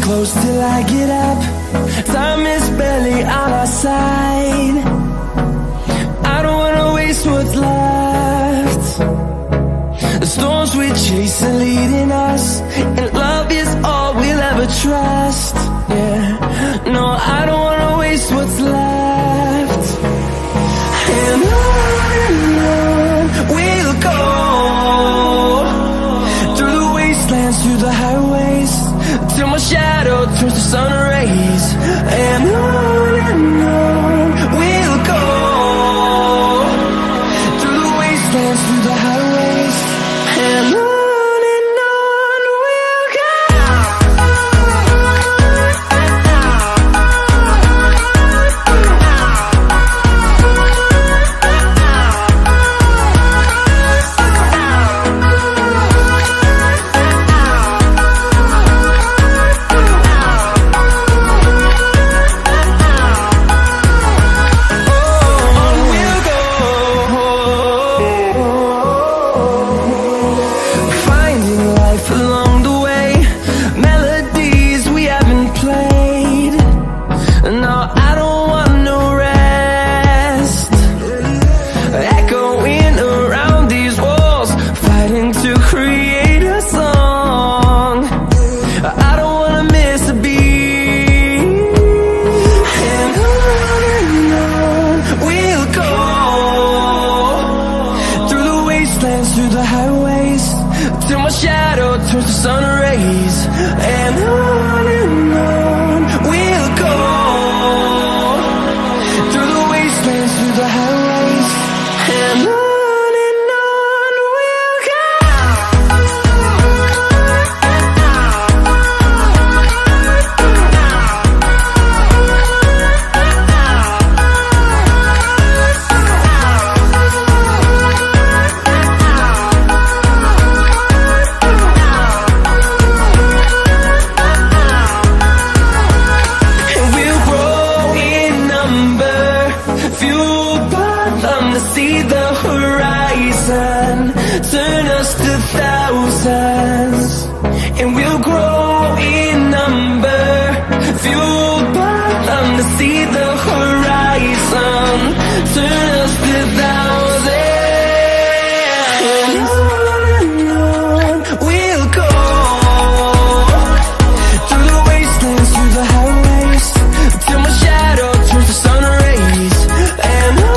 close till I get up. Time is barely on our side. I don't wanna waste what's left. The storms we chase are leading us, and love is all we'll ever trust. Yeah, no, I don't wanna waste what's left. And on we'll go, through the wastelands, through the highways, till my shadow turns to sun rays. And on we'll go, through the wastelands, through the highways, and on. Through the highways, till my shadow turns to sun rays. And on we'll go, through the wastelands, through the highways, and on. See the horizon, turn us to thousands, and we'll grow in number, fueled by them to see the horizon, turn us to thousands. And on we'll go, through the wastelands, through the highways, till my shadow turns to sun rays. And on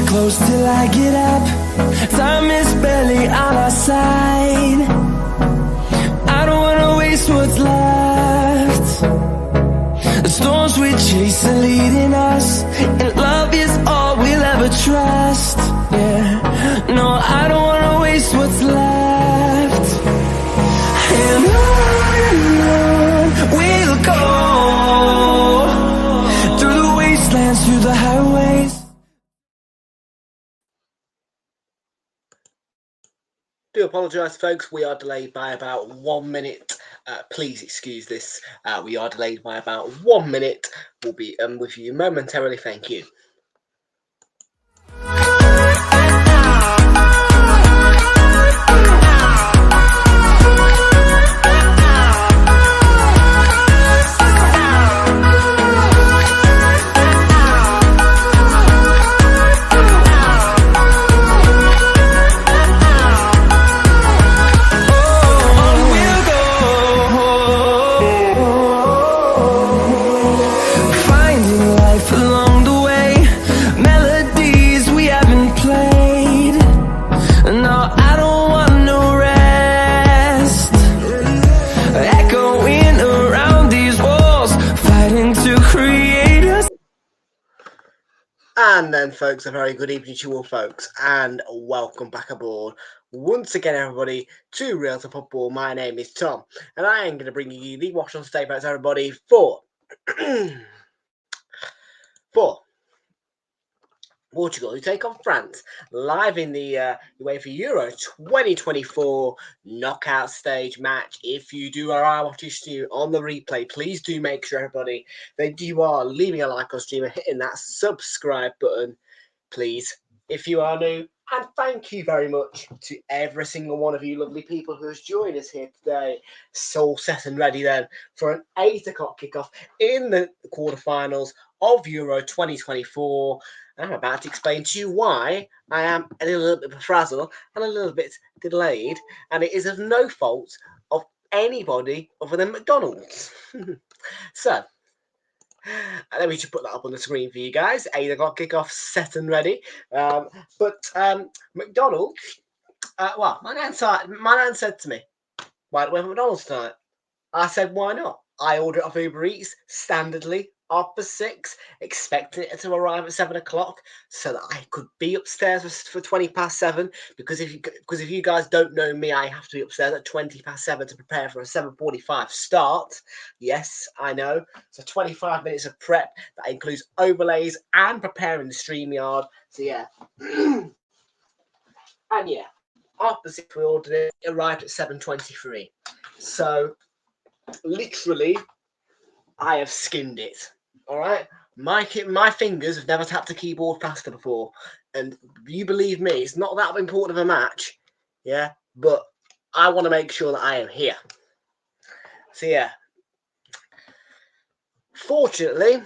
close till I get up. Time is barely on our side. I don't wanna waste what's left. The storms we chase are leading us, and love is all we'll ever trust. Yeah, no, I don't wanna waste what's left. And on we'll go, through the wastelands, through the highways. Do apologise, folks. We are delayed by about 1 minute. Please excuse this. We are delayed by about 1 minute. We'll be with you momentarily. Thank you. Finding life along the way, then, folks, a very good evening to you all, folks, and welcome back aboard once again, everybody, to Realltom Football. My name is Tom, and I am going to bring you the watch on today, folks, everybody, for Portugal, who take on France, live in the UEFA Euro 2024 knockout stage match. If you do are watching on the replay, please do make sure, everybody, that you are leaving a like on stream and hitting that subscribe button, please, if you are new. And thank you very much to every single one of you lovely people who has joined us here today. So all set and ready then for an 8 o'clock kickoff in the quarterfinals of Euro 2024. I'm about to explain to you why I am a little bit frazzled and a little bit delayed, and it is of no fault of anybody other than McDonald's. So, let me just put that up on the screen for you guys. 8 o'clock kickoff set and ready. McDonald's, well, my nan said to me, why don't we have McDonald's tonight? I said, why not? I ordered it off Uber Eats, standardly, after 6, expecting it to arrive at 7 o'clock so that I could be upstairs for 20 past 7. Because if you guys don't know me, I have to be upstairs at 20 past 7 to prepare for a 7:45 start. Yes, I know. So 25 minutes of prep that includes overlays and preparing the StreamYard. So yeah, and yeah, after 6 we ordered it. It arrived at 7:23. So literally, I have skimmed it. All right, my fingers have never tapped a keyboard faster before, and you believe me, it's not that important of a match, yeah. But I want to make sure that I am here. So yeah, fortunately,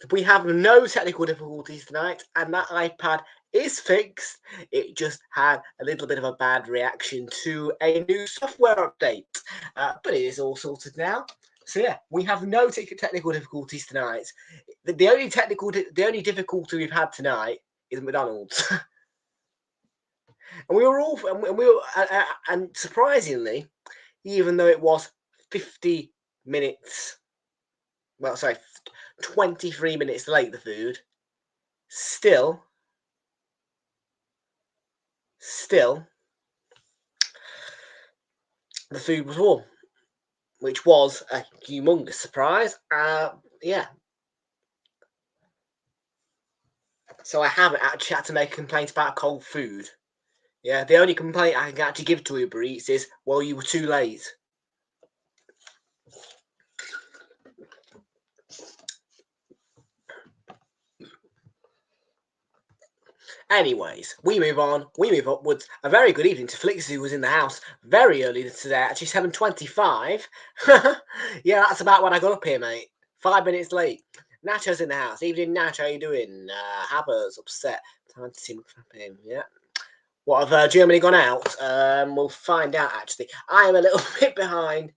we have no technical difficulties tonight, and that iPad is fixed. It just had a little bit of a bad reaction to a new software update, but it is all sorted now. So yeah, we have no technical difficulties tonight. The only difficulty we've had tonight is McDonald's, and surprisingly, even though it was 50 minutes, 23 minutes late, the food still, the food was warm, which was a humongous surprise. Yeah. So I haven't actually had to make a complaint about cold food. Yeah, the only complaint I can actually give to Uber Eats is, well, you were too late. Anyways, we move on. We move upwards. A very good evening to Flix, who was in the house very early today, actually 7:25. Yeah, that's about when I got up here, mate. 5 minutes late. Nacho's in the house. Evening, Nacho. How you doing? Haber's upset. Time to see him. Yeah. What, have Germany gone out? We'll find out, actually. I am a little bit behind.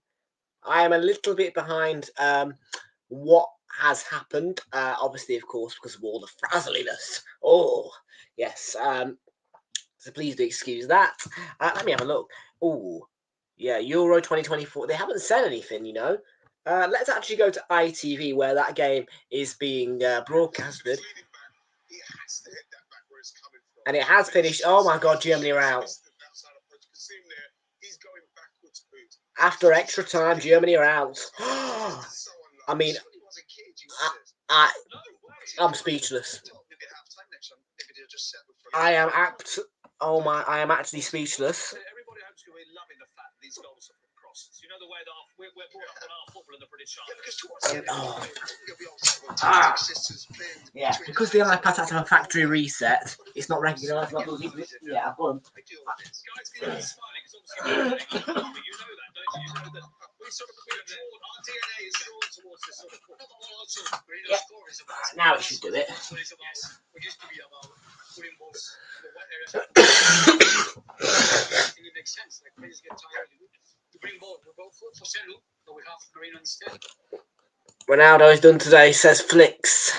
What has happened, obviously, of course, because of all the frazzliness. Oh, yes. So please do excuse that. Let me have a look. Oh, yeah, Euro 2024. They haven't said anything, you know. Let's actually go to ITV, where that game is being broadcasted. And it has finished. Oh my God, Germany are out. After extra time, Germany are out. I mean, I'm speechless. I am actually speechless. You know the way that we're brought up on our football in the British Army. Yeah, because the iPad had to have a factory reset, it's not recognised. Yeah, I've got them. Yeah. Now it should do it. Ronaldo's done today, says Flix.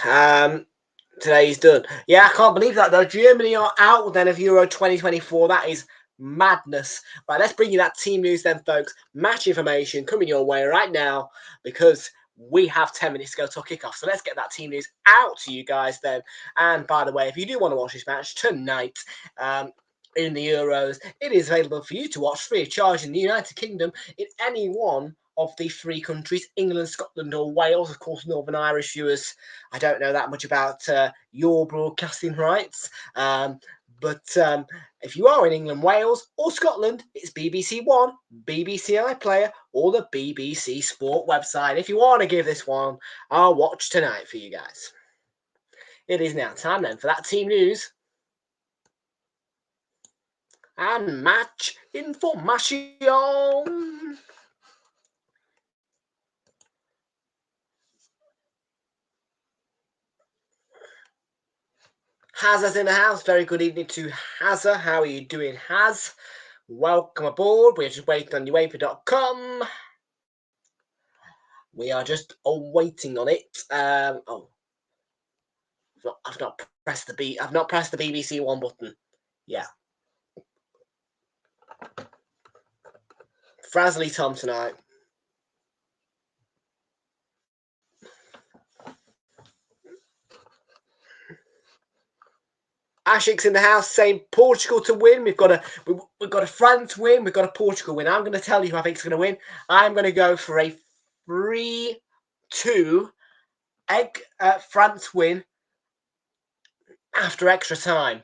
Today he's done. Yeah, I can't believe that though. Germany are out then of Euro 2024. That is madness. Right, let's bring you that team news then, folks. Match information coming your way right now, because we have 10 minutes to go till kickoff. So let's get that team news out to you guys then. And by the way, if you do want to watch this match tonight, in the Euros, it is available for you to watch free of charge in the United Kingdom in any one of the 3 countries, England, Scotland or Wales. Of course, Northern Irish viewers, I don't know that much about your broadcasting rights. But if you are in England, Wales or Scotland, it's BBC One, BBC iPlayer or the BBC Sport website. If you want to give this one a watch tonight for you guys. It is now time then for that team news and match information. Hazard's in the house. Very good evening to Hazard. How are you doing, Haz? Welcome aboard. We're just waiting on UEFA.com. We are just waiting on it. I've not pressed the I've not pressed the BBC One button. Yeah. Realltom tonight. Ashik's in the house saying Portugal to win. We've got a France win. We've got a Portugal win. I'm going to tell you who I think is going to win. I'm going to go for a 3-2 France win after extra time.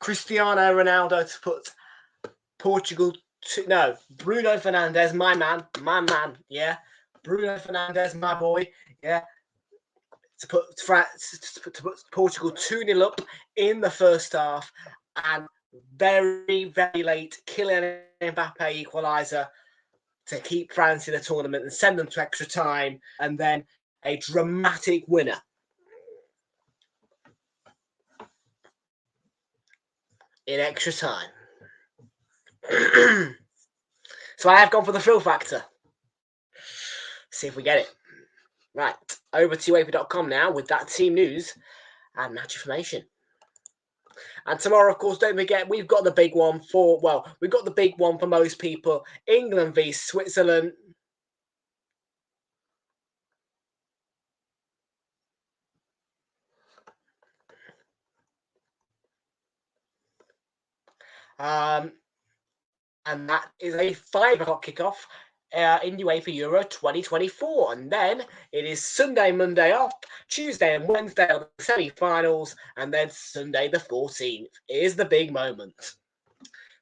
Cristiano Ronaldo to put Portugal to Bruno Fernandes, my man, yeah. Bruno Fernandes, my boy, yeah. To put Portugal 2-0 up in the first half, and very, very late Kylian Mbappe equaliser to keep France in the tournament and send them to extra time, and then a dramatic winner. In extra time. So I have gone for the thrill factor. See if we get it. Right, over to UEFA.com now with that team news and match information. And tomorrow, of course, don't forget, we've got the big one for, we've got the big one for most people. England v Switzerland. And that is a 5 o'clock kickoff in UEFA Euro 2024. And then it is Sunday, Monday off, Tuesday and Wednesday are the semi-finals, and then Sunday the 14th is the big moment.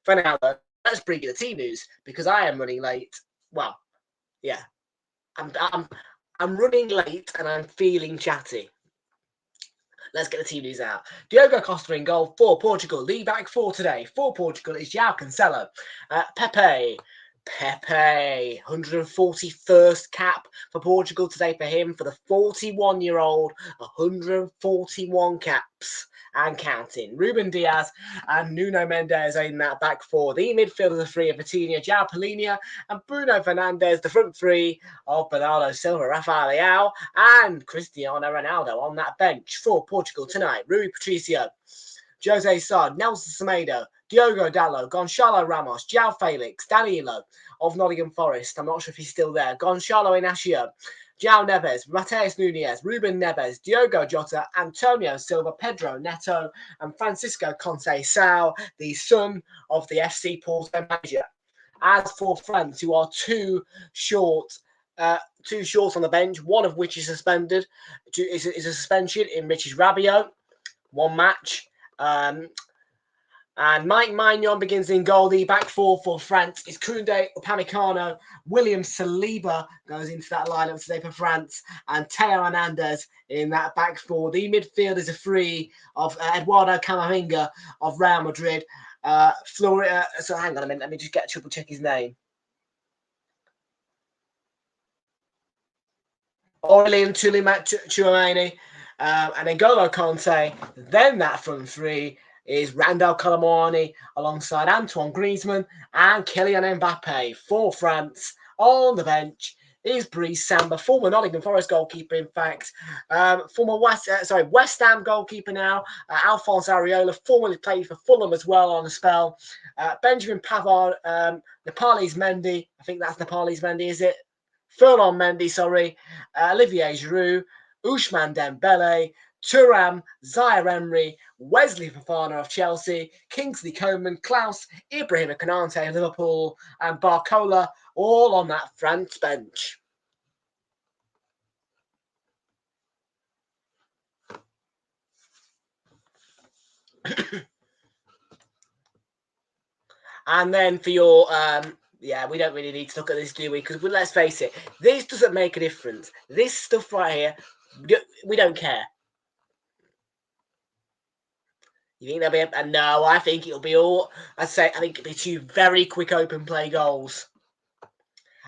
For now, though, let's bring you the team news, because I am running late. Well, yeah. I'm running late and I'm feeling chatty. Let's get the team news out. Diogo Costa in goal for Portugal. Lead back 4 today. For Portugal is João Cancelo. Pepe, 141st cap for Portugal today for him. For the 41-year-old, 141 caps and counting. Ruben Diaz and Nuno Mendes in that back 4. The midfielders are 3 of Vitinha, João Palhinha and Bruno Fernandes. The front 3 of Bernardo Silva, Rafael Leao and Cristiano Ronaldo on that bench for Portugal tonight. Rui Patricio, Jose Sa, Nelson Semedo, Diogo Dalot, Gonçalo Ramos, João Felix, Danilo of Nottingham Forest. I'm not sure if he's still there. Gonçalo Inácio, João Neves, Mateus Nunes, Ruben Neves, Diogo Jota, Antonio Silva, Pedro Neto, and Francisco Conceição, the son of the FC Porto manager. As for France, who are too short on the bench, one of which is suspended, is a suspension in Richard Rabiot, 1 match. And Mike Maignan begins in goal. The back 4 for France is Koundé, Upamecano, William Saliba goes into that lineup today for France, and Theo Hernandez in that back 4. The midfield is a 3 of Eduardo Camavinga of Real Madrid. So hang on a minute, let me just triple check his name. Aurélien Tchouameni, and then N'Golo Kanté. Then that front 3 is Randal Colomwani alongside Antoine Griezmann and Kylian Mbappe. For France on the bench is Brice Samba, former Nottingham Forest goalkeeper, in fact. Former West Ham goalkeeper now. Alphonse Areola, formerly played for Fulham as well on a spell. Benjamin Pavard, Nepalese Mendy. I think that's Nepalese Mendy, is it? Ferland Mendy, Olivier Giroud, Ousmane Dembele, Thuram, Zaire Emery, Wesley Fofana of Chelsea, Kingsley Coman, Klaus, Ibrahim Konate of Liverpool, and Barcola, all on that France bench. And then for your, yeah, we don't really need to look at this, do we? Because let's face it, this doesn't make a difference. This stuff right here, we don't care. You think there'll be no, I think it'll be all, I think it'll be 2 very quick open play goals.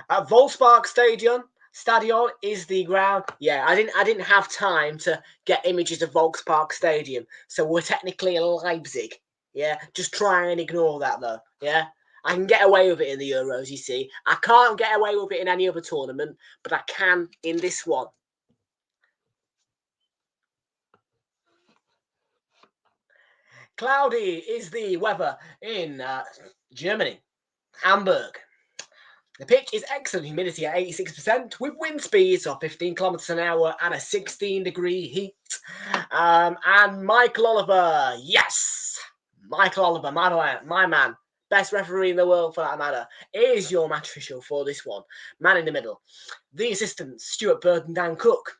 At Volkspark Stadion is the ground. Yeah, I didn't have time to get images of Volkspark Stadium, so we're technically in Leipzig. Yeah, just try and ignore that though. Yeah, I can get away with it in the Euros. You see, I can't get away with it in any other tournament, but I can in this one. Cloudy is the weather in Germany, Hamburg. The pitch is excellent humidity at 86% with wind speeds of 15 kilometers an hour and a 16-degree heat. And Michael Oliver, yes, Michael Oliver, my man, best referee in the world for that matter, is your match official for this one. Man in the middle. The assistants, Stuart Burton, Dan Cook.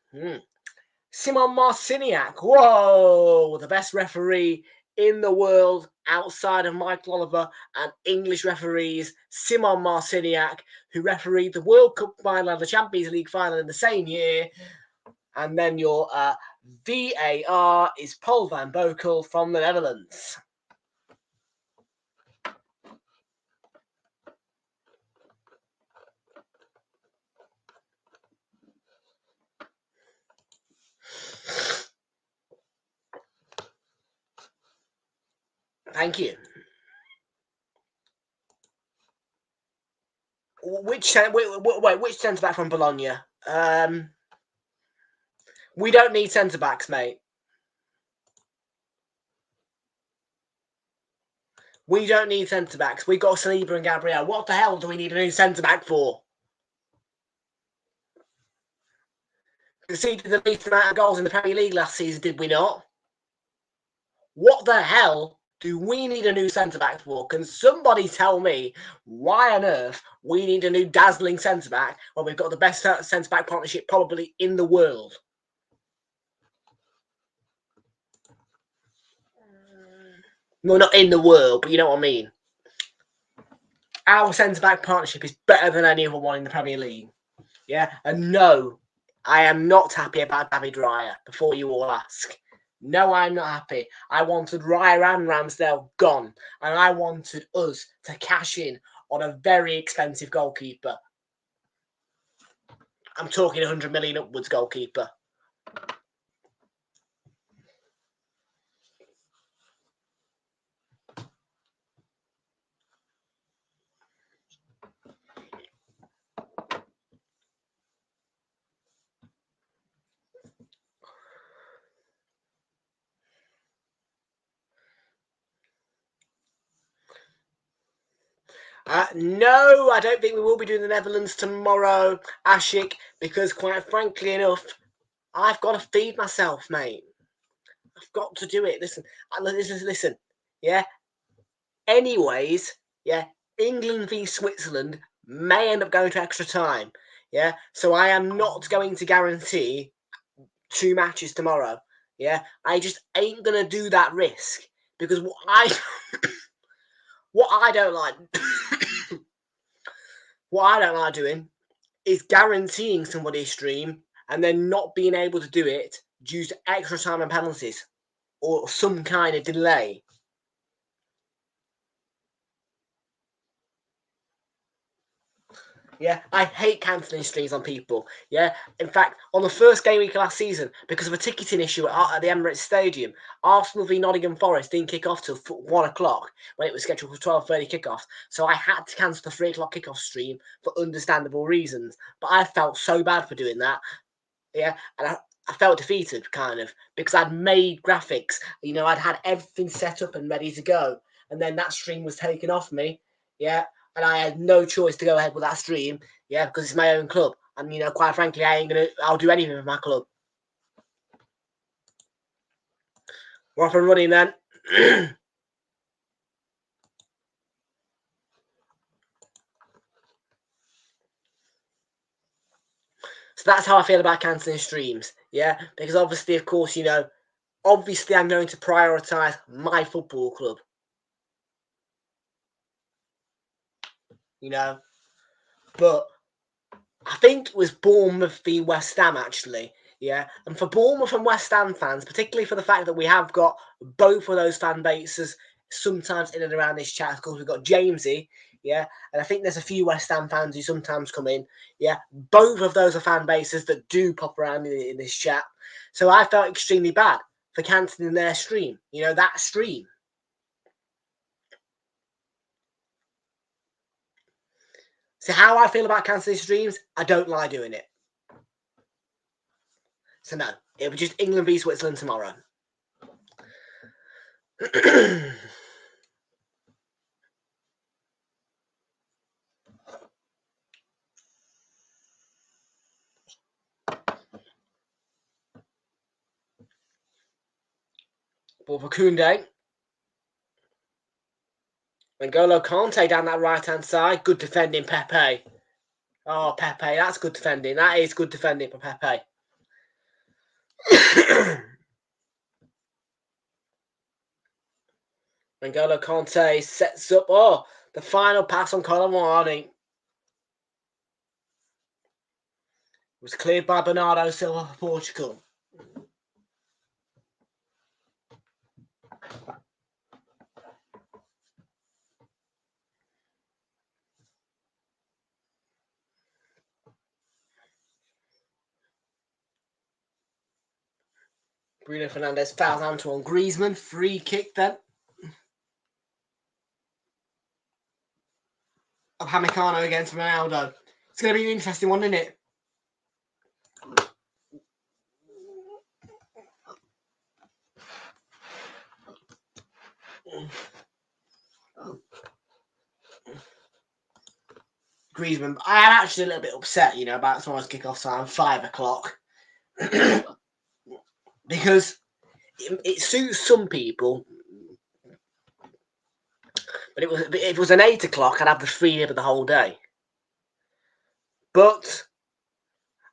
Simon Marciniak, whoa, the best referee in the world outside of Michael Oliver and English referees, Simon Marciniak, who refereed the World Cup final and the Champions League final in the same year. And then your VAR is Paul van Bokel from the Netherlands. Thank you. Which centre back from Bologna? We don't need centre backs, mate. We don't need centre backs. We got Saliba and Gabriel. What the hell do we need a new centre back for? Conceded the least amount of goals in the Premier League last season, did we not? What the hell do we need a new centre-back for? Can somebody tell me why on earth we need a new dazzling centre-back when we've got the best centre-back partnership probably in the world? Well, not in the world, but you know what I mean. Our centre-back partnership is better than any other one in the Premier League. Yeah, and no, I am not happy about David Raya, before you all ask. No, I'm not happy. I wanted Raya and Ramsdale gone, and I wanted us to cash in on a very expensive goalkeeper. I'm talking 100 million upwards goalkeeper. No, I don't think we will be doing the Netherlands tomorrow, Ashik, because quite frankly enough, I've got to feed myself, mate. I've got to do it. Listen, yeah. Anyways, yeah, England v Switzerland may end up going to extra time, yeah. So I am not going to guarantee 2 matches tomorrow, yeah. I just ain't gonna do that risk because what I don't like. What I don't like doing is guaranteeing somebody a stream and then not being able to do it due to extra time and penalties or some kind of delay. Yeah, I hate cancelling streams on people. Yeah, in fact, on the first game week of last season, because of a ticketing issue at the Emirates Stadium, Arsenal v Nottingham Forest didn't kick off till 1 o'clock when it was scheduled for 12:30 kickoff. So I had to cancel the 3 o'clock kickoff stream for understandable reasons. But I felt so bad for doing that. Yeah, and I felt defeated, kind of, because I'd made graphics. You know, I'd had everything set up and ready to go, and then that stream was taken off me. Yeah. And I had no choice to go ahead with that stream, yeah, because it's my own club. And, quite frankly, I'll do anything for my club. We're off and running then. So that's how I feel about cancelling streams. Yeah, because obviously, of course, obviously I'm going to prioritise my football club. But I think it was Bournemouth v West Ham, actually. Yeah, and for Bournemouth and West Ham fans, particularly for the fact that we have got both of those fan bases sometimes in and around this chat, of course, we've got Jamesy, yeah, and I think there's a few West Ham fans who sometimes come in, yeah, both of those are fan bases that do pop around in this chat. So I felt extremely bad for cancelling their stream, that stream. So how I feel about cancelling streams, I don't like doing it. So no, it'll be just England v Switzerland tomorrow. Ball for Koundé. N'Golo Kante down that right-hand side. Good defending, Pepe. Oh, Pepe, that's good defending. That is good defending for Pepe. N'Golo Kante sets up. Oh, the final pass on Colomwani. Was cleared by Bernardo Silva for Portugal. Bruno Fernandes fouls Antoine Griezmann. Free kick then. Of Hamikano against Ronaldo. It's going to be an interesting one, isn't it? Griezmann. I am actually a little bit upset, about tomorrow's kickoff time, 5 o'clock. Because it suits some people. But if it was an 8 o'clock, I'd have the freedom of the whole day. But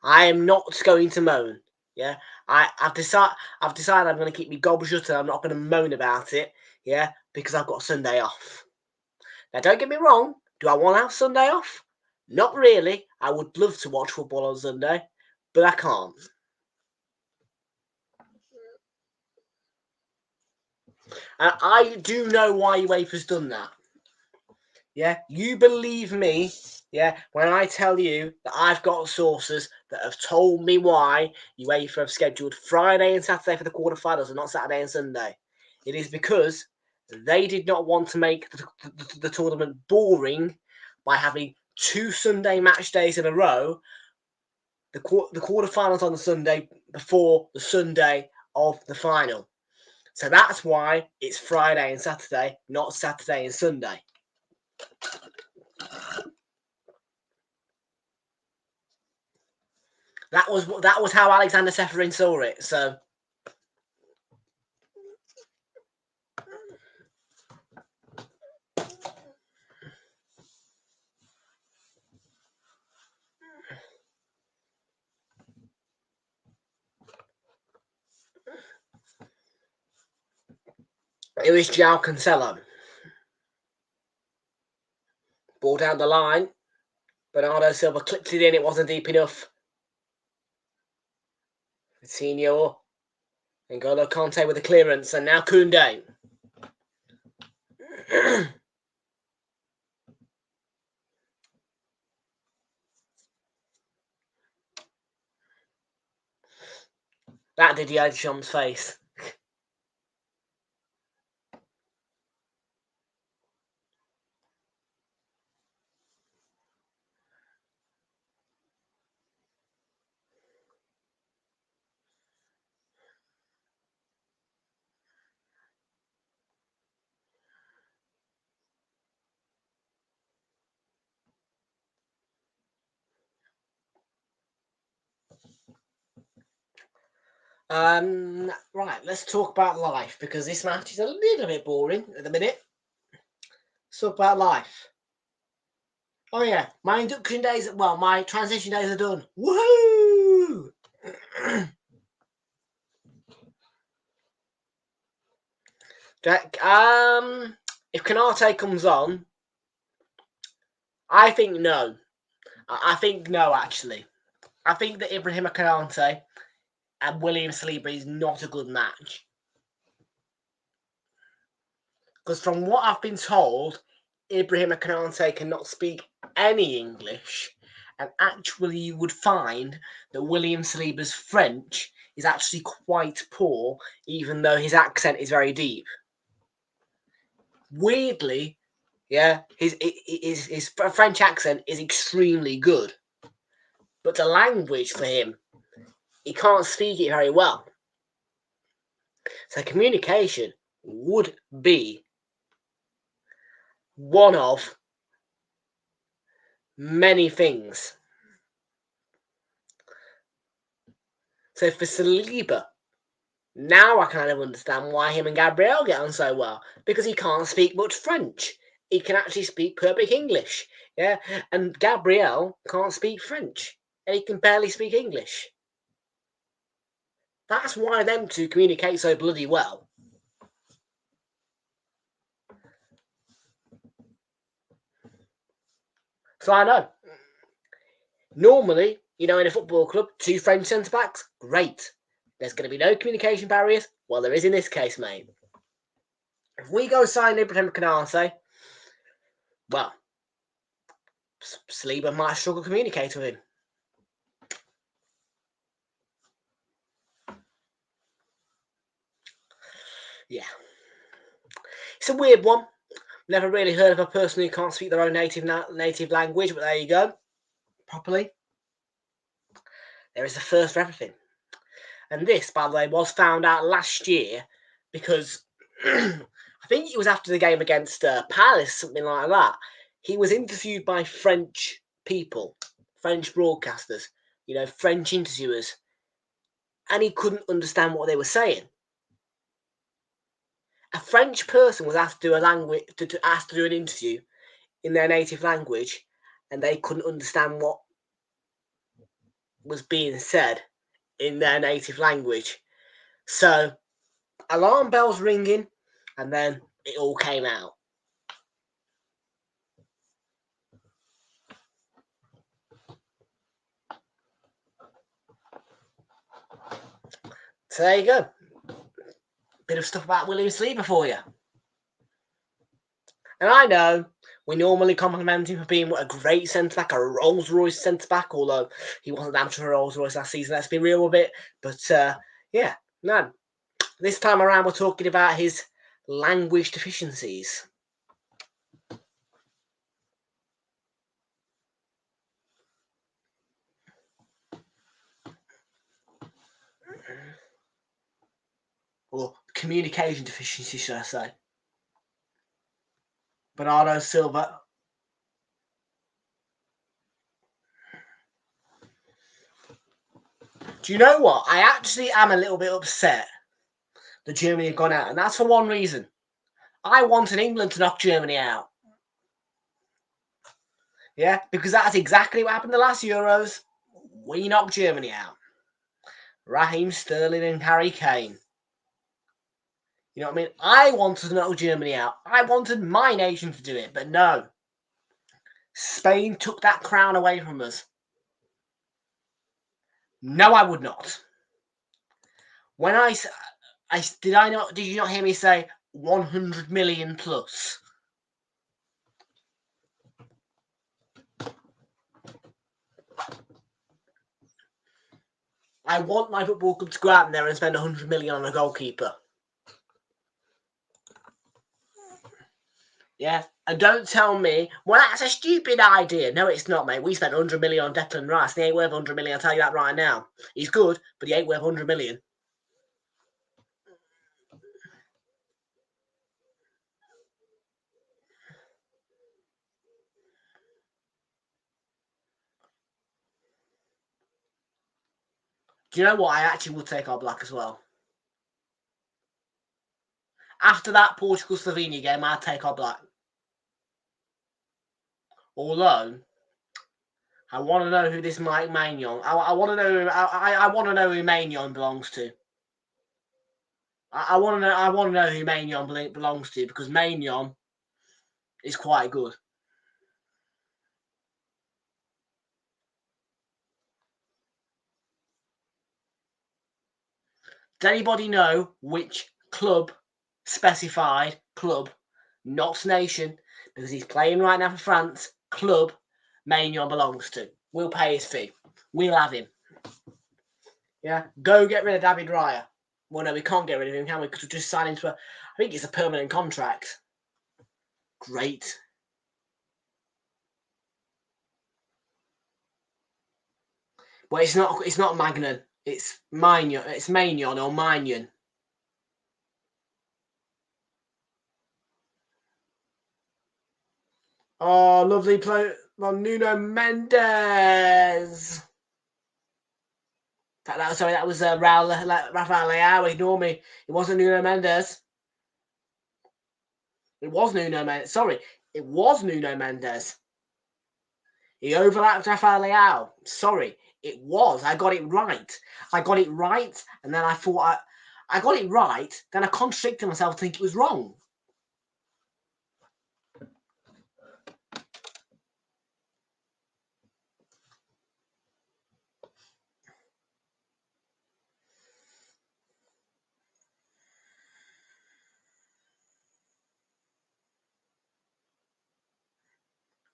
I am not going to moan. Yeah, I've decided I'm going to keep my gob shut and I'm not going to moan about it. Yeah, because I've got Sunday off. Now, don't get me wrong. Do I want to have Sunday off? Not really. I would love to watch football on Sunday, but I can't. And I do know why UEFA's done that. Yeah, you believe me, yeah, when I tell you that I've got sources that have told me why UEFA have scheduled Friday and Saturday for the quarterfinals and not Saturday and Sunday. It is because they did not want to make the tournament boring by having 2 Sunday match days in a row, the quarterfinals on the Sunday before the Sunday of the final. So that's why it's Friday and Saturday, not Saturday and Sunday. That was how Alexander Seferin saw it. So it was João Cancelo. Ball down the line. Bernardo Silva clipped it in. It wasn't deep enough. Coutinho. N'Golo Kante with the clearance. And now Koundé. That did Deschamps' face. Right, let's talk about life because this match is a little bit boring at the minute. Let's talk about life. Oh yeah, my induction days, well, my transition days are done. Woohoo! Jack, if Canate comes on, I think no. I think no, actually. I think that Ibrahim Canate and William Saliba is not a good match. Because from what I've been told, Ibrahim Canate cannot speak any English. And actually, you would find that William Saliba's French is actually quite poor, even though his accent is very deep. Weirdly, yeah, his French accent is extremely good. But the language for him, he can't speak it very well. So communication would be one of many things. So for Saliba, now I kind of understand why him and Gabriel get on so well. Because he can't speak much French. He can actually speak perfect English. Yeah, and Gabriel can't speak French. And he can barely speak English. That's why them two communicate so bloody well. So I know. Normally, in a football club, two French centre-backs, great. There's going to be no communication barriers. Well, there is in this case, mate. If we go sign Ibrahim Canate, well, Saliba might struggle to communicate with him. Yeah. It's a weird one. Never really heard of a person who can't speak their own native language, but there you go. Properly. There is a first for everything. And this, by the way, was found out last year because I think it was after the game against Palace, something like that. He was interviewed by French people, French broadcasters, French interviewers, and he couldn't understand what they were saying. A French person was asked to do asked to do an interview in their native language, and they couldn't understand what was being said in their native language. So, alarm bells ringing, and then it all came out. So there you go. Bit of stuff about William Saliba for you. And I know we normally compliment him for being a great centre-back, a Rolls-Royce centre-back, although he wasn't amateur for Rolls-Royce last season, let's be real a bit. But yeah, no. This time around we're talking about his language deficiencies. Or communication deficiency, should I say. Bernardo Silva. Do you know what? I actually am a little bit upset that Germany have gone out, and that's for one reason. I wanted England to knock Germany out. Yeah, because that's exactly what happened the last Euros. We knocked Germany out. Raheem Sterling and Harry Kane. You know what I mean? I wanted to knock Germany out. I wanted my nation to do it, but no. Spain took that crown away from us. No, I would not. When did you not hear me say 100 million plus? I want my football club to go out there and spend 100 million on a goalkeeper. Yeah, and don't tell me, well, that's a stupid idea. No, it's not, mate. We spent 100 million on Declan Rice. He ain't worth 100 million, I'll tell you that right now. He's good, but he ain't worth 100 million. Do you know what? I actually will take our black as well. After that Portugal-Slovenia game, I'll take our black. Although, I want to know who this Mike Maignan. I want to know. I want to know who Maignan belongs to. I want to know. I want to know who Maignan belongs to, because Maignan is quite good. Does anybody know which club, specified club, not nation, because he's playing right now for France, club Maignan belongs to? We'll pay his fee. We'll have him. Yeah, go get rid of David Raya. Well, no, we can't get rid of him, can we? Because we just signed into I think it's a permanent contract. Great. Well, it's not Magnan. It's Maignan. It's Maignan or Maignan. Oh, lovely play on Nuno Mendes. That was Rafael Leao. Ignore me. It wasn't Nuno Mendes. It was Nuno Mendes. Sorry, it was Nuno Mendes. He overlapped Rafael Leao. Sorry, it was. I got it right. I got it right, and then I thought I got it right. Then I contradicted myself to think it was wrong.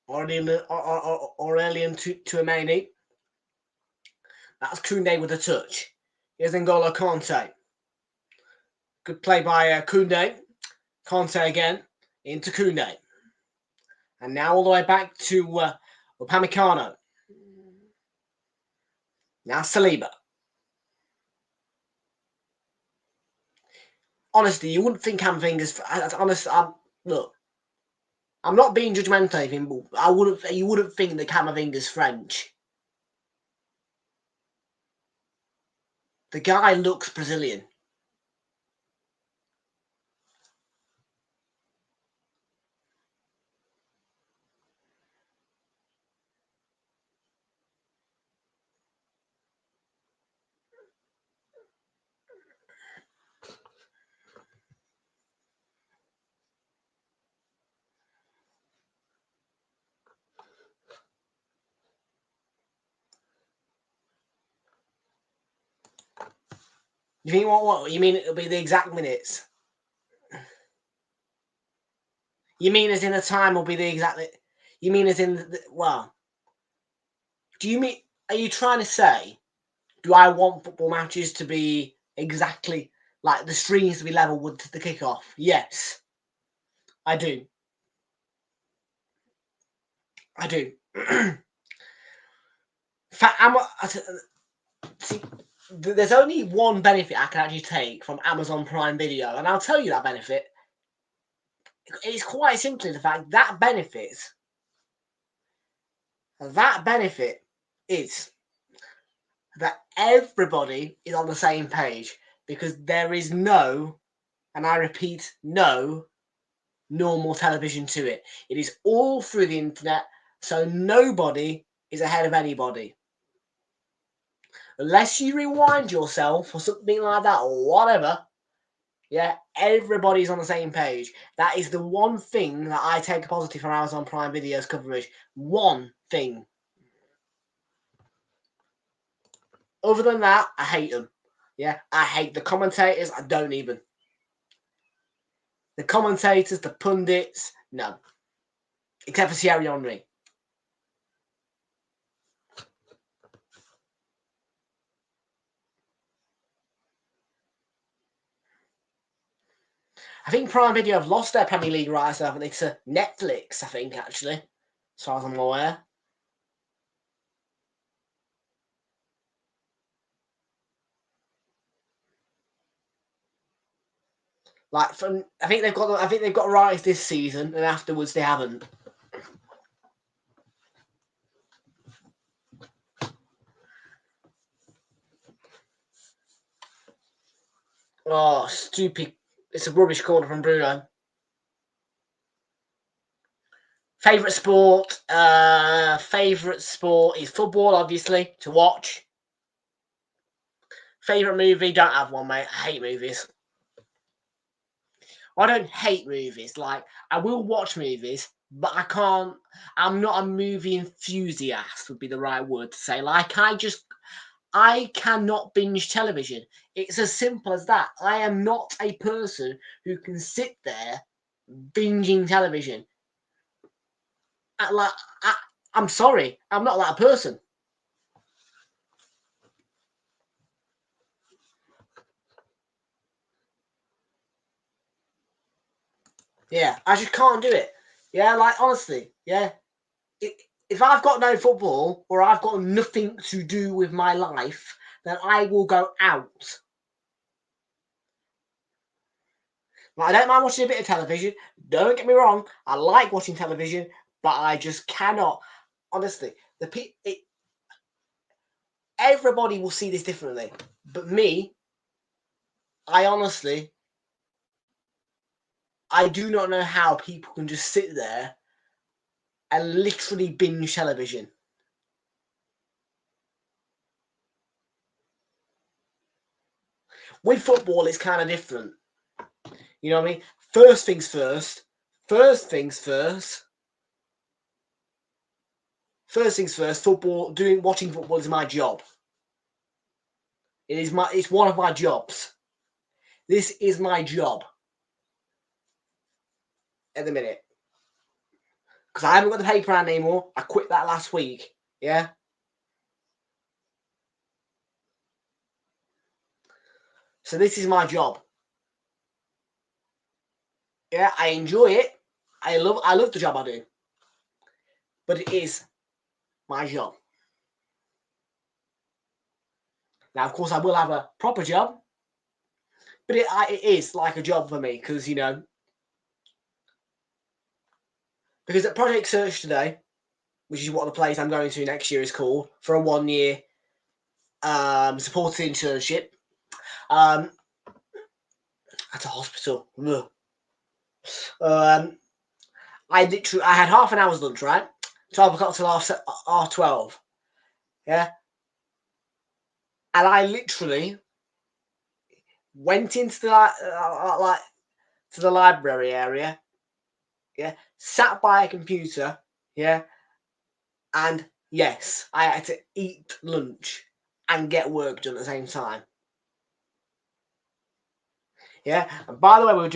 Aurelian Tchouameni. That's Koundé with a touch. Here's N'Golo Kanté. Good play by Koundé. Kanté again into Koundé. And now all the way back to Upamecano. Now Saliba. Honestly, you wouldn't think Camavinga's... Look, I'm not being judgmental, anything, but you wouldn't think that Camavinga's French. The guy looks Brazilian. You think what? You mean it'll be the exact minutes? You mean as in the time will be the exact... You mean as in... Well... Do you mean... Are you trying to say... Do I want football matches to be exactly... Like, the streams to be level with the kickoff? Yes. I do. I do. See, there's only one benefit I can actually take from Amazon Prime Video, and I'll tell you that benefit. It's quite simply the fact that benefit is that everybody is on the same page, because there is no, and I repeat, no normal television to it. It is all through the internet, so nobody is ahead of anybody. Unless you rewind yourself or something like that or whatever, yeah, everybody's on the same page. That is the one thing that I take positive from Amazon Prime Video's coverage. One thing. Other than that, I hate them. Yeah, I hate the commentators. I don't even. The commentators, the pundits, no. Except for Thierry Henry. I think Prime Video have lost their Premier League rights, haven't they, to Netflix, I think, actually, as far as I'm aware. Like, I think they've got rights this season, and afterwards they haven't. Oh, stupid. It's a rubbish corner from Bruno. Favourite sport? Favourite sport is football, obviously, to watch. Favourite movie? Don't have one, mate. I hate movies. I don't hate movies. Like, I will watch movies, but I can't. I'm not a movie enthusiast, would be the right word to say. Like, I cannot binge television. It's as simple as that. I am not a person who can sit there binging television. I'm sorry, I'm not that person. Yeah, I just can't do it. Yeah, like honestly, yeah. If I've got no football or I've got nothing to do with my life, then I will go out. Like, I don't mind watching a bit of television. Don't get me wrong, I like watching television, but I just cannot. Honestly, everybody will see this differently, but me, I honestly, I do not know how people can just sit there and literally binge television. With football, it's kind of different. You know what I mean? First things first. First things first. First things first. Football. Watching football is my job. It's one of my jobs. This is my job at the minute. Because I haven't got the paper round anymore. I quit that last week. Yeah. So this is my job. Yeah, I enjoy it. I love the job I do. But it is my job. Now, of course, I will have a proper job. But it is like a job for me. Because, you know. Because at Project Search today, which is what the place I'm going to next year is called, for a 1 year supported internship at a hospital. I had half an hour's lunch, right? 12 o'clock till half 12. Yeah. And I literally went into the to the library area. Yeah. Sat by a computer. Yeah. And yes, I had to eat lunch and get work done at the same time. Yeah, and by the way, we were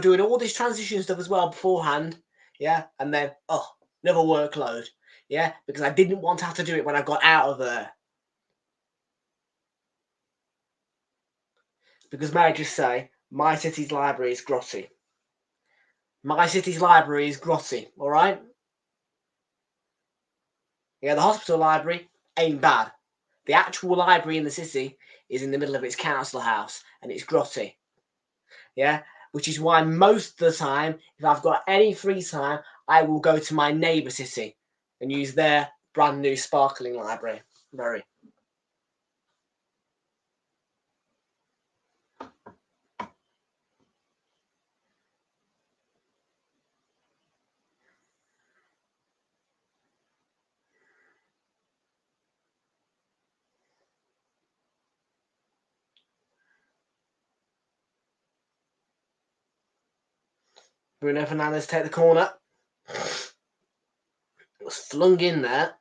doing all this transition stuff as well beforehand. Yeah, and then another workload. Yeah, because I didn't want to have to do it when I got out of there. Because may I just say, my city's library is grotty. My city's library is grotty. All right. Yeah, the hospital library ain't bad. The actual library in the city is in the middle of its council house, and it's grotty. Yeah, which is why most of the time, if I've got any free time, I will go to my neighbour city and use their brand new sparkling library. Very. Bruno Fernandes take the corner. It was flung in there.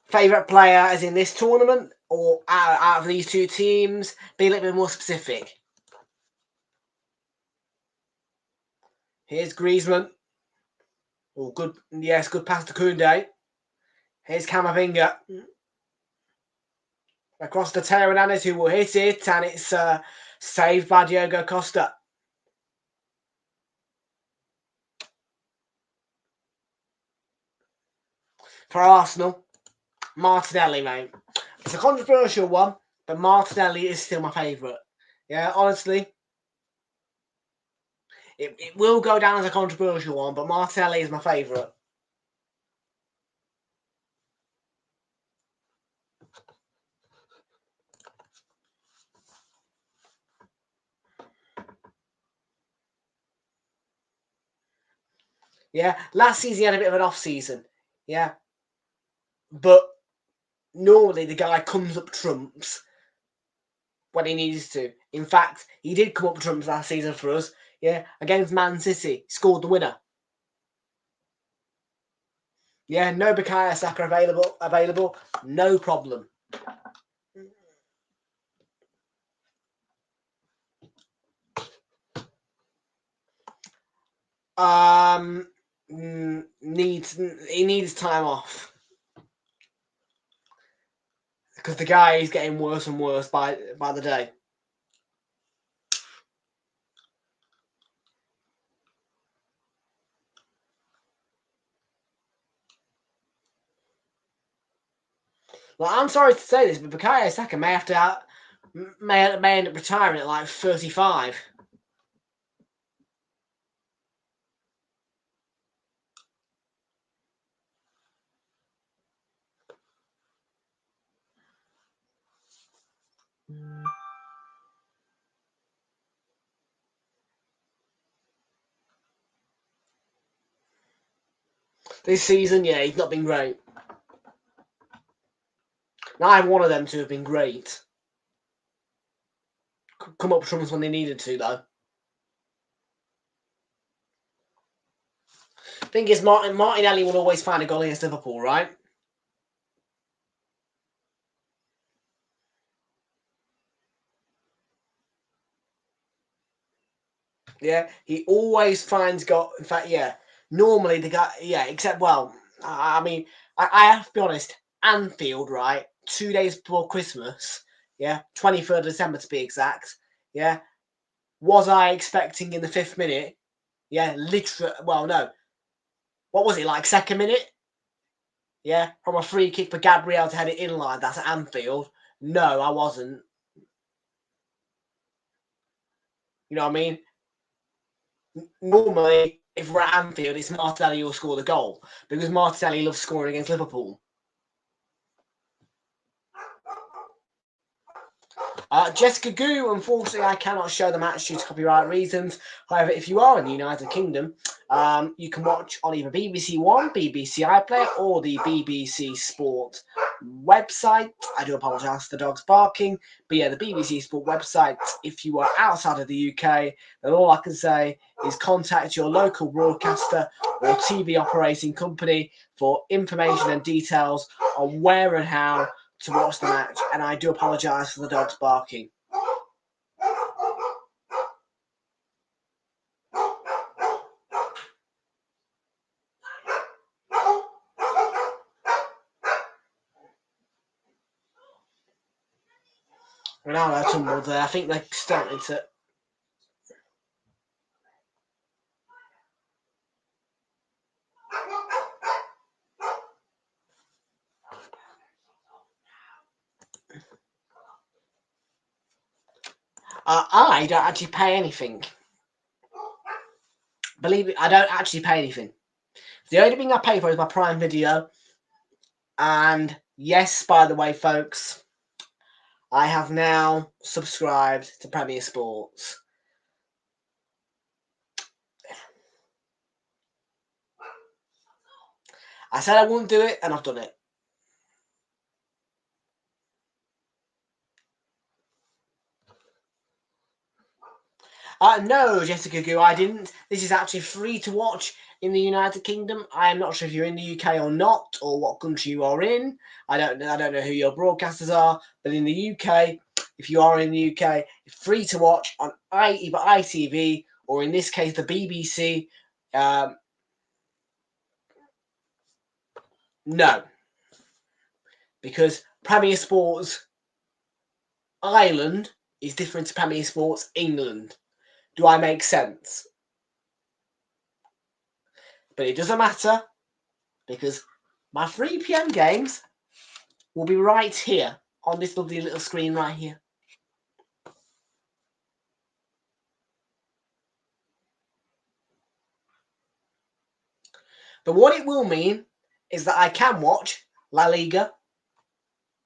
Favourite player as in this tournament or out of these two teams? Be a little bit more specific. Here's Griezmann. Oh, good. Yes, good pass to Koundé. Here's Camavinga. Across to Teo Hernandez, who will hit it, and it's saved by Diogo Costa. For Arsenal, Martinelli, mate. It's a controversial one, but Martinelli is still my favourite. Yeah, honestly. It will go down as a controversial one, but Martinelli is my favourite. Yeah, last season he had a bit of an off season. Yeah, but normally the guy comes up trumps when he needs to. In fact, he did come up trumps last season for us. Yeah, against Man City, scored the winner. Yeah, no Bukayo Saka available, no problem. He needs time off because the guy is getting worse and worse by the day. Well, I'm sorry to say this, but Bukayo Saka may end up retiring at like 35. This season, yeah, he's not been great. Neither one of them two have been great. Come up trumps when they needed to, though. Thing is, Martinelli will always find a goal against Liverpool, right? Yeah, he always finds goal. In fact, yeah, normally the guy, yeah, except, well, I mean, I have to be honest, Anfield, right, 2 days before Christmas, yeah, 23rd of December to be exact, yeah, was I expecting in the 5th minute, yeah, literally, well, no, what was it, like second minute? Yeah, from a free kick for Gabriel to head it in like that at Anfield? No, I wasn't. You know what I mean? Normally, if we're at Anfield, it's Martinelli who will score the goal because Martinelli loves scoring against Liverpool. Jessica Goo, unfortunately, I cannot show the match due to copyright reasons. However, if you are in the United Kingdom, you can watch on either BBC One, BBC iPlayer, or the BBC Sport website. I do apologise for the dogs barking, but yeah, the BBC Sport website. If you are outside of the UK, then all I can say is contact your local broadcaster or TV operating company for information and details on where and how to watch the match, and I do apologise for the dogs barking. Ronaldo tumbled there. I think they're starting to. I don't actually pay anything. Believe it, I don't actually pay anything. The only thing I pay for is my Prime Video. And yes, by the way, folks, I have now subscribed to Premier Sports. I said I wouldn't do it, and I've done it. No, Jessica Goo, I didn't. This is actually free to watch in the United Kingdom. I am not sure if you're in the UK or not, or what country you are in. I don't know who your broadcasters are, but in the UK, if you are in the UK, it's free to watch on either ITV or, in this case, the BBC. No, because Premier Sports Ireland is different to Premier Sports England. Do I make sense? But it doesn't matter because my 3 PM games will be right here on this lovely little screen right here. But what it will mean is that I can watch La Liga.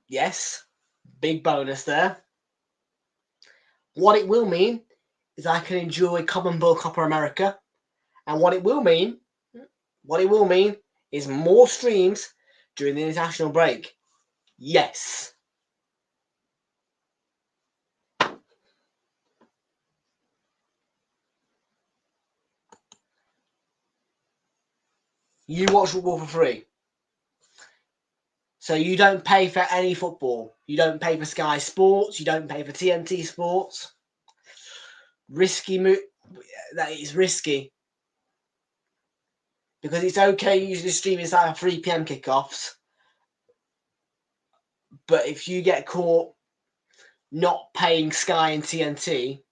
Yes, big bonus there. What it will mean is I can enjoy CONMEBOL Copa America. And what it will mean What it will mean is more streams during the international break. Yes. You watch football for free. So you don't pay for any football. You don't pay for Sky Sports. You don't pay for TNT Sports. Risky move. That is risky. Because it's okay usually streaming inside of 3 p.m. kickoffs. But if you get caught not paying Sky and TNT,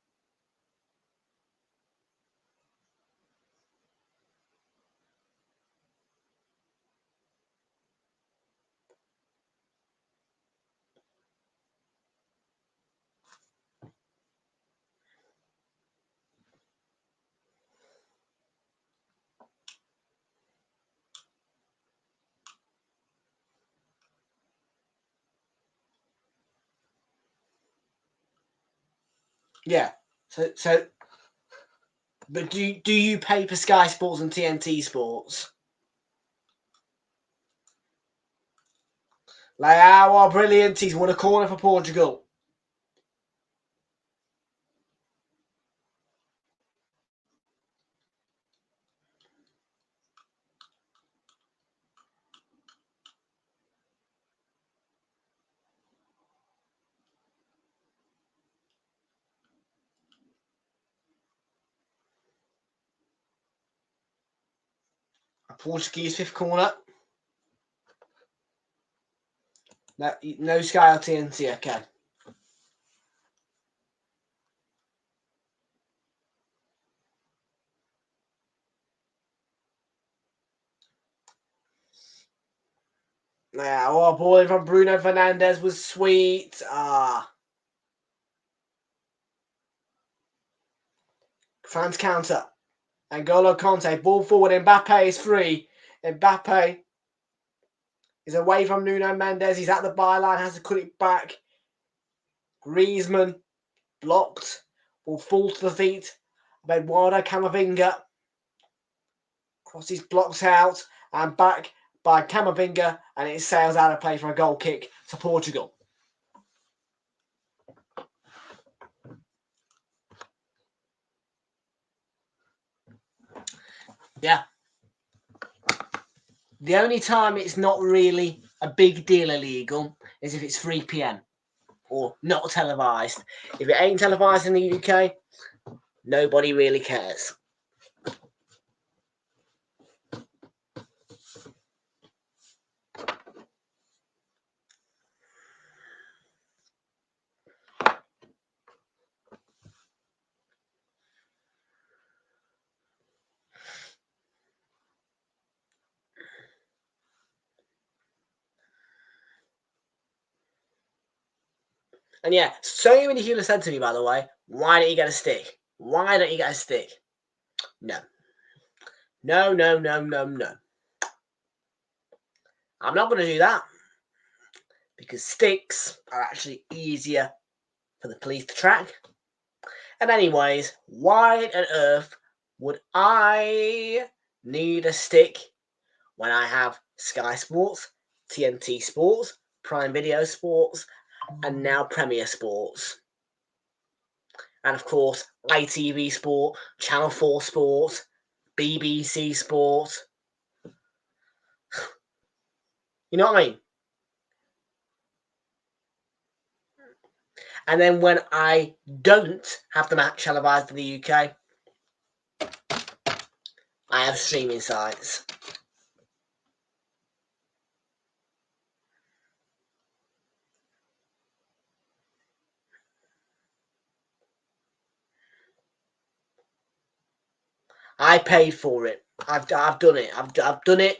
yeah. So but do you pay for Sky Sports and TNT Sports? Leao, brilliant. He's won a corner for Portugal. A Portuguese fifth corner. No Sky or TNT, okay. Yeah, oh, ball from Bruno Fernandes was sweet. France counter. N'Golo Conte, ball forward. Mbappe is free. Mbappe is away from Nuno Mendes. He's at the byline, has to cut it back. Griezmann blocked. Will fall to the feet of Eduardo Camavinga. Crosses blocks out and back by Camavinga, and it sails out of play for a goal kick to Portugal. Yeah. The only time it's not really a big deal illegal is if it's 3 p.m. or not televised. If it ain't televised in the UK, nobody really cares. And yeah, so many people have said to me, by the way, why don't you get a stick? Why don't you get a stick? No. No, no, no, no, no. I'm not going to do that because sticks are actually easier for the police to track. And anyways, why on earth would I need a stick when I have Sky Sports, TNT Sports, Prime Video Sports, and now Premier Sports? And of course, ITV Sport, Channel 4 Sport, BBC Sport. You know what I mean? And then when I don't have the match televised in the UK, I have streaming sites. I paid for it. I've done it. I've done it.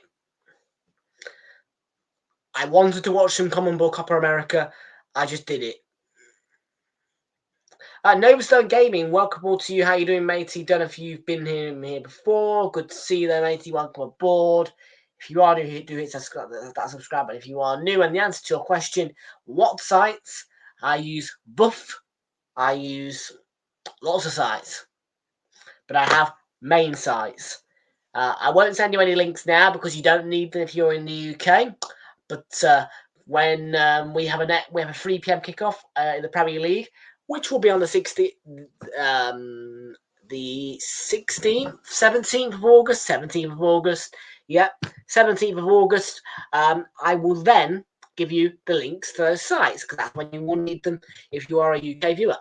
I wanted to watch some Common Ball Copper America. I just did it. Novastone Gaming, welcome to you. How you doing, matey? Don't know if you've been here before. Good to see you there, matey. Welcome aboard. If you are new, do hit that subscribe button. If you are new, and the answer to your question, what sites? I use Buff. I use lots of sites, but I have main sites. I won't send you any links now because you don't need them if you're in the UK. But when we have a 3 p.m. kickoff in the Premier League, which will be on the 16th, the 16th, 17th of August, 17th of August. Yep, 17th of August. I will then give you the links to those sites because that's when you will need them if you are a UK viewer.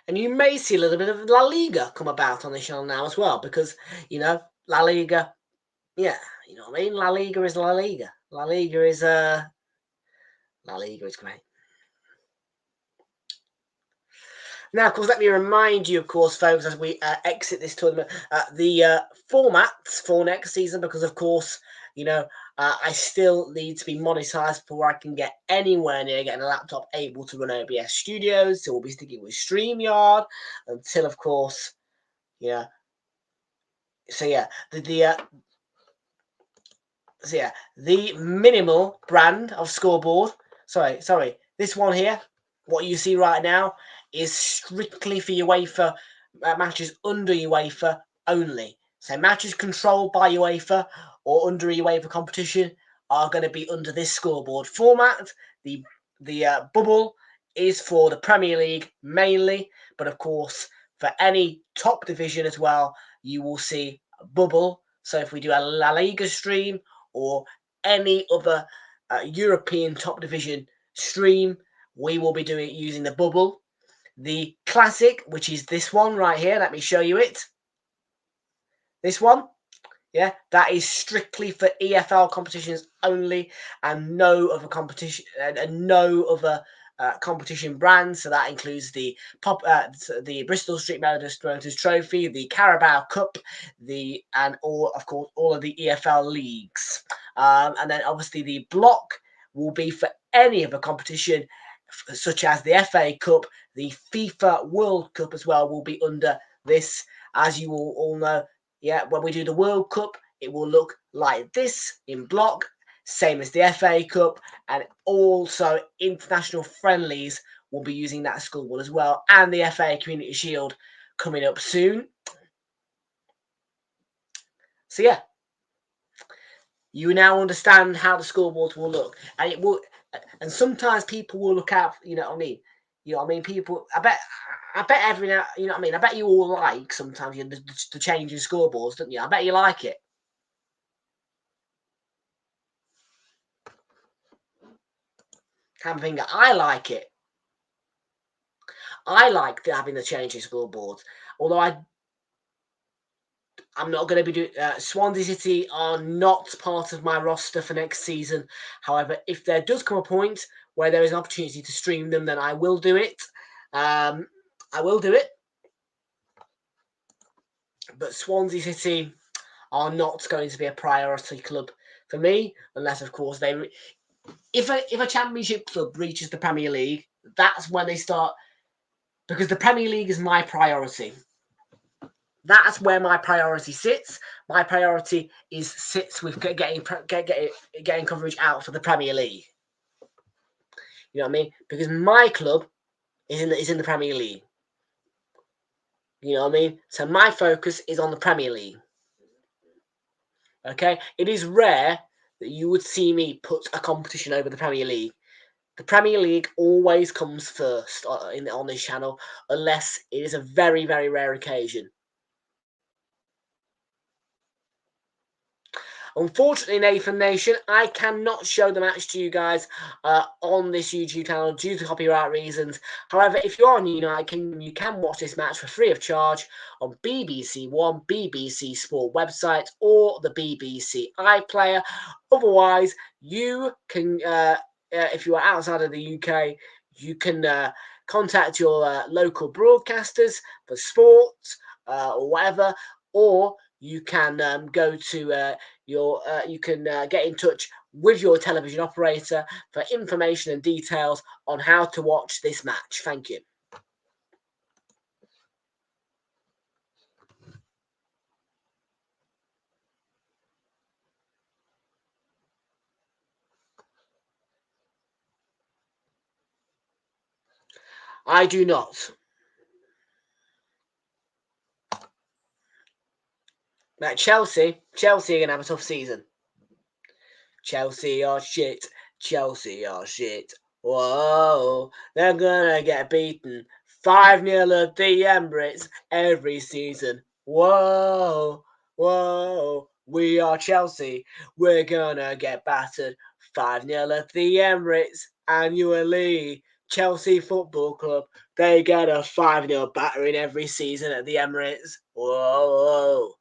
And you may see a little bit of La Liga come about on this channel now as well because, you know, La Liga, yeah, you know what I mean? La Liga is La Liga. La Liga is great. Now, of course, let me remind you, of course, folks, as we exit this tournament, the formats for next season, because, of course, you know, I still need to be monetized before I can get anywhere near getting a laptop able to run OBS Studios. So we'll be sticking with StreamYard until, of course, yeah. So yeah, the minimal brand of scoreboard. Sorry, this one here, what you see right now, is strictly for UEFA matches under UEFA only. So matches controlled by UEFA or under UEFA competition are going to be under this scoreboard format. The bubble is for the Premier League mainly, but of course for any top division as well, you will see a bubble. So if we do a La Liga stream or any other European top division stream, we will be doing it using the bubble. The classic, which is this one right here, let me show you it. This one, yeah, that is strictly for EFL competitions only, and no other competition and no other competition brands. So that includes the Bristol Street Motors Trophy, the Carabao Cup, and all of the EFL leagues. And then obviously the block will be for any other competition, such as the FA Cup, the FIFA World Cup as well will be under this. As you all know, yeah, when we do the World Cup, it will look like this in block, same as the FA Cup, and also international friendlies will be using that scoreboard as well, and the FA Community Shield coming up soon. So yeah, you now understand how the scoreboards will look, and it will. And sometimes people will look out. You know what I mean? You know what I mean? People. I bet every now. You know what I mean? I bet you all like sometimes the changing scoreboards, don't you? I bet you like it. Camping, I like it. I like having the changing scoreboards. Although I'm not going to be doing Swansea City are not part of my roster for next season. However, if there does come a point where there is an opportunity to stream them, then I will do it. I will do it. But Swansea City are not going to be a priority club for me, unless, of course, if a Championship club reaches the Premier League, that's when they start. Because the Premier League is my priority. That's where my priority sits. My priority sits with getting coverage out for the Premier League. You know what I mean? Because my club is in the Premier League. You know what I mean? So my focus is on the Premier League. Okay? It is rare that you would see me put a competition over the Premier League. The Premier League always comes first on this channel, unless it is a very, very rare occasion. Unfortunately, Nathan Nation, I cannot show the match to you guys on this YouTube channel due to copyright reasons. However, if you are in the United Kingdom, you can watch this match for free of charge on BBC One, BBC Sport website, or the BBC iPlayer. Otherwise, you can, if you are outside of the UK, you can contact your local broadcasters for sport or whatever, or you can go to you can get in touch with your television operator for information and details on how to watch this match. Thank you. I do not. Now, Chelsea are going to have a tough season. Chelsea are shit. Chelsea are shit. Whoa, they're going to get beaten 5-0 at the Emirates every season. Whoa, we are Chelsea. We're going to get battered 5-0 at the Emirates annually. Chelsea Football Club, they get a 5-0 battering every season at the Emirates. Whoa.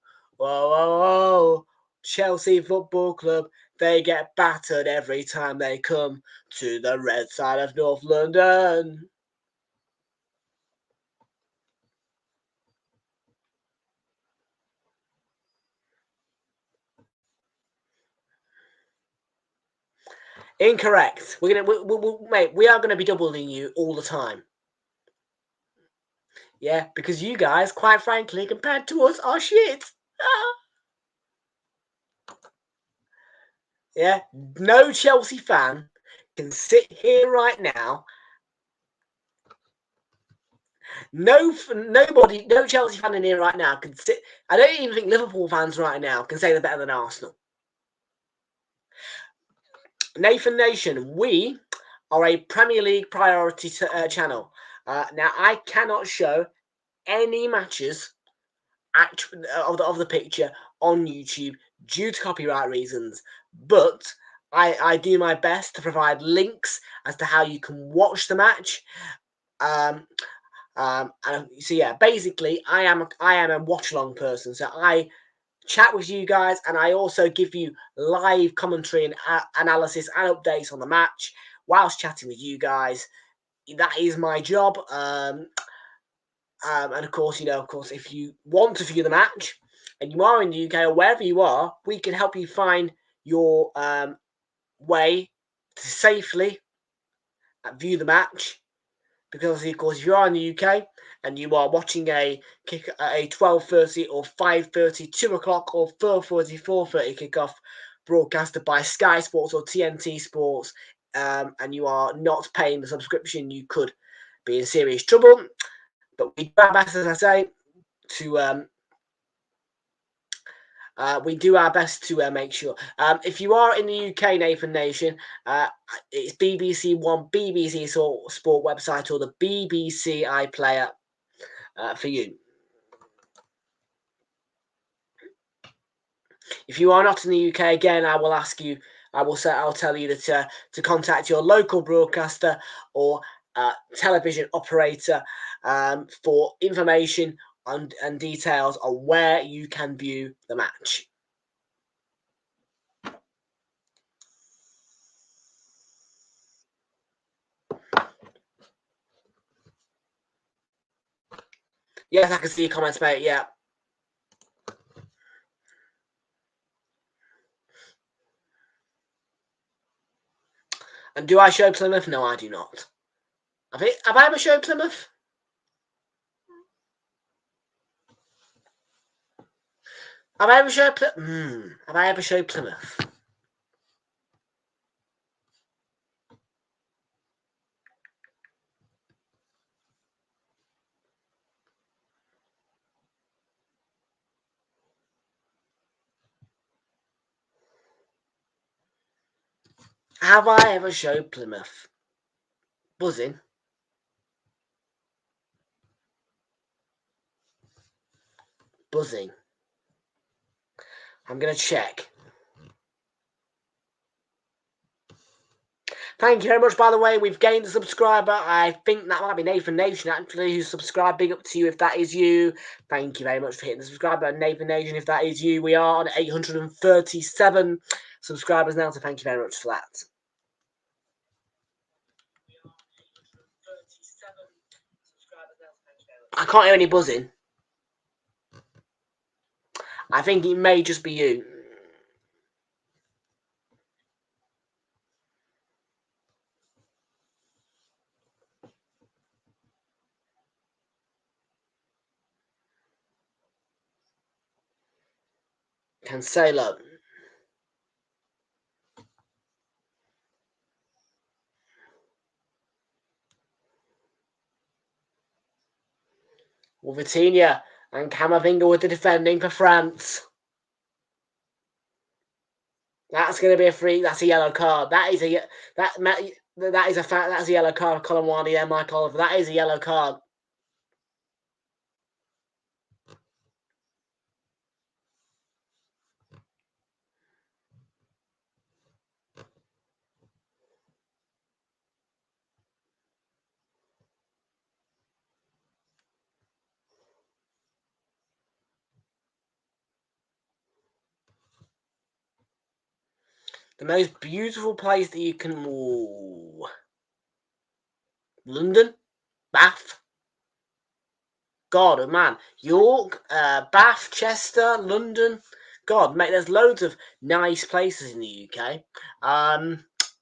Chelsea Football Club, they get battered every time they come to the red side of North London. Incorrect. Mate, we are gonna be doubling you all the time. Yeah, because you guys, quite frankly, compared to us, are shit. Yeah, no Chelsea fan can sit here right now. No Chelsea fan in here right now can sit. I don't even think Liverpool fans right now can say they're better than Arsenal. Nathan Nation, we are a Premier League priority channel. Now, I cannot show any matches of the picture on YouTube due to copyright reasons, but I do my best to provide links as to how you can watch the match. And so yeah, basically, I am a watch along person, so I chat with you guys, and I also give you live commentary and analysis and updates on the match whilst chatting with you guys. That is my job. And of course, if you want to view the match and you are in the UK or wherever you are, we can help you find your way to safely view the match. Because, of course, if you are in the UK and you are watching a 12:30 or 5:30, 2 o'clock or 4:30, 4:30 kickoff broadcasted by Sky Sports or TNT Sports, and you are not paying the subscription, you could be in serious trouble. But we do our best, as I say, to we do our best to make sure. If you are in the UK, Nathan Nation, it's BBC One, BBC Sport website, or the BBC iPlayer for you. If you are not in the UK, again, I will ask you. I'll tell you that to contact your local broadcaster or television operator for information and details on where you can view the match. Yes, I can see your comments, mate. Yeah. And do I show Plymouth? No, I do not. Have I ever showed Plymouth? Have I ever showed Plymouth? Have I ever showed Plymouth? Have I ever showed Plymouth? Buzzing. Buzzing. I'm going to check. Thank you very much, by the way. We've gained a subscriber. I think that might be Nathan Nation, actually, who's subscribed. Big up to you if that is you. Thank you very much for hitting the subscribe button, Nathan Nation, if that is you. We are on 837 subscribers now, so thank you very much for that. I can't hear any buzzing. I think it may just be you. Cancelo. Well, Vitinha and Camavinga with the defending for France. That's going to be a free. That's a yellow card. That is a fact. That's a yellow card. Colin Wadi there, Mike Oliver. That is a yellow card. The most beautiful place that you can. Ooh. London, Bath. God, oh man, York, Bath, Chester, London. God, mate, there's loads of nice places in the UK.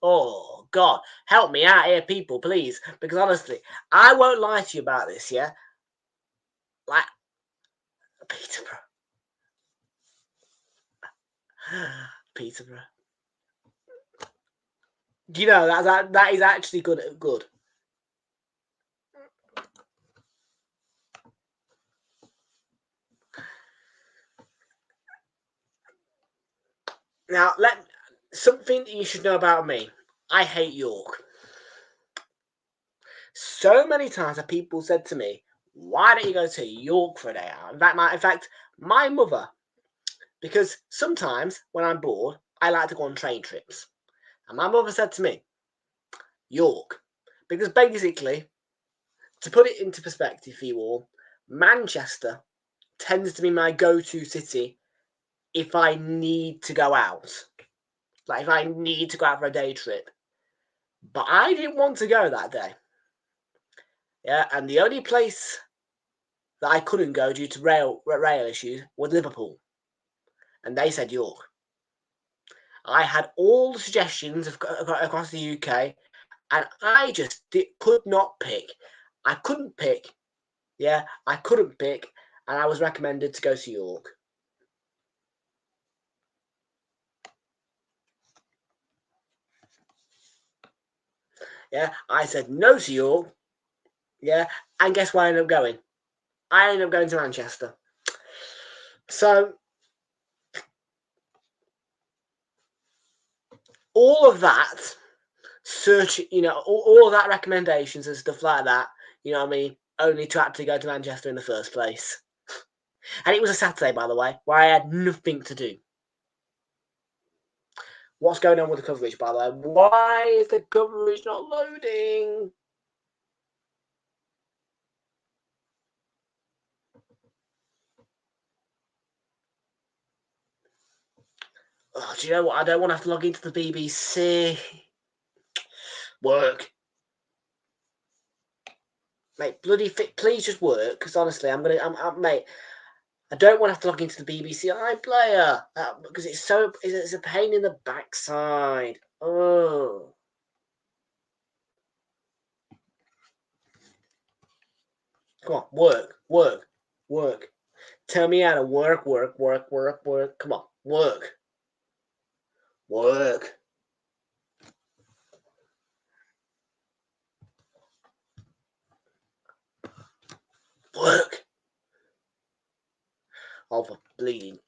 Oh God, help me out here, people, please, because honestly, I won't lie to you about this. Yeah, like Peterborough. Peterborough. You know that is actually good. Now, something that you should know about me. I hate York. So many times have people said to me, "Why don't you go to York for a day out?" In fact, my mother, because sometimes when I'm bored, I like to go on train trips, and my mother said to me, "York," because basically, to put it into perspective for you all, Manchester tends to be my go-to city if I need to go out. Like if I need to go out for a day trip. But I didn't want to go that day. Yeah, and the only place that I couldn't go due to rail issues was Liverpool. And they said York. I had all the suggestions across the UK, and I just could not pick. I couldn't pick. Yeah, I couldn't pick, and I was recommended to go to York. Yeah, I said no to York. Yeah, and guess where I ended up going? I ended up going to Manchester. So, all of that, all of that recommendations and stuff like that, you know what I mean, only to actually go to Manchester in the first place. And it was a Saturday, by the way, where I had nothing to do. What's going on with the coverage, by the way? Why is the coverage not loading? Oh, do you know what? I don't want to have to log into the BBC. Work. Mate, bloody fit. Please just work, because honestly, mate, I don't want to have to log into the BBC iPlayer because it's a pain in the backside. Oh. Come on, work. Tell me how to work. Come on, work. Work. Oh, for bleeding.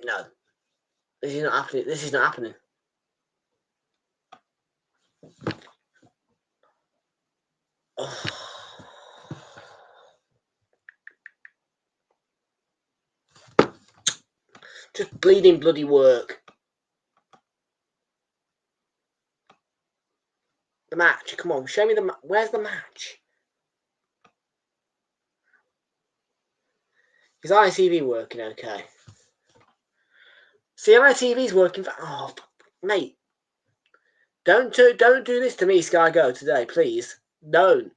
No. This is not happening. Oh. Just bleeding bloody work. The match. Come on, show me the where's the match? Is ITV working okay? See, ITV's working for... Oh, mate. Don't do this to me, Sky Go, today, please. Don't.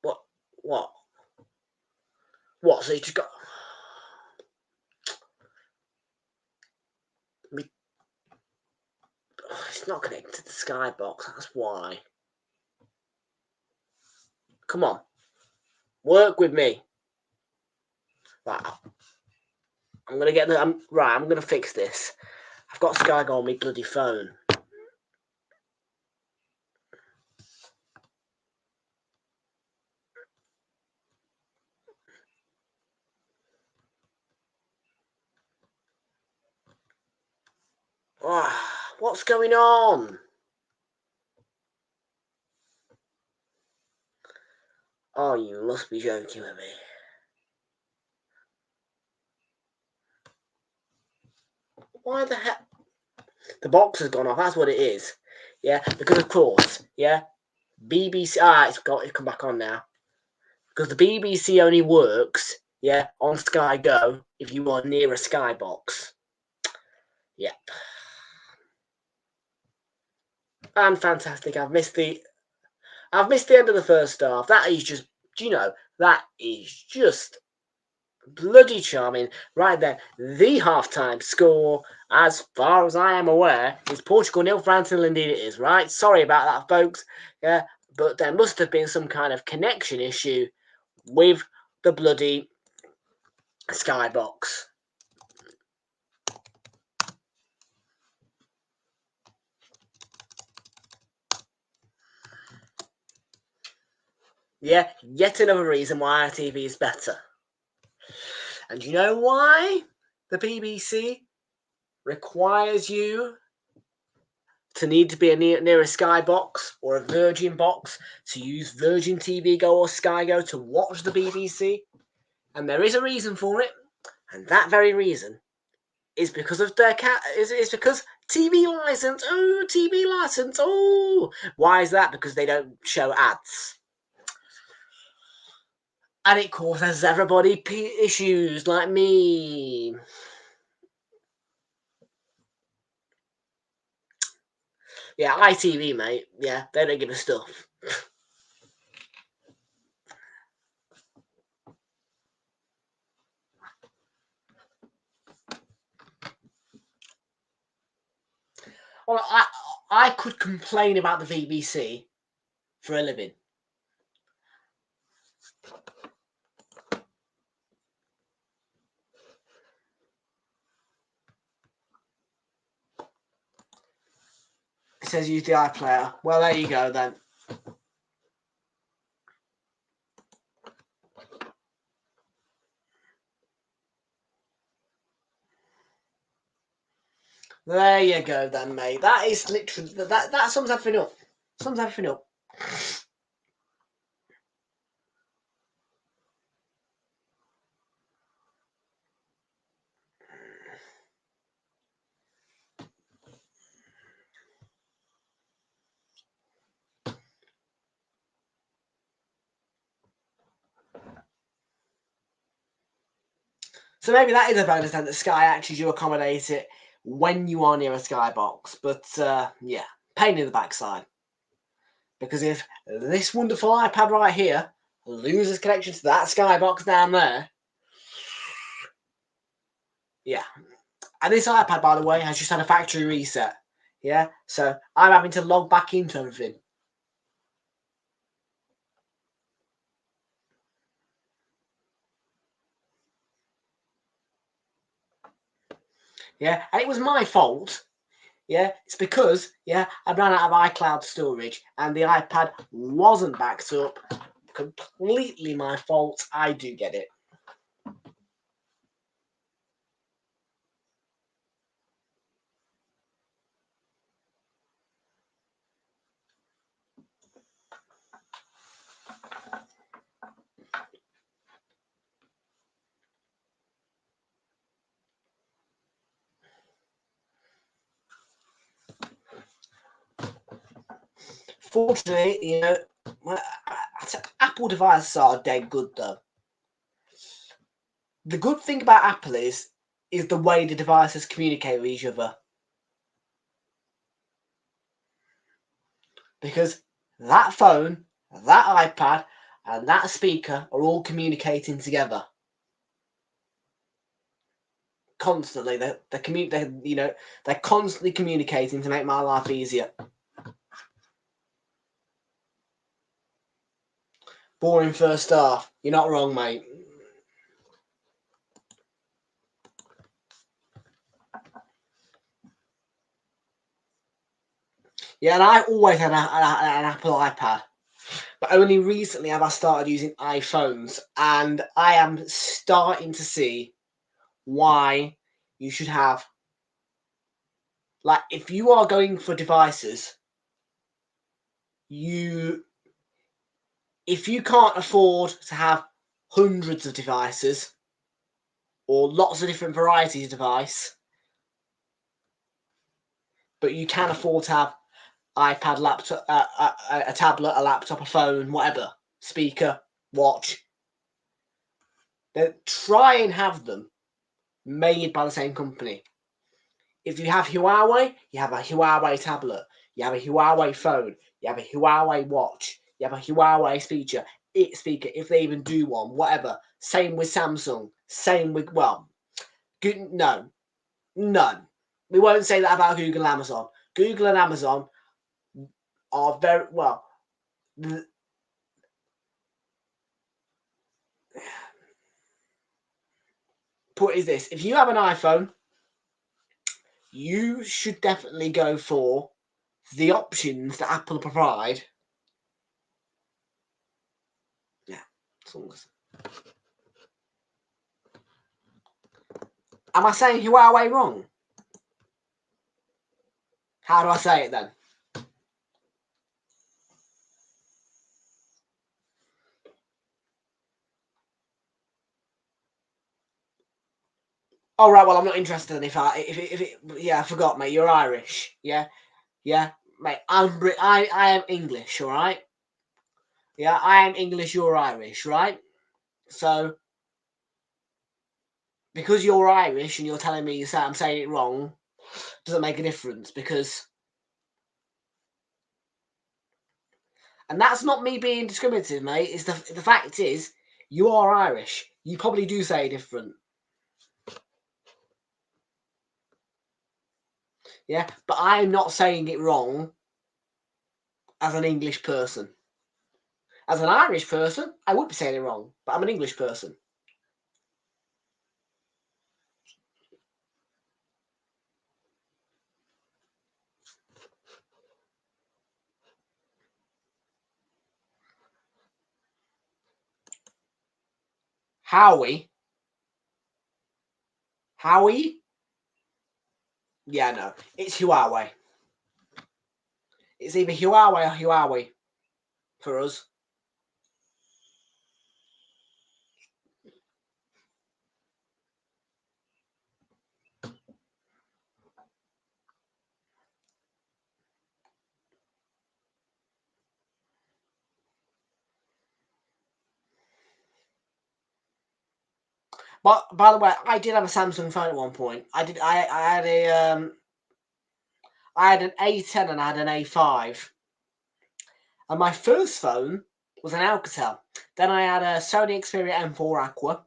What? What? So you just got... It's not connected to the Skybox, that's why. Come on. Work with me. Right. I'm going to get the... I'm going to fix this. I've got Sky Go on my bloody phone. What's going on? Oh, you must be joking with me. Why the heck? The box has gone off. That's what it is. Yeah, because of course, yeah, BBC. It's come back on now. Because the BBC only works, yeah, on Sky Go if you are near a Sky box. Yep. And fantastic. I've missed the end of the first half. That is just, that is just bloody charming. Right there, the halftime score, as far as I am aware, is Portugal 0, France 0. Indeed it is, right? Sorry about that, folks. Yeah, but there must have been some kind of connection issue with the bloody Skybox. Yeah, yet another reason why ITV is better. And you know why the BBC requires you to need to be near a Sky box or a Virgin box to use Virgin TV Go or Sky Go to watch the BBC? And there is a reason for it, and that very reason is because of their is because TV license. Oh, TV license. Oh, why is that? Because they don't show ads. And it causes everybody issues like me. Yeah, ITV, mate. Yeah, they don't give a stuff. Well, I could complain about the BBC for a living. It says use the iPlayer. Well, there you go then. There you go then, mate. That is literally that sums everything up. Sums everything up. So maybe that is a bonus then that Sky actually do accommodate it when you are near a Sky box. But yeah, pain in the backside. Because if this wonderful iPad right here loses connection to that Sky box down there, yeah. And this iPad, by the way, has just had a factory reset. Yeah, so I'm having to log back into everything. Yeah, and it was my fault. Yeah, it's because, yeah, I ran out of iCloud storage and the iPad wasn't backed up. Completely my fault. I do get it. Fortunately, you know, Apple devices are dead good though. The good thing about Apple is the way the devices communicate with each other. Because that phone, that iPad, and that speaker are all communicating together constantly. They're constantly communicating to make my life easier. Boring first half. You're not wrong, mate. Yeah, and I always had an Apple iPad. But only recently have I started using iPhones. And I am starting to see why you should have Like, if you are going for devices, if you can't afford to have hundreds of devices or lots of different varieties of device, but you can afford to have iPad, laptop, a tablet, a laptop, a phone, whatever, speaker, watch, then try and have them made by the same company. If you have Huawei, you have a Huawei tablet, you have a Huawei phone, you have a Huawei watch, you have a Huawei speaker, if they even do one, whatever. Same with Samsung, same with, well, none. We won't say that about Google and Amazon. Google and Amazon are very, well, put is this, if you have an iPhone, you should definitely go for the options that Apple provide. Yeah, songs. Am I saying Huawei wrong? How do I say it then? All right, well, I'm not interested in yeah, I forgot, mate. You're Irish, yeah, mate. I am English, all right. Yeah, I am English. You're Irish, right? So because you're Irish and you're telling me I'm saying it wrong, doesn't make a difference because, and that's not me being discriminative, mate. It's the fact is you are Irish. You probably do say different. Yeah, but I'm not saying it wrong as an English person. As an Irish person, I would be saying it wrong, but I'm an English person. Howie? Yeah, no. It's Huawei. It's either Huawei or Huawei for us. But by the way, I did have a Samsung phone at one point. I had an A10 and I had an A5. And my first phone was an Alcatel. Then I had a Sony Xperia M4 Aqua.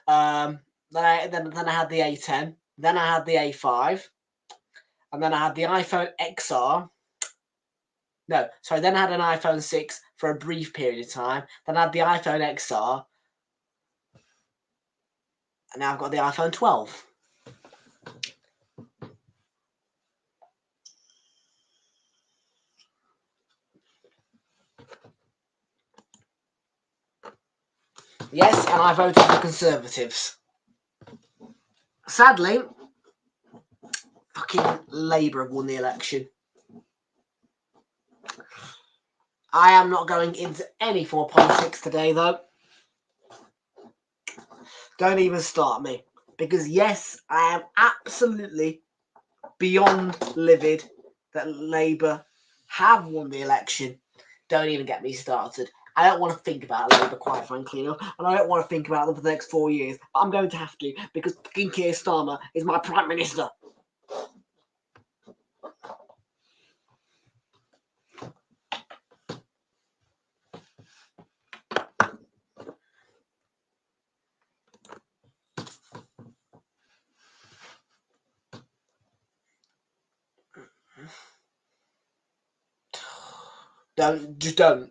Then I had the A10. Then I had the A5. And then I had the iPhone XR. No, sorry. Then I had an iPhone 6 for a brief period of time. Then I had the iPhone XR. And now I've got the iPhone 12. Yes, and I voted for Conservatives. Sadly, fucking Labour have won the election. I am not going into any form of politics today, though. Don't even start me. Because, yes, I am absolutely beyond livid that Labour have won the election. Don't even get me started. I don't want to think about Labour, quite frankly enough, and I don't want to think about them for the next 4 years. But I'm going to have to, because fucking Keir Starmer is my Prime Minister. Just don't.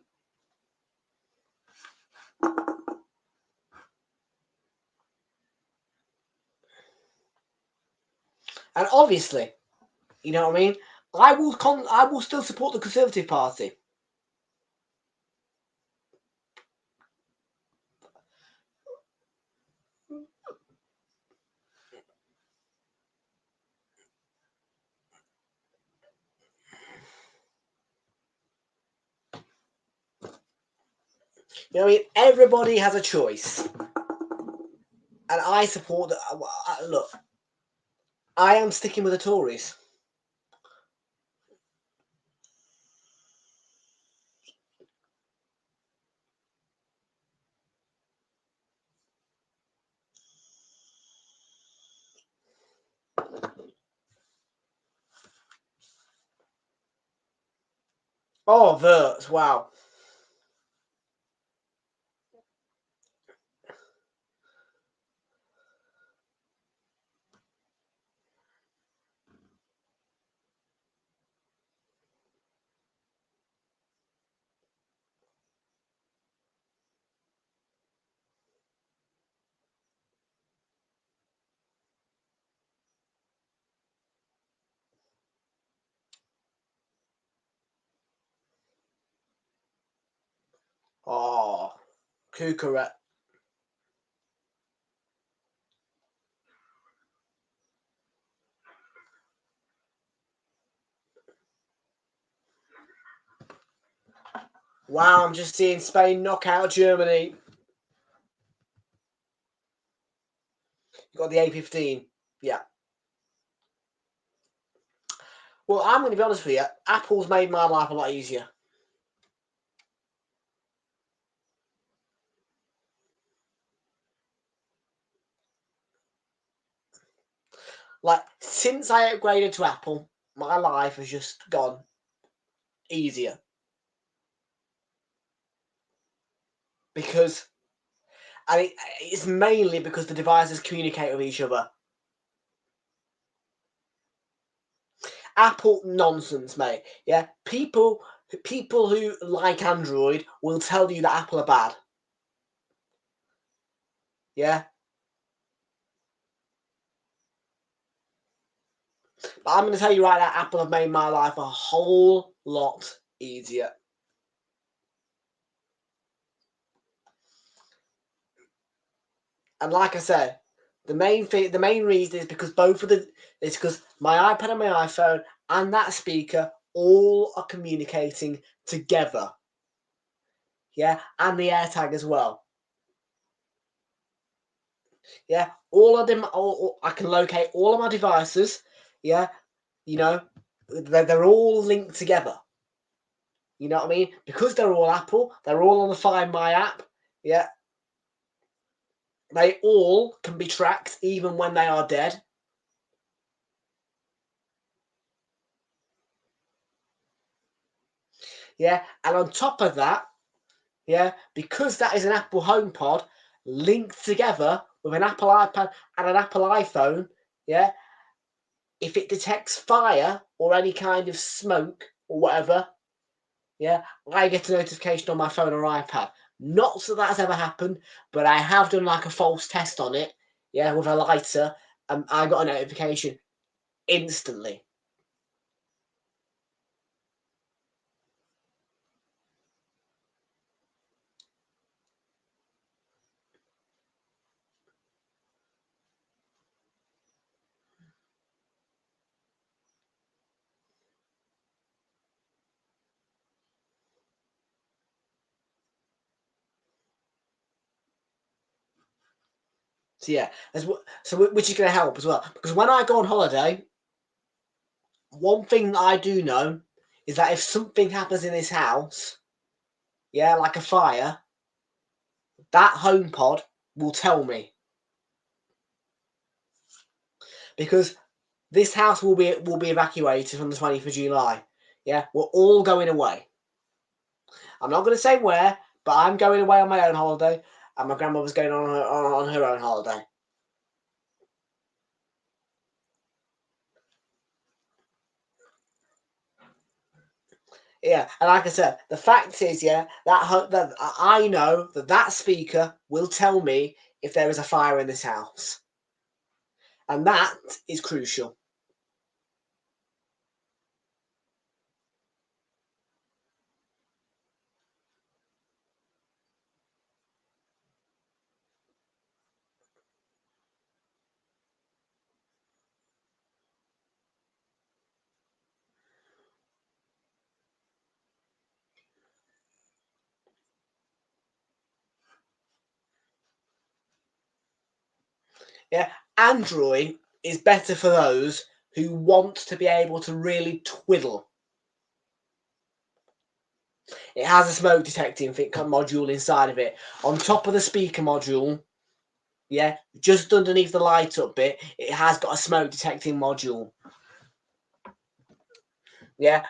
And obviously, you know what I mean? I will still support the Conservative Party. You know what I mean? Everybody has a choice. And I support that. Look, I am sticking with the Tories. Oh, Verts, wow. Oh, Kukuret. Wow, I'm just seeing Spain knock out Germany. You got the A15. Yeah. Well, I'm going to be honest with you. Apple's made my life a lot easier. Like, since I upgraded to Apple, my life has just gone easier. Because, and it's mainly because the devices communicate with each other. Apple nonsense, mate. Yeah, people who like Android will tell you that Apple are bad. Yeah, but I'm going to tell you right now, Apple have made my life a whole lot easier. And like I said, the main reason is because it's because my iPad and my iPhone and that speaker all are communicating together. Yeah, and the AirTag as well. Yeah, all of them. I can locate all of my devices. Yeah, you know, they're all linked together. You know what I mean? Because they're all Apple, they're all on the Find My app. Yeah, they all can be tracked even when they are dead. Yeah, and on top of that, yeah, because that is an Apple HomePod linked together with an Apple iPad and an Apple iPhone, yeah, if it detects fire or any kind of smoke or whatever, yeah, I get a notification on my phone or iPad. Not that that's ever happened, but I have done like a false test on it, yeah, with a lighter, and I got a notification instantly. So yeah, which is going to help as well. Because when I go on holiday, one thing that I do know is that if something happens in this house, yeah, like a fire, that HomePod will tell me. Because this house will be evacuated from the 20th of July. Yeah, we're all going away. I'm not going to say where, but I'm going away on my own holiday, and my grandmother's going on her own holiday. Yeah, and like I said, the fact is, yeah, that I know that speaker will tell me if there is a fire in this house, and that is crucial. Yeah, Android is better for those who want to be able to really twiddle. It has a smoke detecting module inside of it. On top of the speaker module, yeah, just underneath the light up bit, it has got a smoke detecting module. Yeah.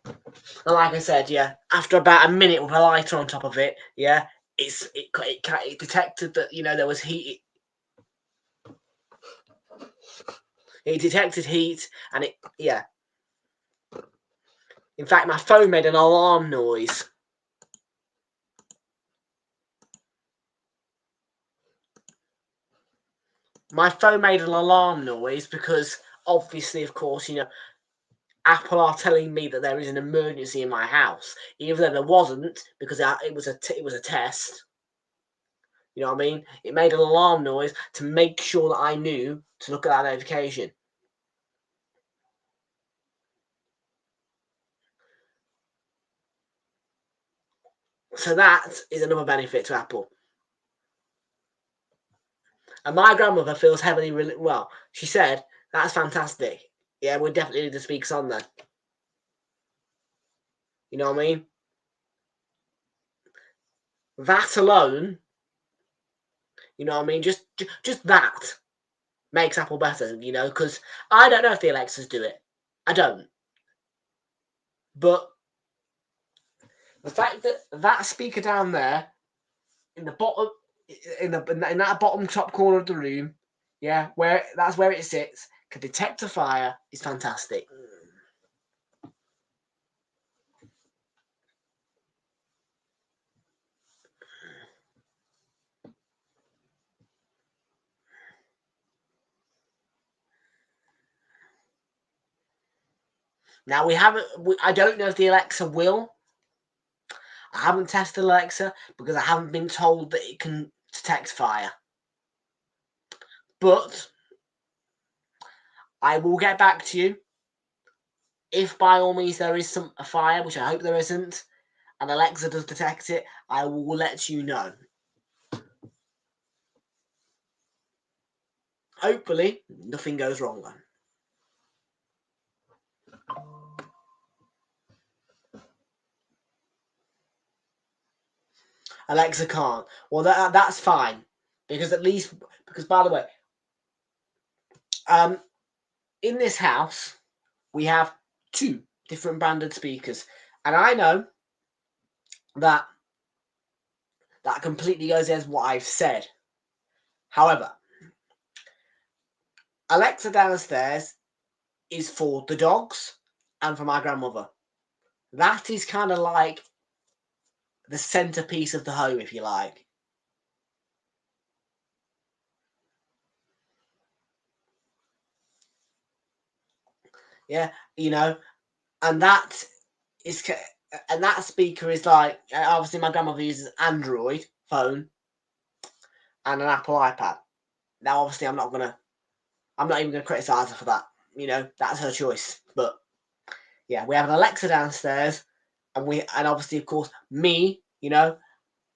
And like I said, yeah, after about a minute with a lighter on top of it, yeah, it detected that, you know, there was heat. It detected heat, and it, yeah. In fact, my phone made an alarm noise. My phone made an alarm noise because, obviously, of course, you know, Apple are telling me that there is an emergency in my house, even though there wasn't, because it was a test. You know what I mean? It made an alarm noise to make sure that I knew to look at that notification. So that is another benefit to Apple. And my grandmother feels heavily, well, she said, that's fantastic. Yeah, we'll definitely need the speakers on then. You know what I mean? That alone, you know what I mean? Just that makes Apple better, you know, because I don't know if the Alexas do it. I don't. But the fact that that speaker down there in the bottom, in that bottom top corner of the room, yeah, that's where it sits, can detect a fire is fantastic. Now I don't know if the Alexa will. I haven't tested Alexa because I haven't been told that it can detect fire. But I will get back to you if by all means there is a fire, which I hope there isn't, and Alexa does detect it. I will let you know. Hopefully, nothing goes wrong then. Alexa can't. Well, that's fine because by the way, in this house we have 2 different branded speakers, and I know that completely goes against what I've said. However, Alexa downstairs is for the dogs and for my grandmother. That is kind of like the centerpiece of the home, if you like. Yeah, you know, and that speaker is like, obviously my grandmother uses Android phone and an Apple iPad. Now, obviously, I'm not even gonna criticize her for that. You know, that's her choice. But yeah, we have an Alexa downstairs, and obviously, of course, me. You know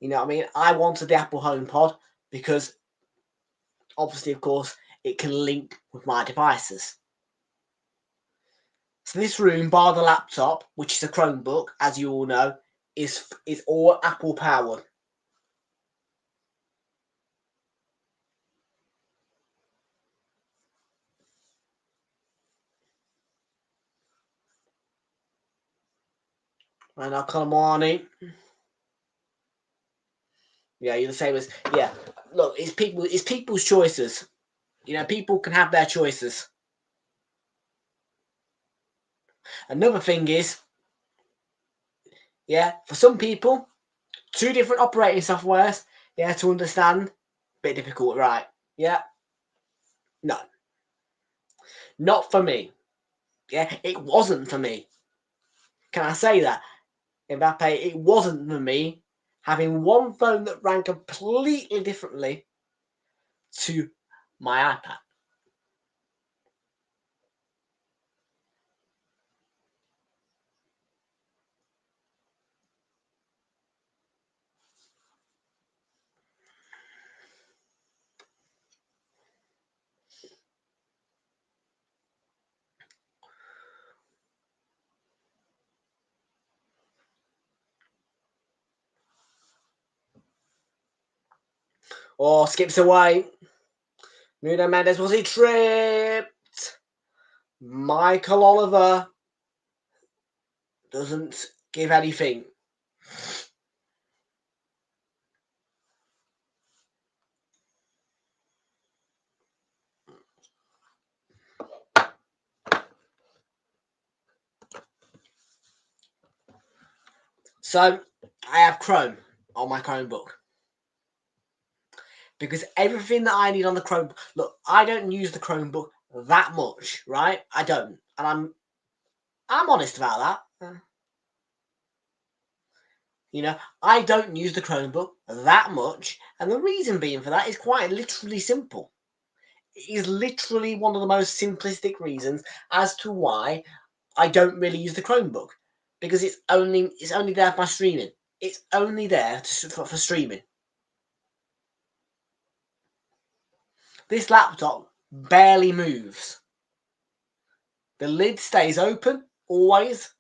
what I mean. I wanted the Apple HomePod because obviously, of course, it can link with my devices. So this room, bar the laptop, which is a Chromebook, as you all know, is all Apple powered. And I'll call Marnie. Yeah, you're the same as, yeah. Look, it's people's choices. You know, people can have their choices. Another thing is, yeah, for some people, 2 different operating softwares, yeah, to understand, bit difficult, right? Yeah, no, not for me. Yeah, it wasn't for me. Can I say that? Mbappe, it wasn't for me having one phone that ran completely differently to my iPad. Or skips away. Nuno Mendes, was he tripped? Michael Oliver doesn't give anything. So I have Chrome on my Chromebook. Because everything that I need on the Chromebook, look, I don't use the Chromebook that much, right? I don't. And I'm honest about that. You know, I don't use the Chromebook that much, and the reason being for that is quite literally simple. It is literally one of the most simplistic reasons as to why I don't really use the Chromebook, because it's only there for my streaming. It's only there for streaming. This laptop barely moves. The lid stays open always.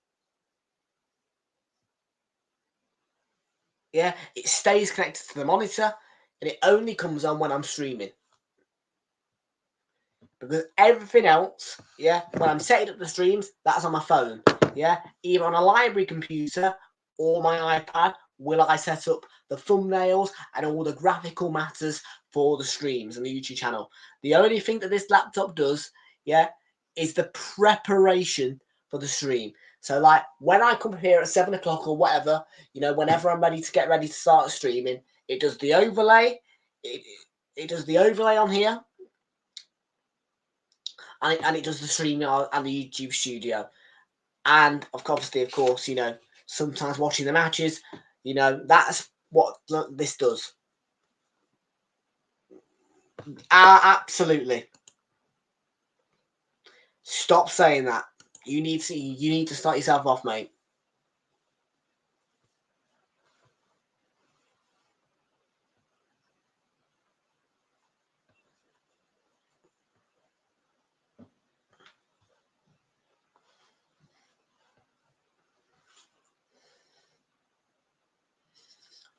Yeah, it stays connected to the monitor, and it only comes on when I'm streaming. Because everything else, yeah, when I'm setting up the streams, that's on my phone. Yeah, either on a library computer or my iPad will I set up the thumbnails and all the graphical matters for the streams and the YouTube channel. The only thing that this laptop does, yeah, is the preparation for the stream. So like when I come here at 7 o'clock or whatever, you know, whenever I'm ready to start streaming, it does the overlay. It does the overlay on here. And it does the streaming and the YouTube studio. And of course, you know, sometimes watching the matches, you know, that's what this does. Absolutely. Stop saying that. You need to start yourself off, mate.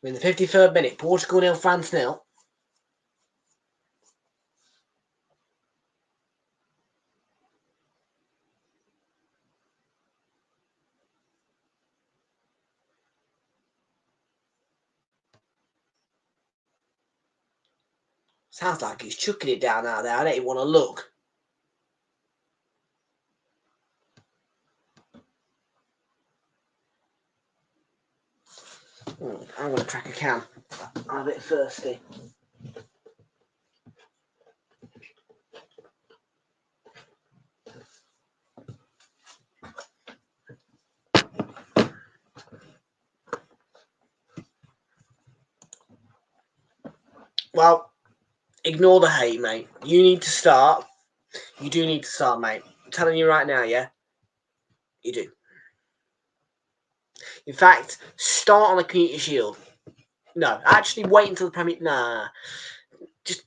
We're in the 53rd minute. Portugal 0, France 0. Sounds like he's chucking it down out there. I don't even want to look. I'm going to crack a can. I'm a bit thirsty. Well, ignore the hate, mate. You need to start. You do need to start, mate. I'm telling you right now, yeah? You do. In fact, start on the Community Shield. No, actually wait until the Premier... Nah. Just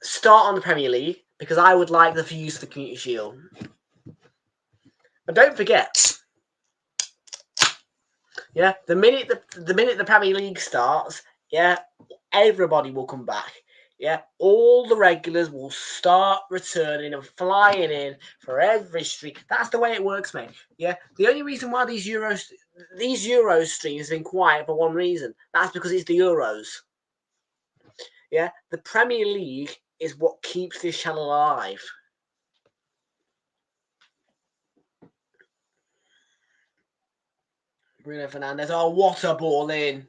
start on the Premier League, because I would like for you to use the Community Shield. But don't forget, yeah, the minute the Premier League starts, yeah, everybody will come back. Yeah, all the regulars will start returning and flying in for every stream. That's the way it works, mate. Yeah, the only reason why these Euros streams have been quiet for one reason. That's because it's the Euros. Yeah, the Premier League is what keeps this channel alive. Bruno Fernandes. Oh, what a ball in.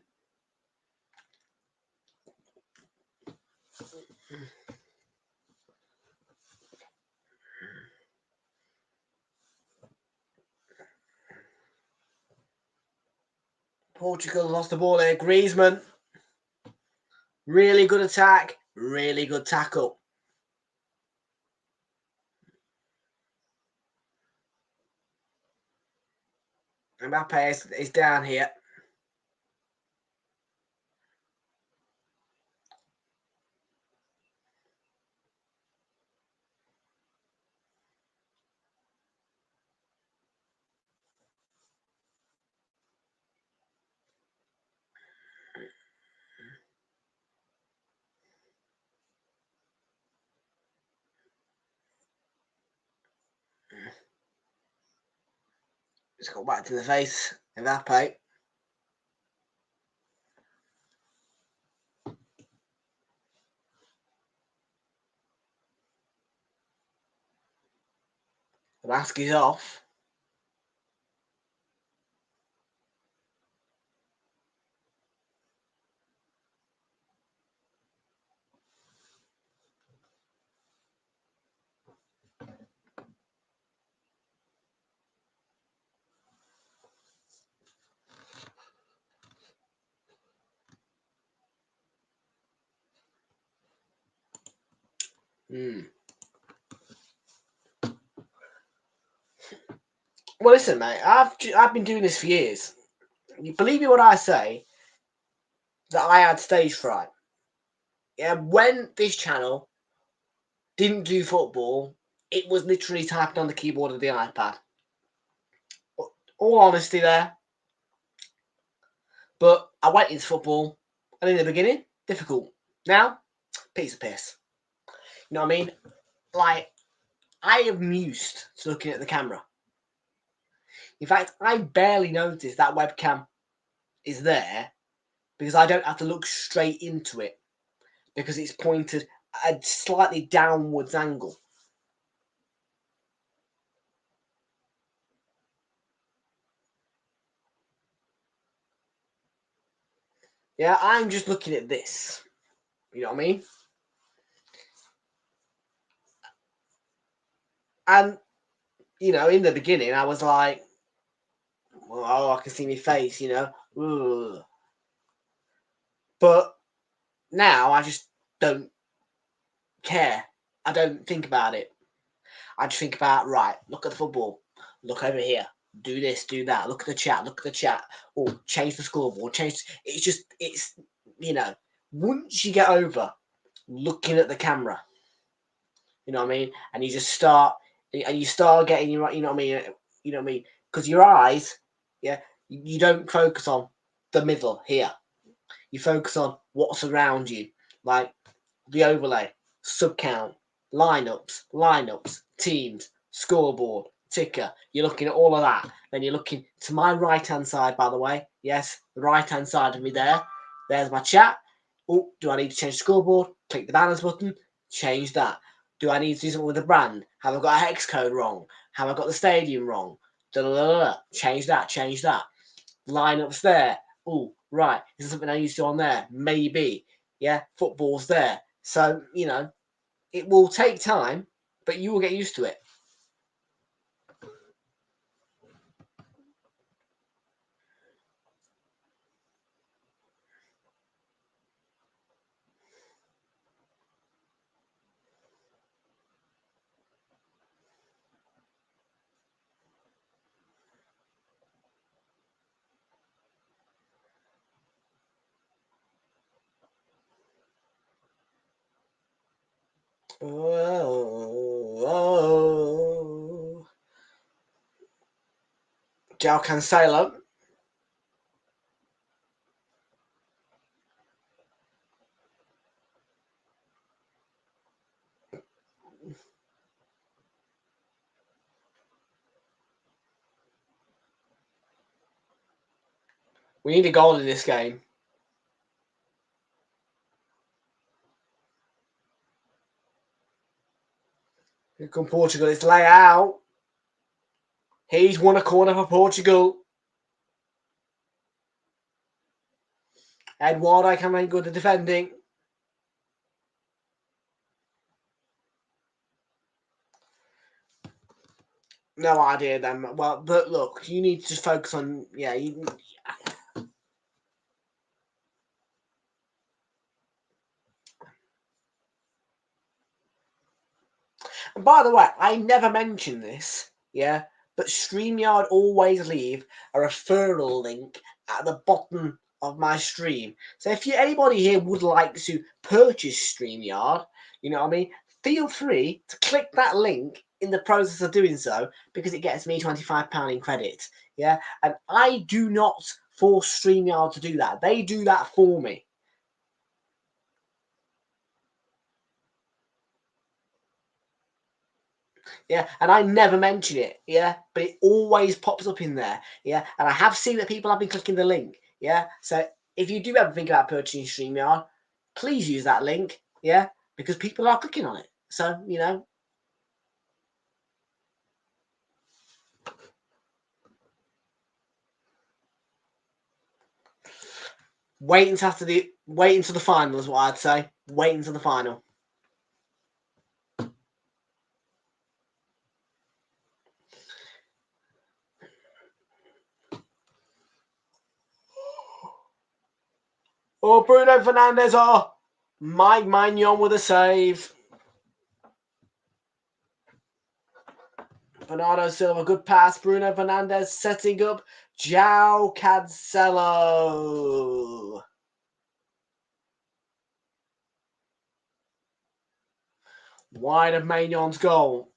Portugal lost the ball there. Griezmann. Really good attack. Really good tackle. Mbappe is down here. Just got whacked in the face. Evaporate. The mask is off. Well, listen, mate. I've been doing this for years. You believe me when I say that I had stage fright. Yeah, when this channel didn't do football, it was literally typing on the keyboard of the iPad. All honesty there. But I went into football, and in the beginning, difficult. Now, piece of piss. You know what I mean? Like, I am used to looking at the camera. In fact, I barely notice that webcam is there because I don't have to look straight into it because it's pointed at a slightly downwards angle. Yeah, I'm just looking at this. You know what I mean? And, you know, in the beginning, I was like, well, oh, I can see my face, you know. Ugh. But now I just don't care. I don't think about it. I just think about, right, look at the football. Look over here. Do this, do that. Look at the chat. Look at the chat. Or change the scoreboard. It's, you know, once you get over looking at the camera, you know what I mean? And you just start, and you start getting your, you know what I mean? You know what I mean? Because your eyes, yeah, you don't focus on the middle here. You focus on what's around you, like the overlay, sub count, lineups, teams, scoreboard, ticker. You're looking at all of that. Then you're looking to my right-hand side, by the way. Yes, the right-hand side of me there. There's my chat. Oh, do I need to change the scoreboard? Click the banners button. Change that. Do I need to do something with the brand? Have I got a hex code wrong? Have I got the stadium wrong? Change that. Lineups there. Oh, right. Is there something I used to on there? Maybe. Yeah, football's there. So, you know, it will take time, but you will get used to it. Oh. João Cancelo. We need a goal in this game. Here come Portugal. It's lay out. He's won a corner for Portugal. Eduardo can make good at defending. No idea then. Well, but look, you need to just focus on, yeah. And by the way, I never mentioned this, yeah, but StreamYard always leave a referral link at the bottom of my stream. So if anybody here would like to purchase StreamYard, you know what I mean, feel free to click that link in the process of doing so because it gets me £25 in credit, yeah? And I do not force StreamYard to do that. They do that for me. Yeah, and I never mention it, yeah, but it always pops up in there, yeah, and I have seen that people have been clicking the link, yeah, so if you do ever think about purchasing StreamYard, please use that link, yeah, because people are clicking on it, so, you know. Wait until the final is what I'd say. Wait until the final. Oh, Bruno Fernandes, oh, Mike Maignan with a save. Bernardo Silva, good pass. Bruno Fernandes setting up João Cancelo. Wide of Maignan's goal.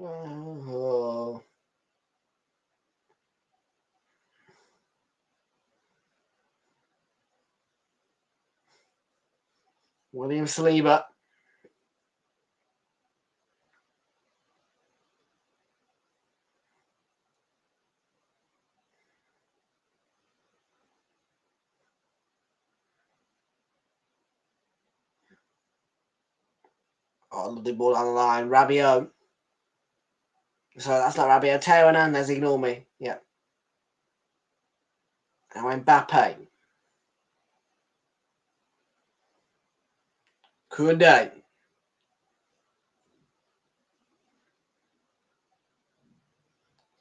Oh. William Saliba. Oh, lovely ball on the line. Rabiot. So that's not Rabiot. Teo Hernandez, ignore me. Yeah. Now Mbappe. Koundé.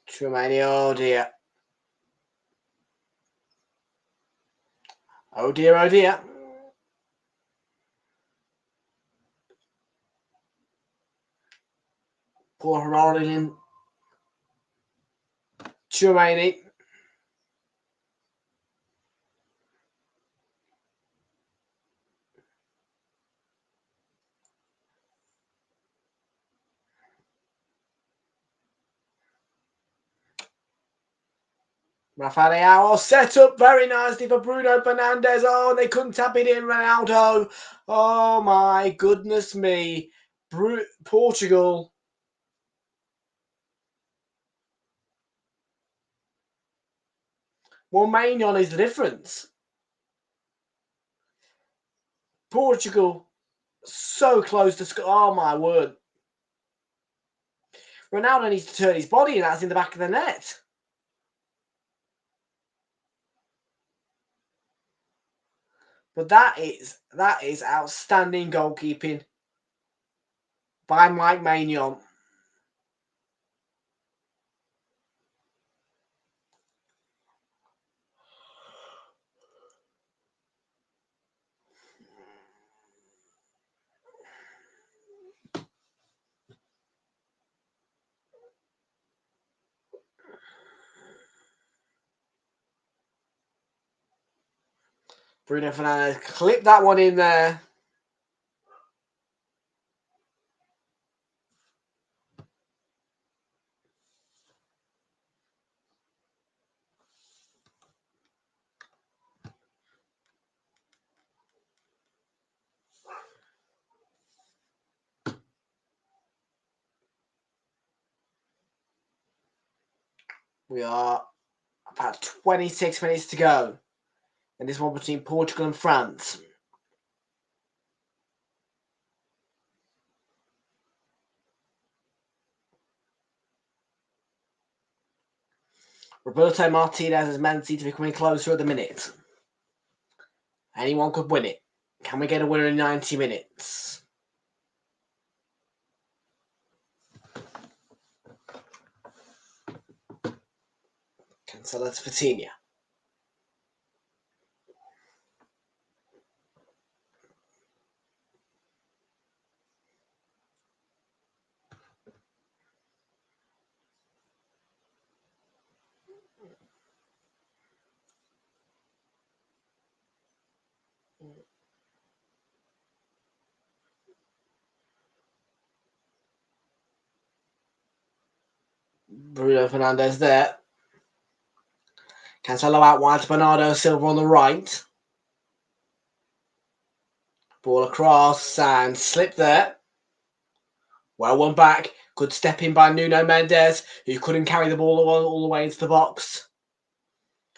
Tchouameni, oh dear. Oh dear, oh dear. Poor Rolling. Tchouameni. Rafael set up very nicely for Bruno Fernandes. Oh, they couldn't tap it in, Ronaldo. Oh my goodness me. Portugal. Well, Maignan is the difference. Portugal, so close to score. Oh my word. Ronaldo needs to turn his body and that's in the back of the net. But that is outstanding goalkeeping by Mike Maignan. Bruno Fernandes clipped that one in there. We are about 26 minutes to go. And this one between Portugal and France. Roberto Martinez's men seem to be coming closer at the minute. Anyone could win it. Can we get a winner in 90 minutes? Cancelo to Vitinha. Bruno Fernandes there. Cancelo out wide to Bernardo Silva on the right. Ball across and slip there. Well, one back. Good step in by Nuno Mendes, who couldn't carry the ball all the way into the box.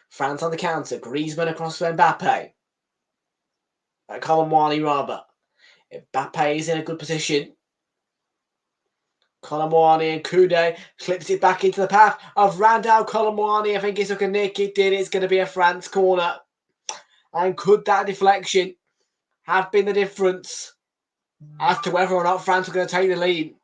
France on the counter. Griezmann across to Mbappe. Colin Wani rather. Mbappe is in a good position. Colin Wani and Kude slips it back into the path of Randall Colin Wani. I think he took a nick. It did. It's going to be a France corner. And could that deflection have been the difference as to whether or not France are going to take the lead?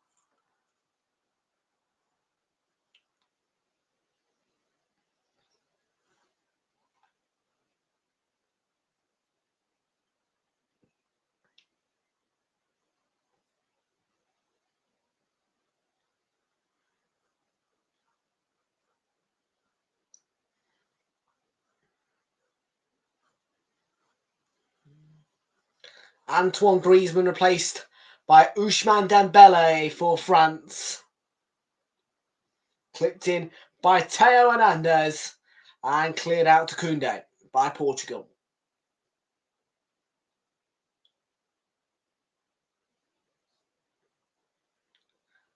Antoine Griezmann replaced by Ousmane Dembele for France. Clipped in by Theo Hernandez and cleared out to Koundé by Portugal.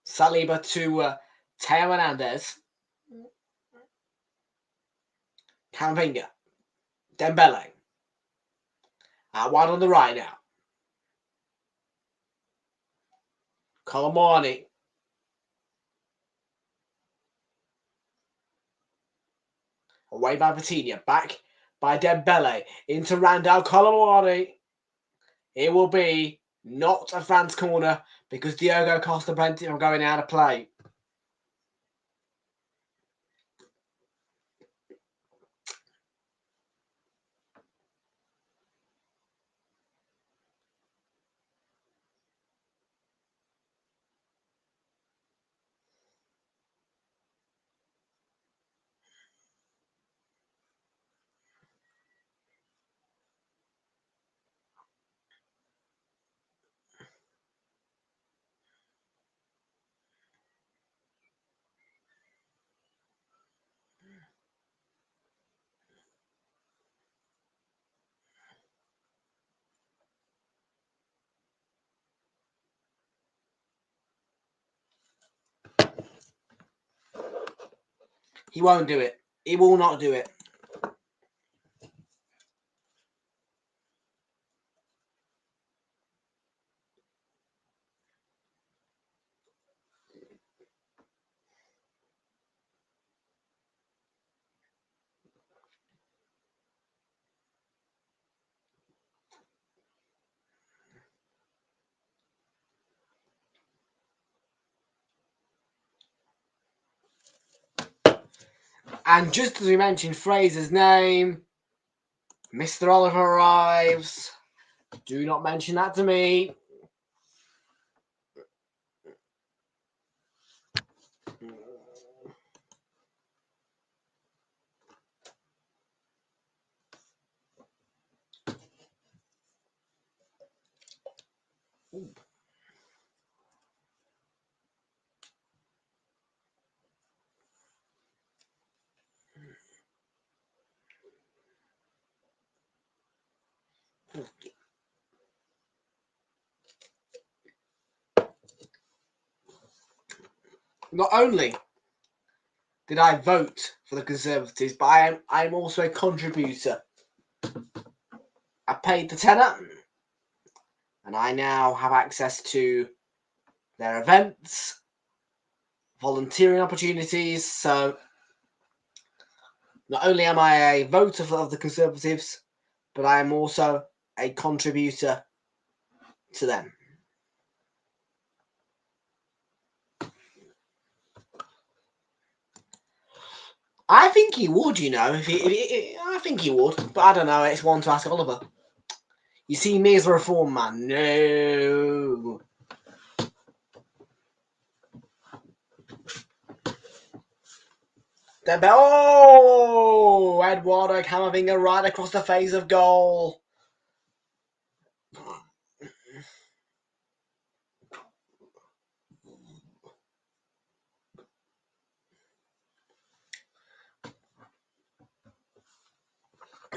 Saliba to Theo Hernandez. Camavinga. Dembele. Out wide on the right now. Colin Wani. Away by Vitinha. Back by Dembele. Into Randall Colin Wani. It will be not a France corner because Diogo Costa prevented it from going out of play. He won't do it. He will not do it. And just as we mentioned Fraser's name, Mr. Oliver arrives. Do not mention that to me. Not only did I vote for the Conservatives, but I'm also a contributor. I paid the tenner, and I now have access to their events, volunteering opportunities. So not only am I a voter of the Conservatives, but I am also a contributor to them. I think he would, you know. I think he would, but I don't know. It's one to ask Oliver. You see me as a reform man? No. Oh, Eduardo Camavinga right across the face of goal.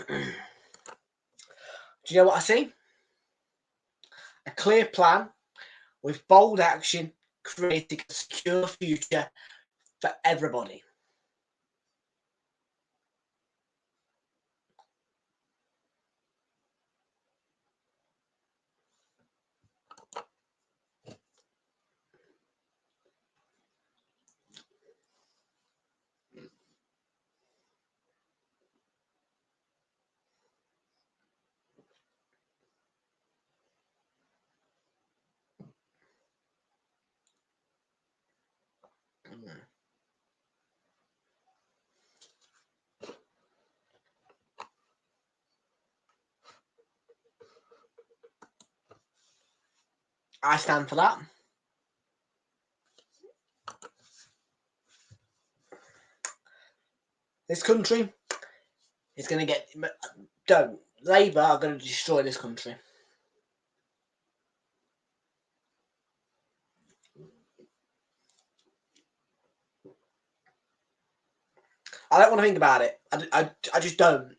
Do you know what I see? A clear plan with bold action, creating a secure future for everybody. I stand for that. This country is going to get... Labour are going to destroy this country. I don't want to think about it. I just don't.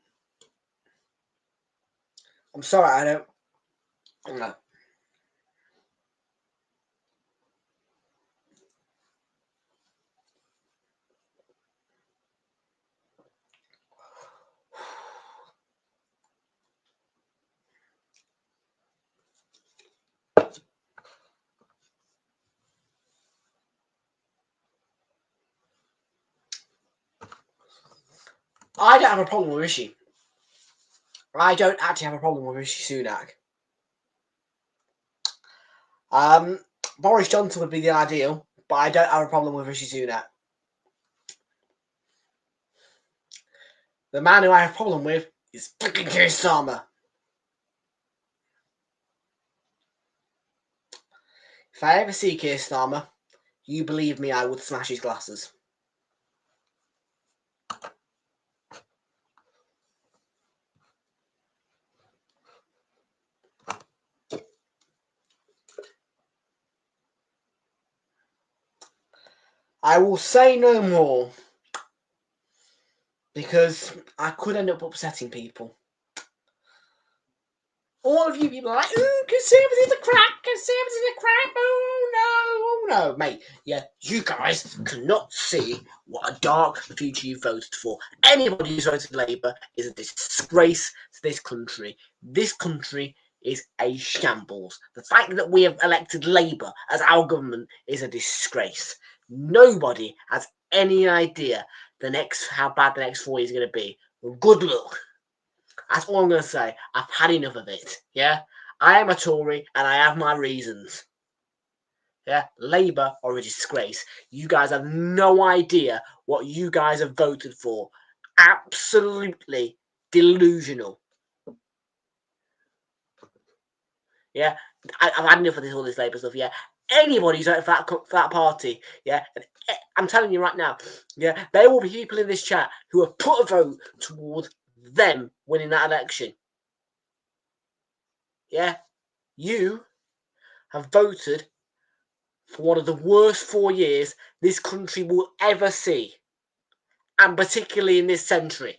I'm sorry, I don't. No. I don't have a problem with Rishi. I don't actually have a problem with Rishi Sunak. Boris Johnson would be the ideal, but I don't have a problem with Rishi Sunak. The man who I have a problem with is fucking Keir Starmer. If I ever see Keir Starmer, you believe me, I would smash his glasses. I will say no more, because I could end up upsetting people. All of you people are like, ooh, Conservatives are crap, Conservatives are crap, oh no, mate. Yeah, you guys cannot see what a dark future you voted for. Anybody who's voted Labour is a disgrace to this country. This country is a shambles. The fact that we have elected Labour as our government is a disgrace. Nobody has any idea how bad the next 4 years are going to be. Well, good luck. That's all I'm going to say. I've had enough of it. Yeah, I am a Tory and I have my reasons. Yeah, Labour are a disgrace. You guys have no idea what you guys have voted for. Absolutely delusional. Yeah, I've had enough of all this Labour stuff. Yeah, anybody who's voted for that party. Yeah, I'm telling you right now. Yeah, there will be people in this chat who have put a vote towards them winning that election. Yeah, you have voted for one of the worst 4 years this country will ever see, and particularly in this century.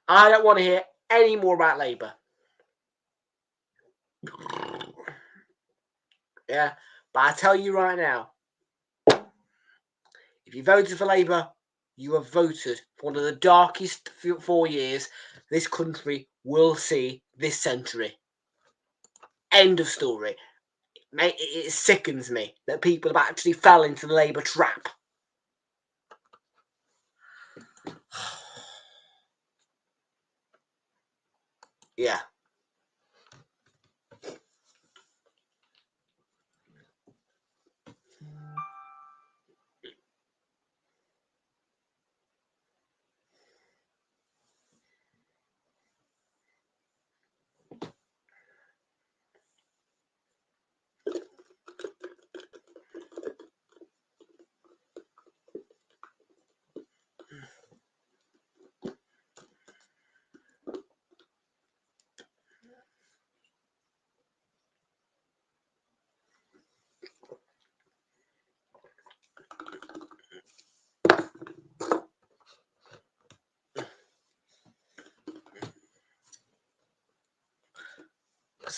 I don't want to hear any more about Labour. Yeah, but I tell you right now, if you voted for Labour, you have voted for one of the darkest 4 years this country will see this century. End of story. Mate, it sickens me that people have actually fell into the Labour trap. Yeah.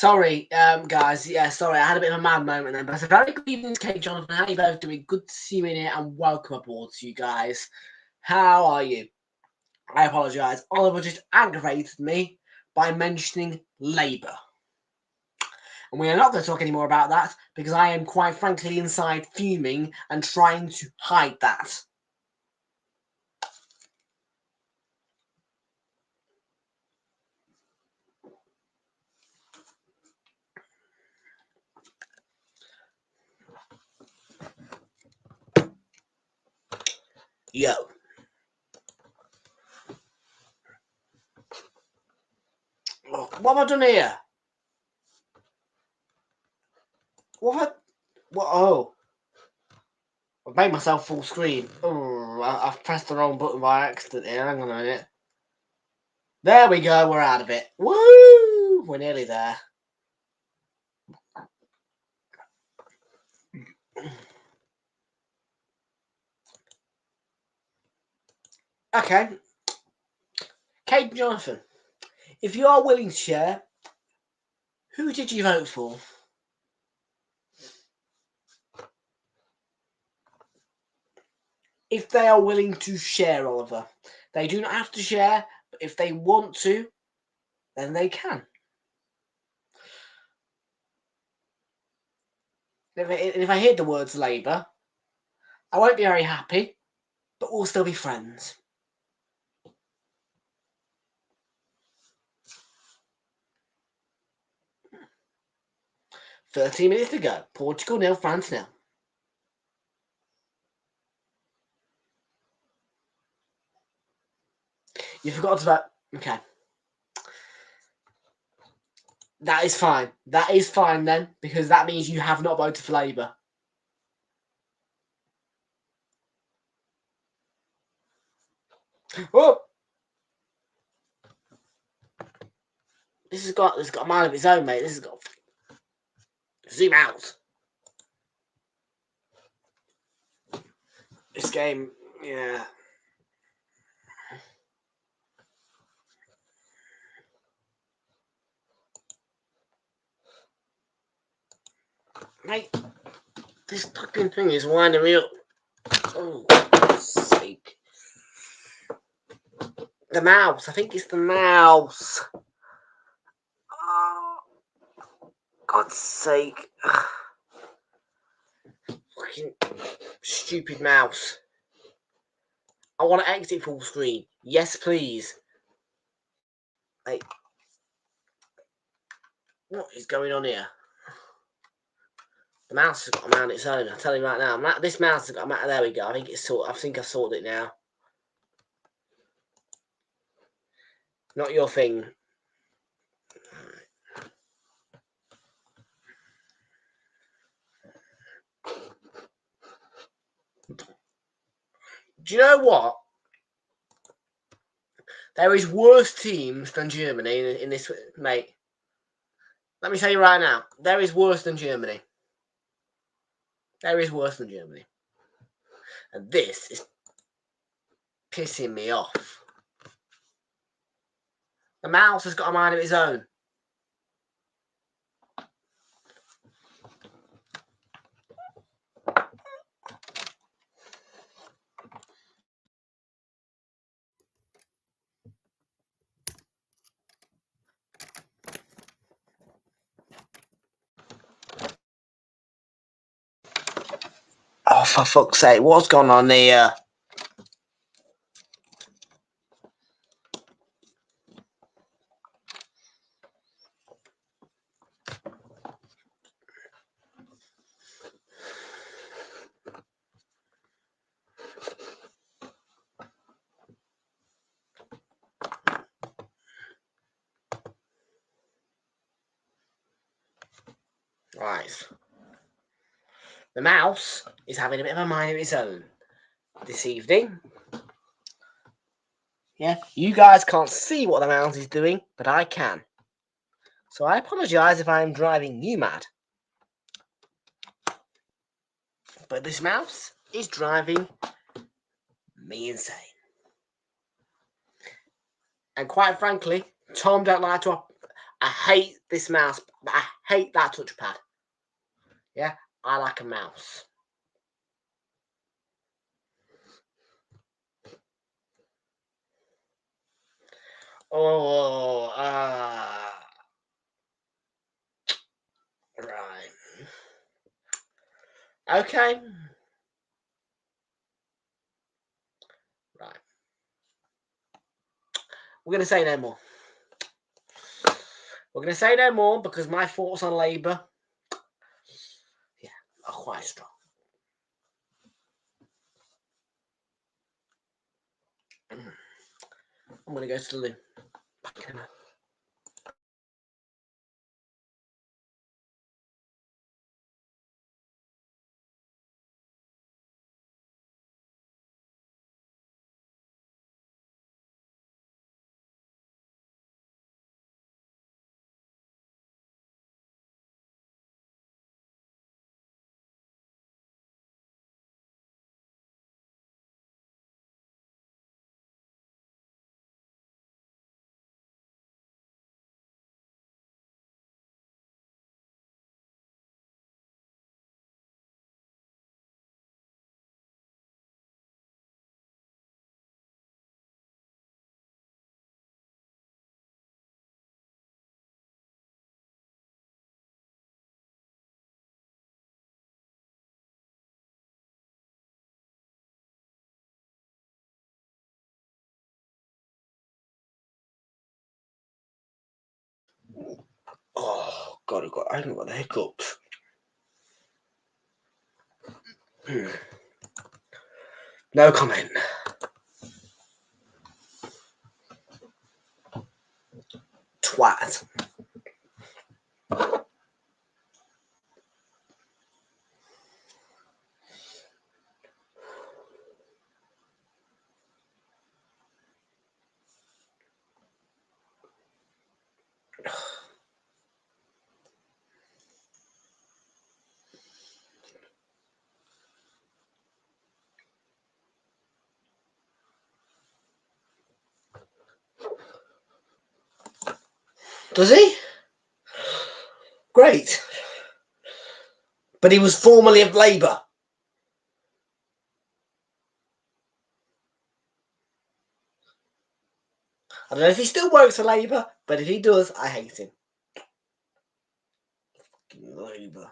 Sorry, guys. Yeah, sorry. I had a bit of a mad moment then. But it's a very good evening, Kate, Jonathan. How are you both doing? Good to see you in here and welcome aboard to you guys. How are you? I apologise. Oliver just aggravated me by mentioning Labour. And we are not going to talk any more about that because I am quite frankly inside fuming and trying to hide that. Yo. Oh, what have I done here? What? Oh. I've made myself full screen. Oh, I've pressed the wrong button by accident here. Hang on a minute. There we go. We're out of it. Woo! We're nearly there. Okay. Kate and Jonathan, if you are willing to share, who did you vote for? If they are willing to share, Oliver. They do not have to share, but if they want to, then they can. If I hear the words Labour, I won't be very happy, but we'll still be friends. "13 minutes to go. Portugal 0, France 0. You forgot to vote. Okay. That is fine. That is fine then, because that means you have not voted for Labour. Oh! This has got a mind of its own, mate. This has got zoom out. This game, yeah. Mate, this fucking thing is winding me up. Oh, God's sake. The mouse. I think it's the mouse. Oh, God's sake. Fucking stupid mouse. I want to exit full screen. Yes, please. Like, what is going on here? The mouse has got a man on its own. I'll tell you right now. This mouse has got a man. There we go. I think I've sorted it now. Not your thing. Do you know what? There is worse teams than Germany in this, mate. Let me tell you right now. There is worse than Germany. There is worse than Germany. And this is pissing me off. The mouse has got a mind of its own. Oh, for fuck's sake, what's gone on here? Right. The mouse is having a bit of a mind of its own this evening. Yeah, you guys can't see what the mouse is doing, but I can. So I apologise if I'm driving you mad. But this mouse is driving me insane. And quite frankly, Tom don't like to... I hate this mouse. I hate that touchpad. Yeah, I like a mouse. Oh, right. Okay. Right. We're going to say no more. We're going to say no more because my thoughts on Labour, yeah, are quite strong. I'm going to go to the loo. Oh, God, I haven't got the hiccups. No comment. Twat. Does he? Great. But he was formerly of Labour. I don't know if he still works for Labour, but if he does, I hate him. Fucking Labour.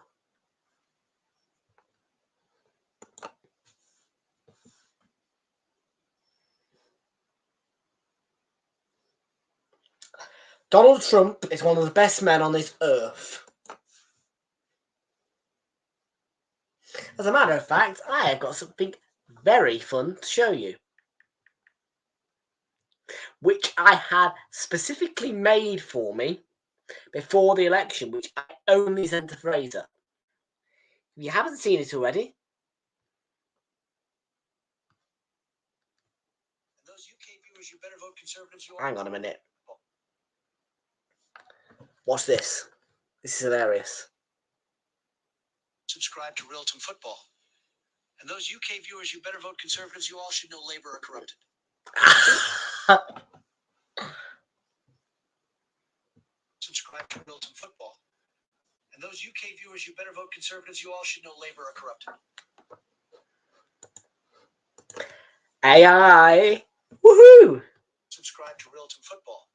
Donald Trump is one of the best men on this earth. As a matter of fact, I have got something very fun to show you, which I had specifically made for me before the election, which I only sent to Fraser. If you haven't seen it already, those UK viewers, you better vote Conservatives. Hang on a minute. Watch this. This is hilarious. Subscribe to Realltom Football. And those UK viewers, you better vote Conservatives. You all should know Labour are corrupted. Subscribe to Realltom Football. And those UK viewers, you better vote Conservatives. You all should know Labour are corrupted. AI. Woohoo! Subscribe to Realltom Football.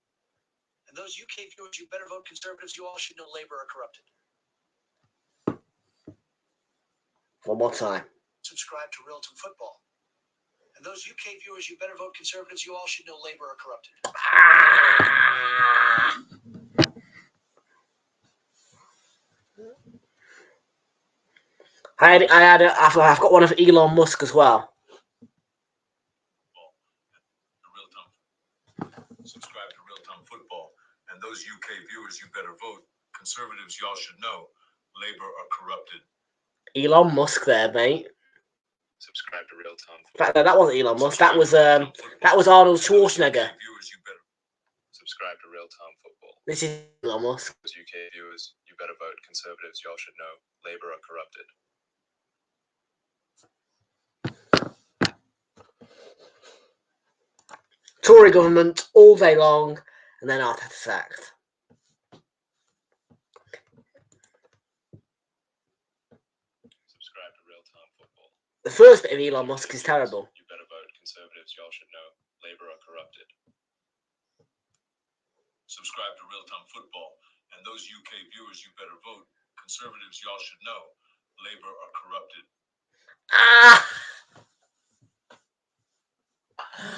And those UK viewers, you better vote Conservatives. You all should know Labour are corrupted. One more time. Subscribe to Realltom Football. And those UK viewers, you better vote Conservatives. You all should know Labour are corrupted. I've got one of Elon Musk as well. Subscribe to Realltom Football. And those UK viewers, you better vote. Conservatives, y'all should know. Labour are corrupted. Elon Musk there, mate. Subscribe to Realltom. In fact, no, that wasn't Elon Musk. That was Arnold Schwarzenegger. Subscribe to Realltom Football. This is Elon Musk. Those UK viewers, you better vote Conservatives. Y'all should know Labour are corrupted. Tory government all day long, and then Arteta sacked. The first bit of Elon Musk is terrible. You better vote. Conservatives, y'all should know. Labour are corrupted. Subscribe to Realltom Football. And those UK viewers, you better vote. Conservatives, y'all should know. Labour are corrupted. Ah!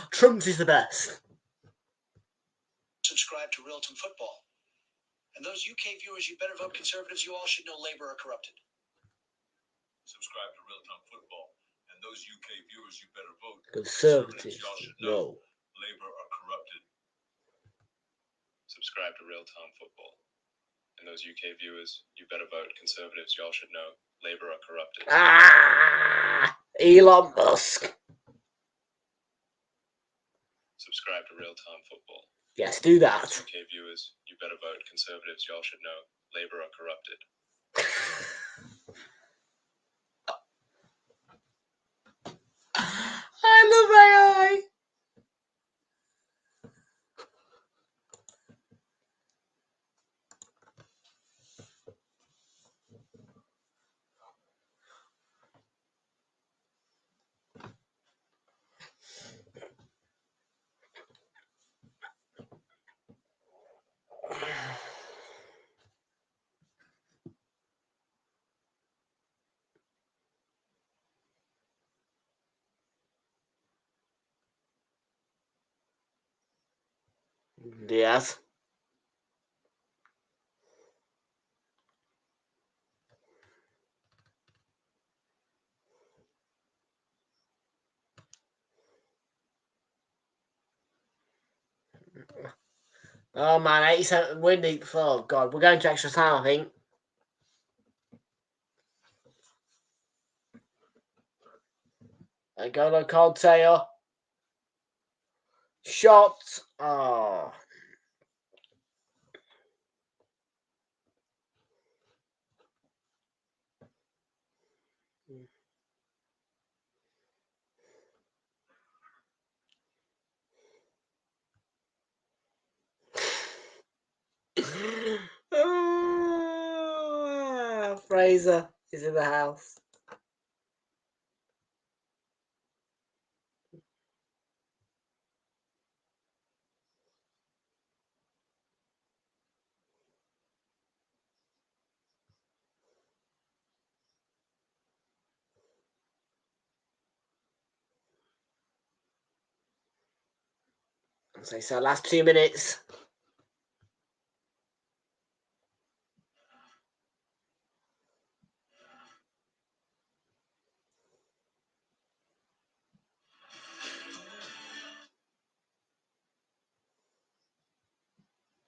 Trump's is the best. Subscribe to Realltom Football. And those UK viewers, you better vote Conservatives. You all should know Labour are corrupted. Subscribe to Realltom Football. And those UK viewers, you better vote. Conservatives, y'all should no. know. Labour are corrupted. Subscribe to Realltom Football. And those UK viewers, you better vote. Conservatives, y'all should know. Labour are corrupted. Ah! Elon Musk. Subscribe to Realltom Football. Yes, do that. Those UK viewers, you better vote. Conservatives, y'all should know. Labour are corrupted. I love AI. Yes. Oh man, 87 windy. Oh god, we're going to extra time, I think. N'Golo Kante. Shot. Oh. Fraser is in the house. So last 2 minutes.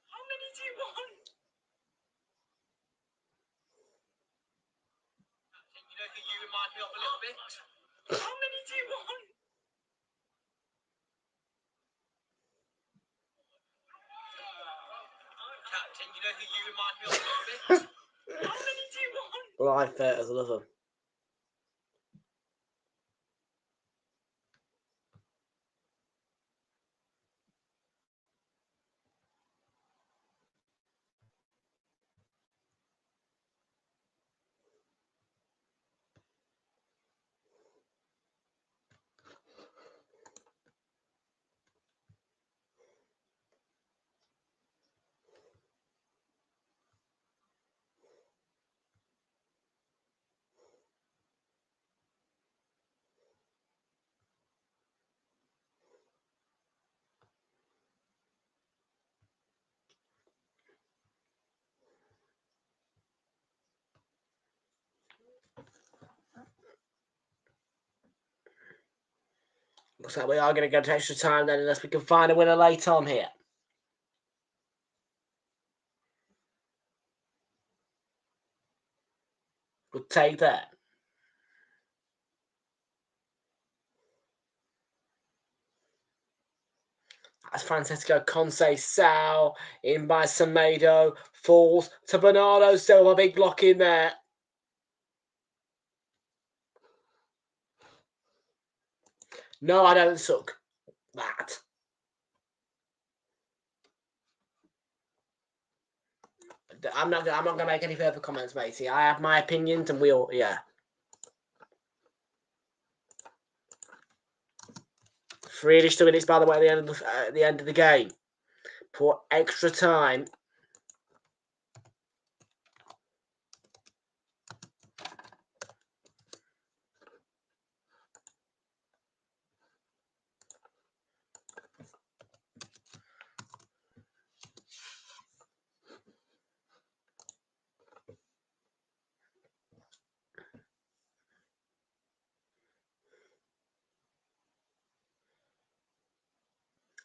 How many do you want? You know who you remind me of a little bit? How many do you want? Captain, you know who you remind me of a little bit? How many do you want? Live photos, I love them. Looks like we are going to go to extra time then, unless we can find a winner later on here. Good take there. That's Francesco Conceição in by Semedo. Falls to Bernardo Silva. Big block in there. No, I don't suck. That. I'm not gonna make any further comments, matey. I have my opinions, and we'll, yeah. 3 additional minutes, by the way, at the end of the game. For extra time.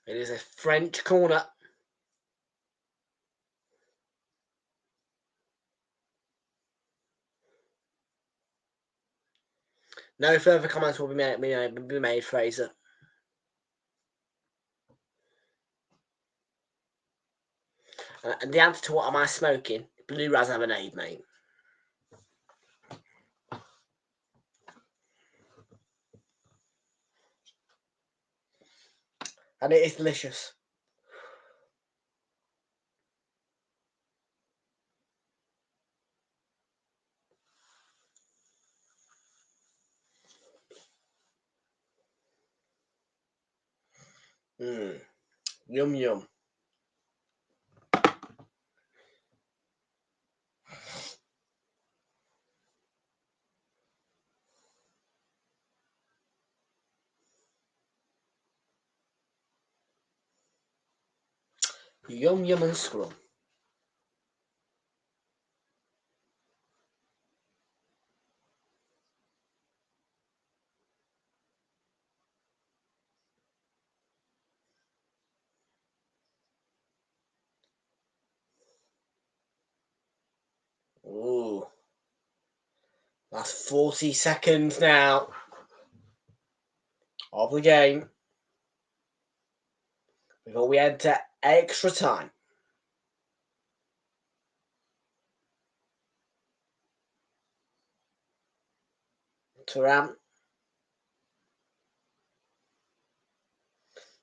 It is a French corner. No further comments will be made, Fraser. And the answer to what am I smoking? Blue Raz Lemonade, mate. And it is delicious. Yum, yum. Yum, yum, and scrum. Ooh. That's 40 seconds now of the game before we enter extra time. Thuram.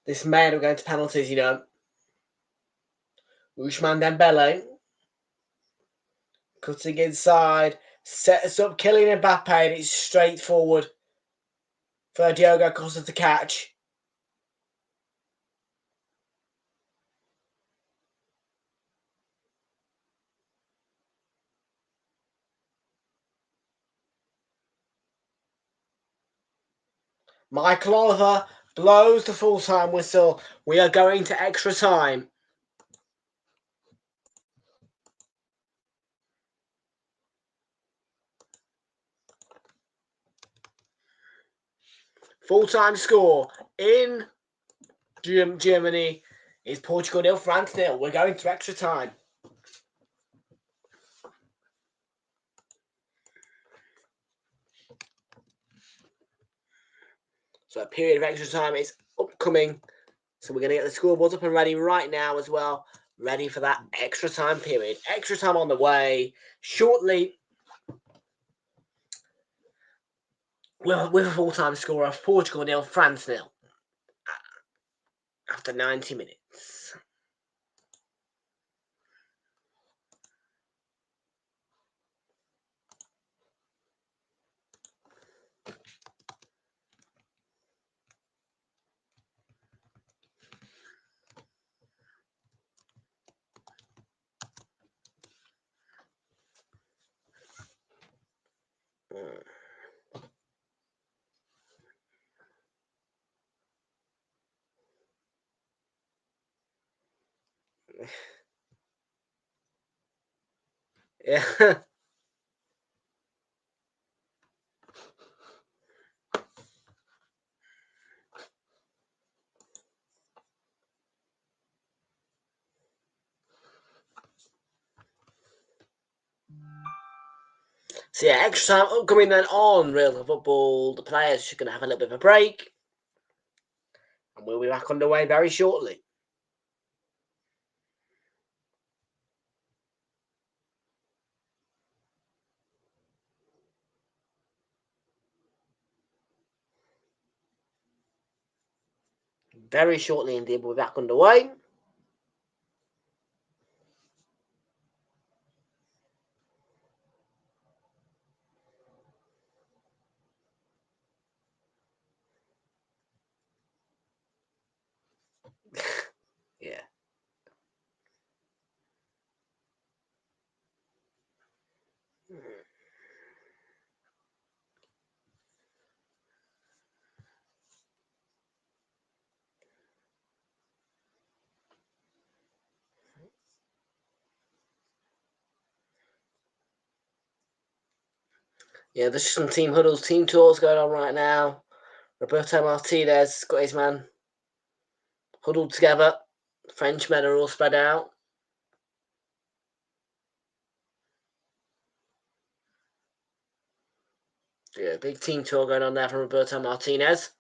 This may end up going to penalties, you know. Ousmane Dembele. Cutting inside. Sets up Kylian Mbappe, and it's straight forward for Diogo Costa to catch. Michael Oliver blows the full-time whistle. We are going to extra time. Full-time score in Germany is Portugal 0, France 0. We're going to extra time. So a period of extra time is upcoming. So we're going to get the scoreboards up and ready right now as well. Ready for that extra time period. Extra time on the way. Shortly, with a full-time score of Portugal 0, France 0. After 90 minutes. Yeah. So yeah, extra time upcoming then on Realltom Football. The players are going to have a little bit of a break. And we'll be back underway very shortly. Very shortly indeed, we'll be back underway. Yeah. Yeah, there's some team huddles, team talks going on right now. Roberto Martinez got his man huddled together. Frenchmen are all spread out. Yeah, big team tour going on there from Roberto Martinez.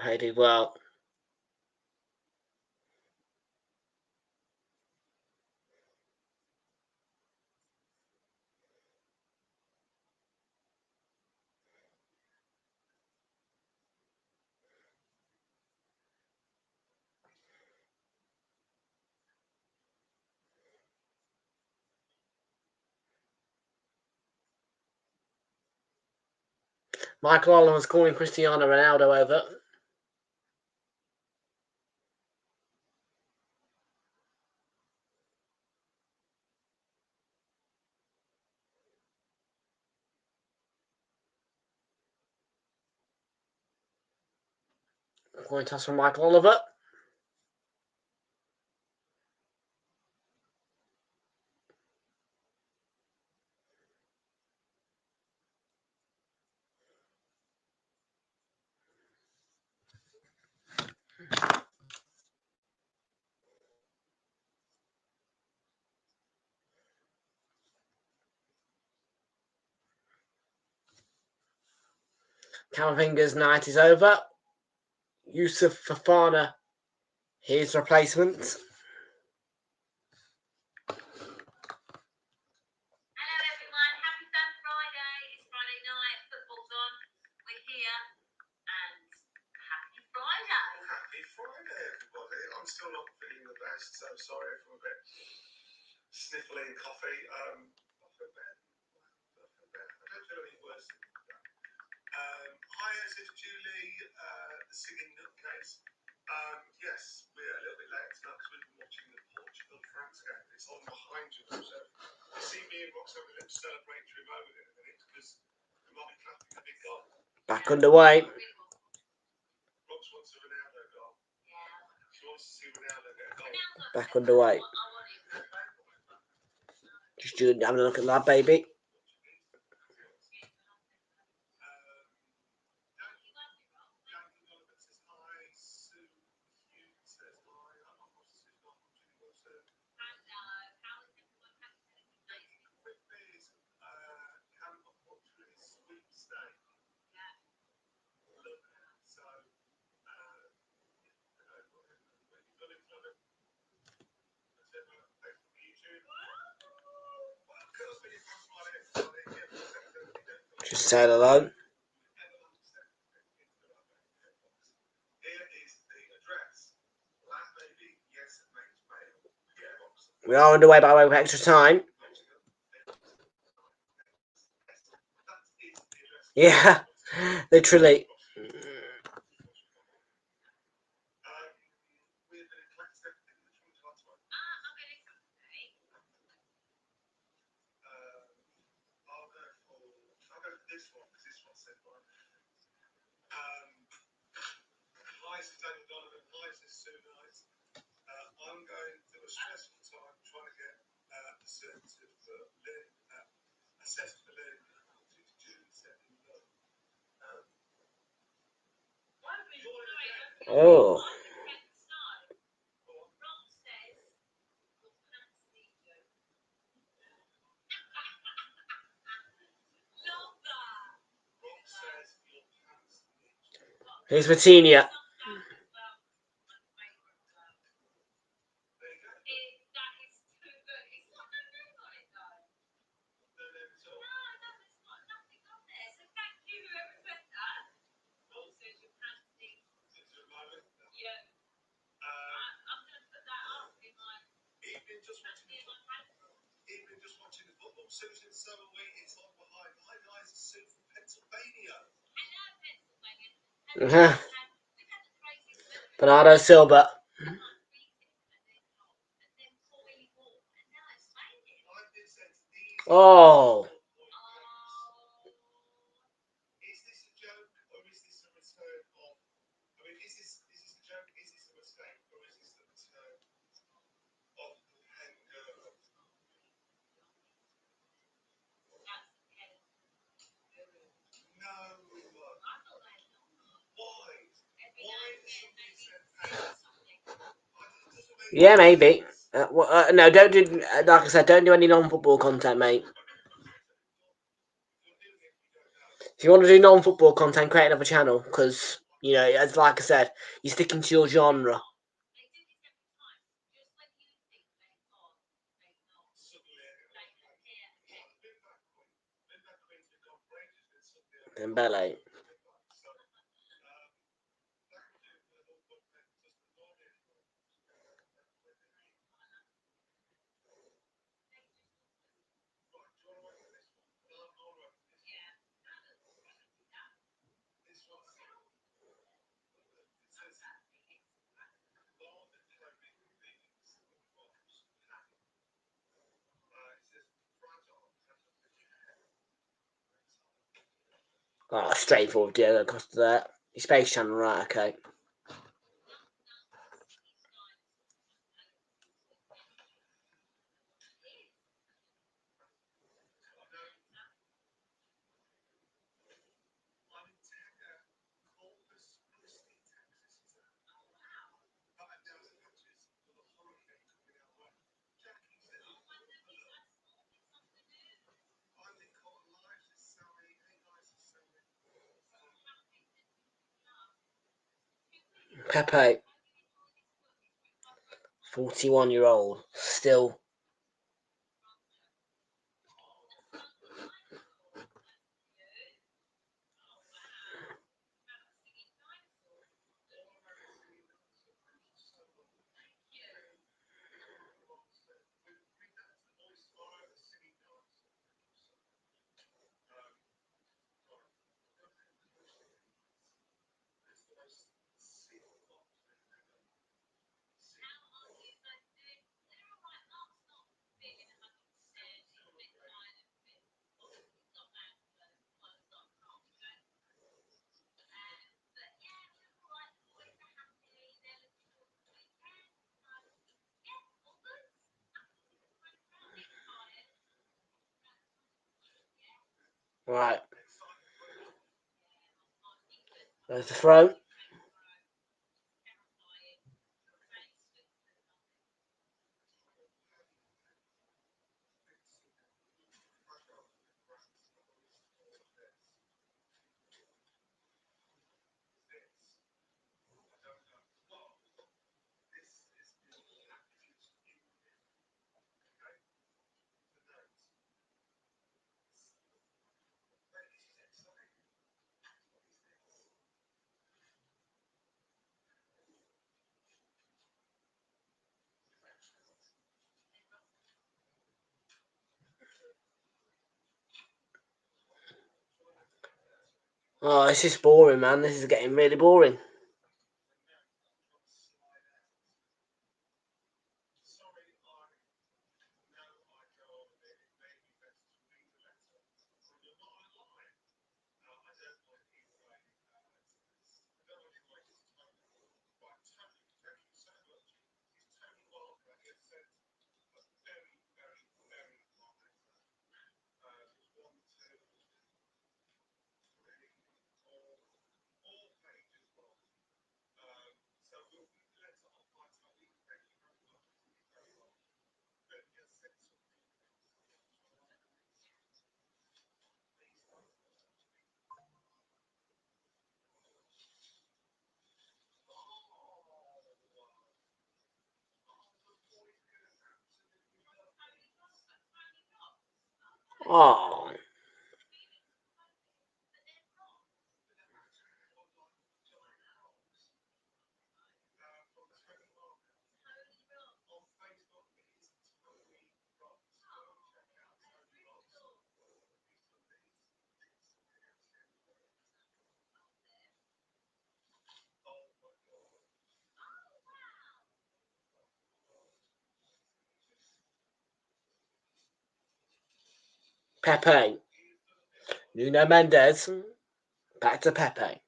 They did well. Michael Owen was calling Cristiano Ronaldo over. Coin toss from Michael Oliver. Camavinga's night is over. Yusuf Fofana, his replacement. Hello everyone, happy Fan Friday. It's Friday night, football's on. We're here and happy Friday. Happy Friday, everybody. I'm still not feeling the best, so sorry if I'm a bit sniffly and coffee. I feel better. I don't feel any worse than that. Hi, this is Julie, the singing nutcase. Yes, we're a little bit late tonight because we've been watching the Portugal-France game. It's on behind you, so you see me and Rox having a little celebratory moment in a minute because we might be clapping a big goal. Back underway. Rox wants a Ronaldo goal. She wants to see Ronaldo get a goal. Back underway. Just having a look at that, baby. Just say hello. We are underway by way of extra time. Yeah, literally. I'm going through a stressful time trying to get the service assessed for learning difficulties due to setting up. Oh. Here's Matinha. so are we. It's on behind. Hi guys, it's Sue from Pennsylvania. Bernardo Silva. I've been sent these. Oh. Is this a joke or is this a return of? I mean, is this a joke? Is this a mistake or is this the return of the Pangoro? No. Why? Why does somebody send packs? It doesn't make Yeah, maybe. No, don't do. Like I said, don't do any non-football content, mate. If you want to do non-football content, create another channel because you know, as like I said, you're sticking to your genre. Dembele. Oh, straightforward Diego Costa there. Your space channel, right? Okay. Pepe. 41-year-old. Still. Right. There's the throw. Oh, this is boring, man. This is getting really boring. Oh. Pepe. Nuno Mendes. Back to Pepe.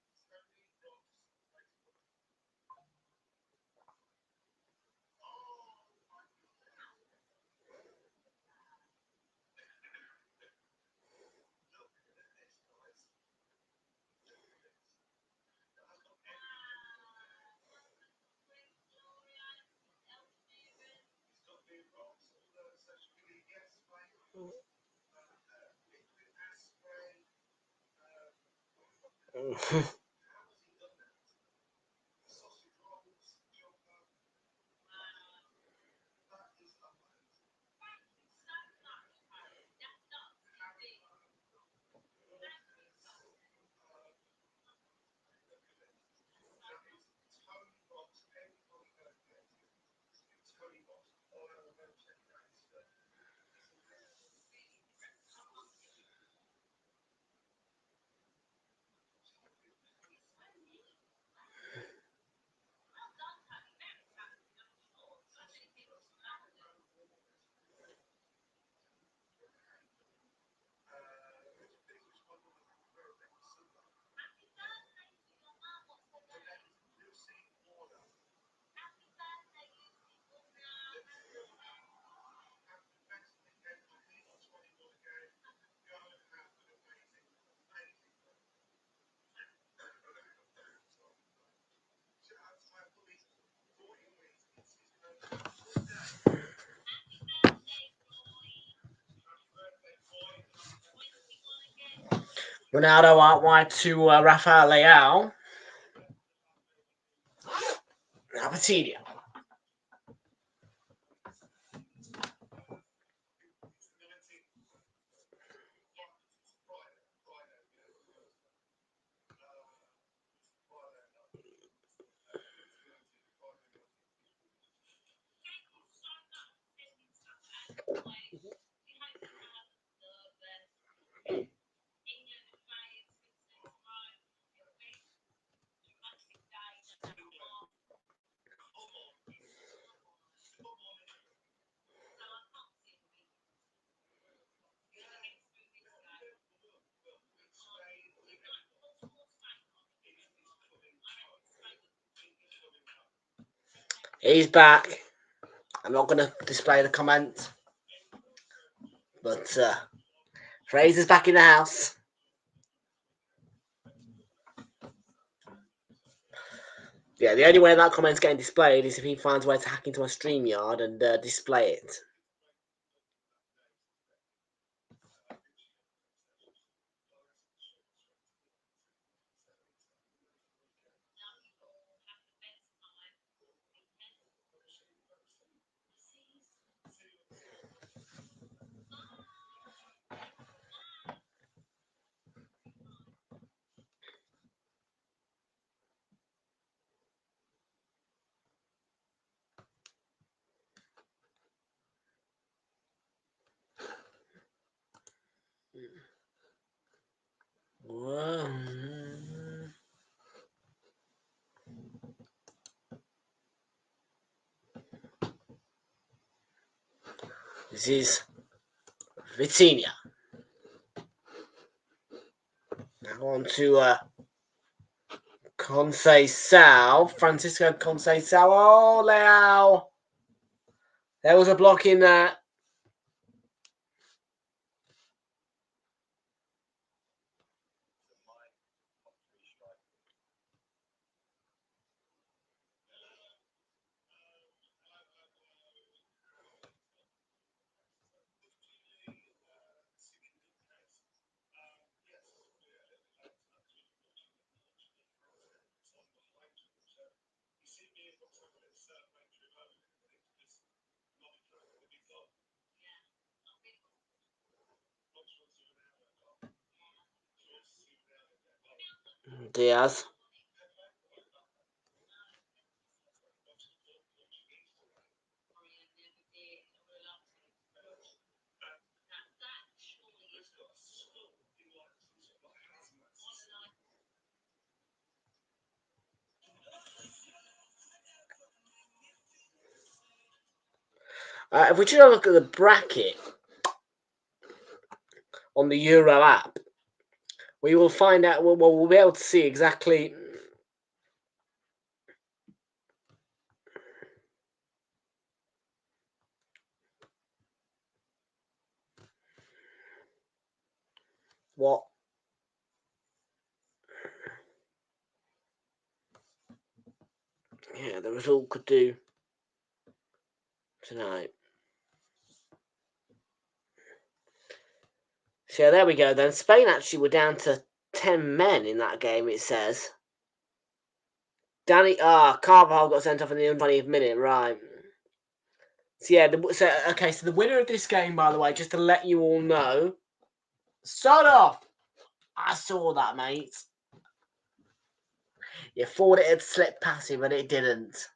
Ronaldo out wide to Rafael Leao. Now Patino. He's back. I'm not going to display the comment, but Fraser's back in the house. Yeah, the only way that comment's getting displayed is if he finds a way to hack into my StreamYard and display it. Whoa. This is Vitinha. Now on to Conceição. Francisco Conceição. Oh, Leao. There was a block in that. Diaz. If we just have a look at the bracket, on the Euro app, we will find out. We'll be able to see exactly what the result could do tonight. So there we go then. Spain actually were down to 10 men in that game, it says. Carvajal got sent off in the 20th minute, right. So yeah, so the winner of this game, by the way, just to let you all know. Start off! I saw that, mate. You thought it had slipped past you, but it didn't.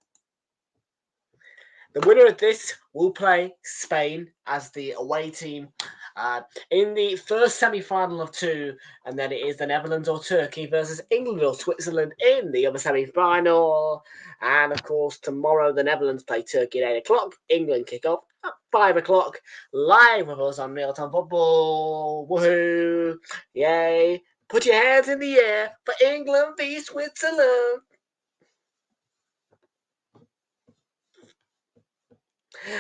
The winner of this will play Spain as the away team in the first semi-final of two, and then it is the Netherlands or Turkey versus England or Switzerland in the other semi-final. And of course, tomorrow the Netherlands play Turkey at 8 o'clock. England kick off at 5 o'clock. Live with us on Realltom Football. Woohoo! Yay! Put your hands in the air for England v Switzerland.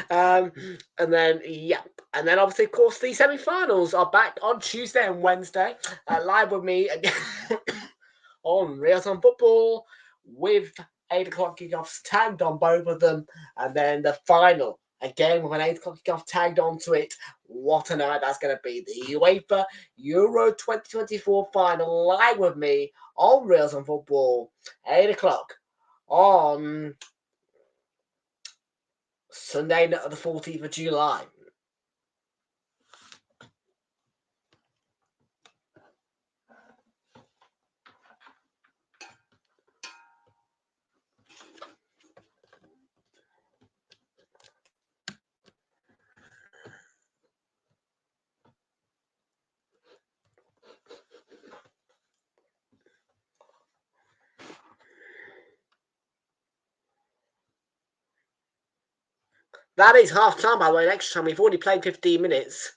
And then obviously, of course, the semi-finals are back on Tuesday and Wednesday, live with me again on Realltom Football with 8 o'clock kickoffs tagged on both of them, and then the final again with an 8 o'clock kickoff tagged onto it. What a night that's going to be! The UEFA Euro 2024 final live with me on Realltom Football, 8 o'clock on Sunday, the 14th of July. That is half time, by the way, extra time. We've already played 15 minutes.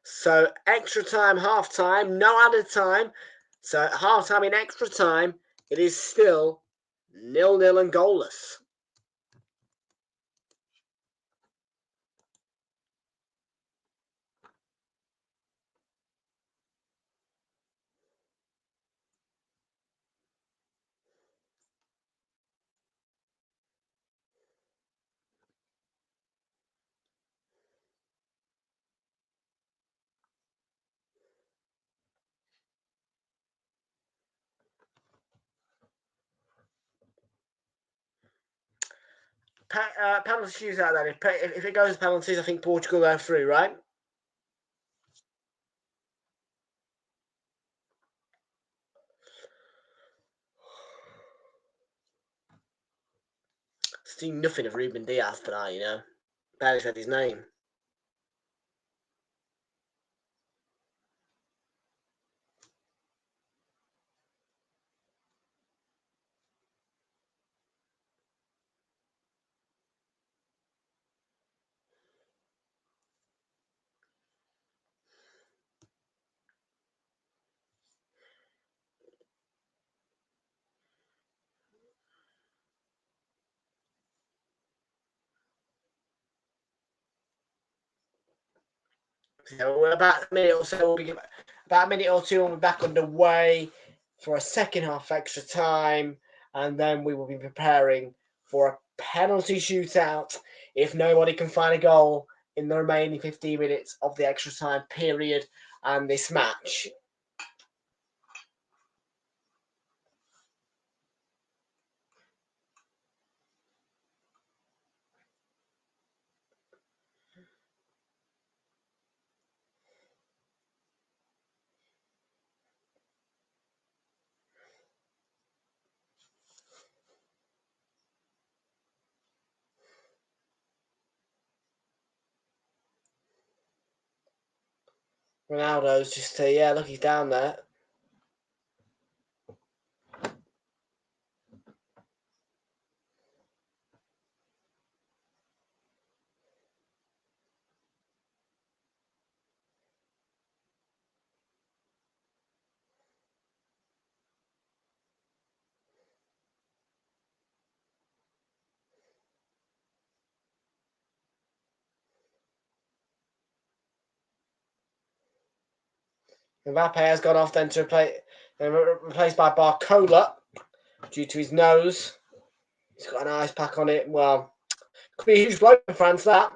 So extra time, half time, no added time. So half time in extra time, it is still 0-0 and goalless. Penalty shootout then. If it goes to penalties, I think Portugal go through, right? Seen nothing of Ruben Diaz tonight, you know. Barely said his name. So we're about a minute or so. About a minute or two, we'll be back underway for a second half extra time, and then we will be preparing for a penalty shootout if nobody can find a goal in the remaining 15 minutes of the extra time period and this match. Ronaldo's just, look, he's down there. Mbappe has gone off then to replaced by Barcola due to his nose. He's got an ice pack on it. Well, could be a huge blow for France, that.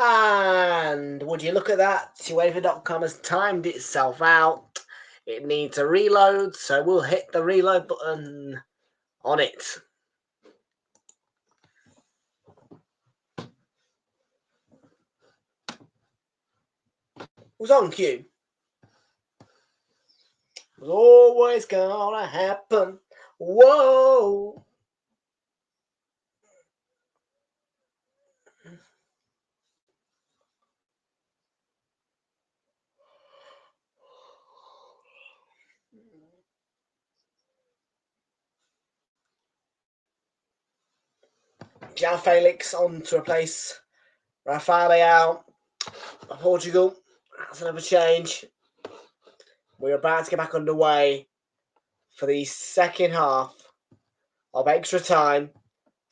And would you look at that? UEFA.com has timed itself out. It needs a reload, so we'll hit the reload button on it. Who's on cue? It's always gonna happen. Whoa! João Felix on to replace Rafael Portugal. That's another change. We're about to get back underway for the second half of extra time.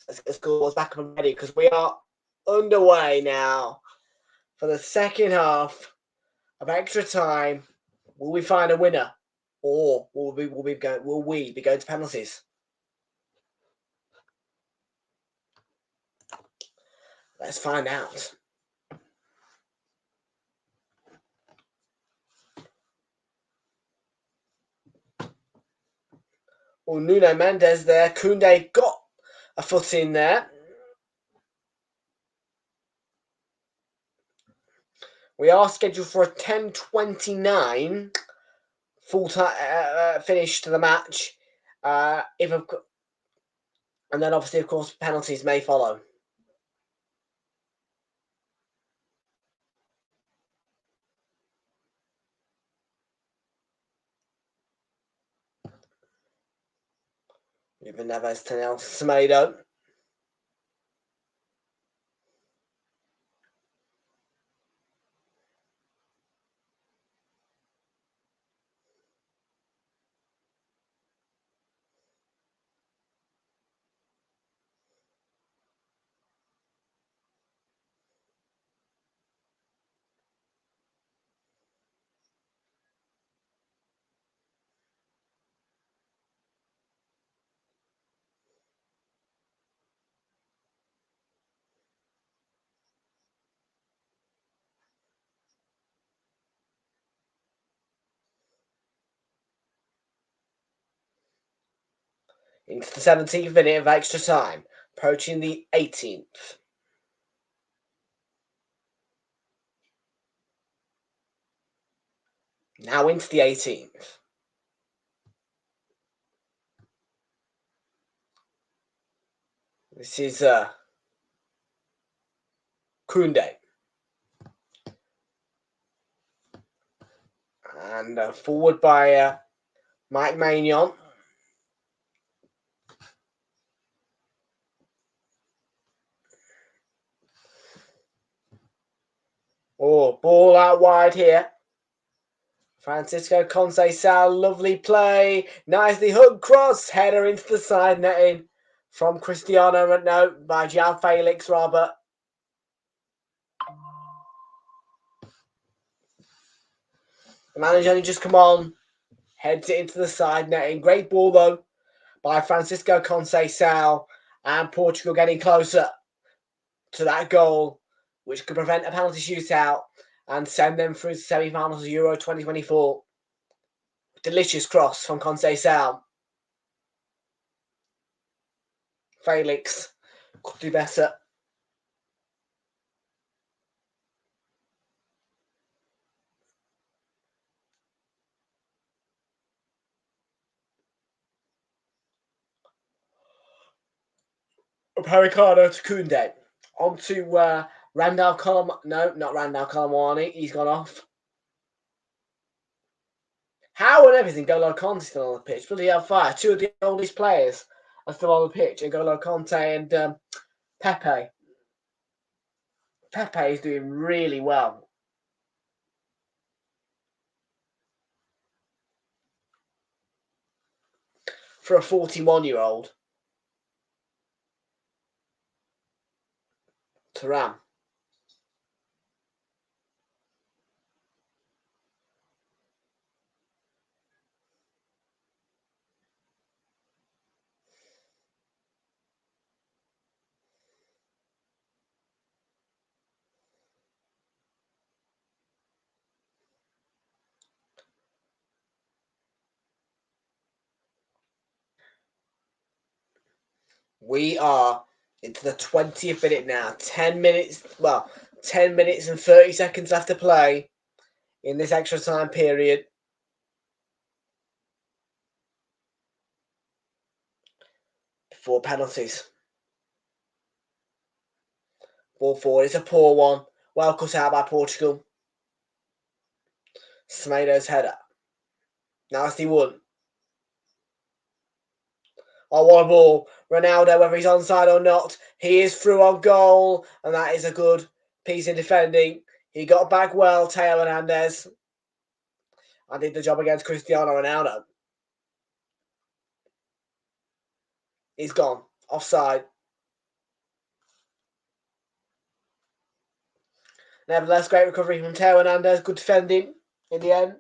Let's get the scores back up and ready because we are underway now for the second half of extra time. Will we find a winner, or will we be going to penalties? Let's find out. Well, Nuno Mendes there. Koundé got a foot in there. We are scheduled for a 10:29 full-time finish to the match. And then obviously, of course, penalties may follow. Ruben Neves to Nelson Semedo. Into the 17th minute of extra time, approaching the 18th. Now into the 18th. This is Koundé. And forward by Mike Maignan. Oh, ball out wide here. Francisco Conceição, lovely play. Nicely hooked cross. Header into the side netting from Cristiano Ronaldo by João Felix, Robert. The manager only just come on. Heads it into the side netting. Great ball, though, by Francisco Conceição. And Portugal getting closer to that goal, which could prevent a penalty shootout and send them through to semi-finals of Euro 2024. Delicious cross from Conceição. Felix could do better. Ricardo to Koundé. On to Randall Colomwani. No, not Randall Colomwani. He's gone off. How and everything, N'Golo Kante's still on the pitch. Bloody hell, fire. Two of the oldest players are still on the pitch. N'Golo Kante and Pepe. Pepe is doing really well. for a 41-year-old. Thuram. We are into the 20th minute now. 10 minutes, well, 10 minutes and 30 seconds left to play in this extra time period. Before penalties. Ball forward. It's a poor one. Well cut out by Portugal. Semedo's header. Nasty one. Oh, what a ball. Ronaldo, whether he's onside or not, he is through on goal. And that is a good piece of defending. He got back well, Teo Hernandez. I did the job against Cristiano Ronaldo. He's gone. Offside. Nevertheless, great recovery from Teo Hernandez. Good defending in the end.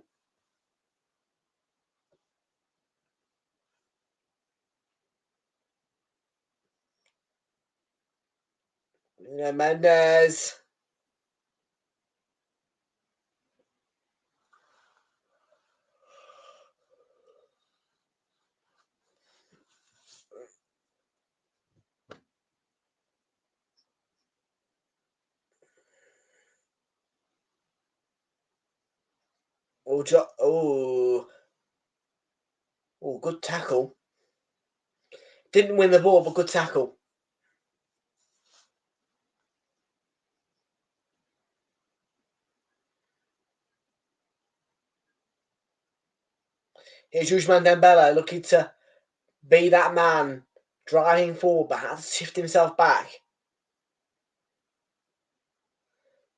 Mendes. Oh, good tackle. Didn't win the ball, but good tackle. Here's Ousmane Dembele looking to be that man, driving forward, but has to shift himself back.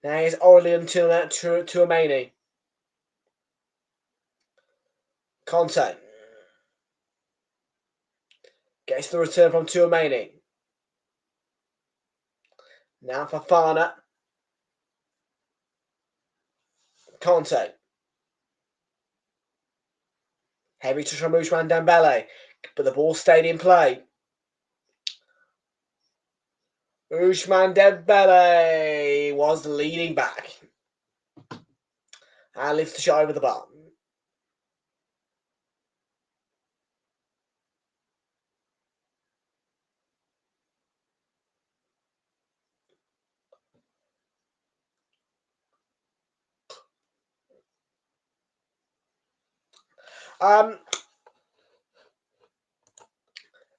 Now here's Aurelien Tchouameni. Conte. Gets the return from Tchouameni. Now for Fofana. Conte. Heavy touch from Ousmane Dembele, but the ball stayed in play. Ousmane Dembele was the leading back. And lifts the shot over the bar.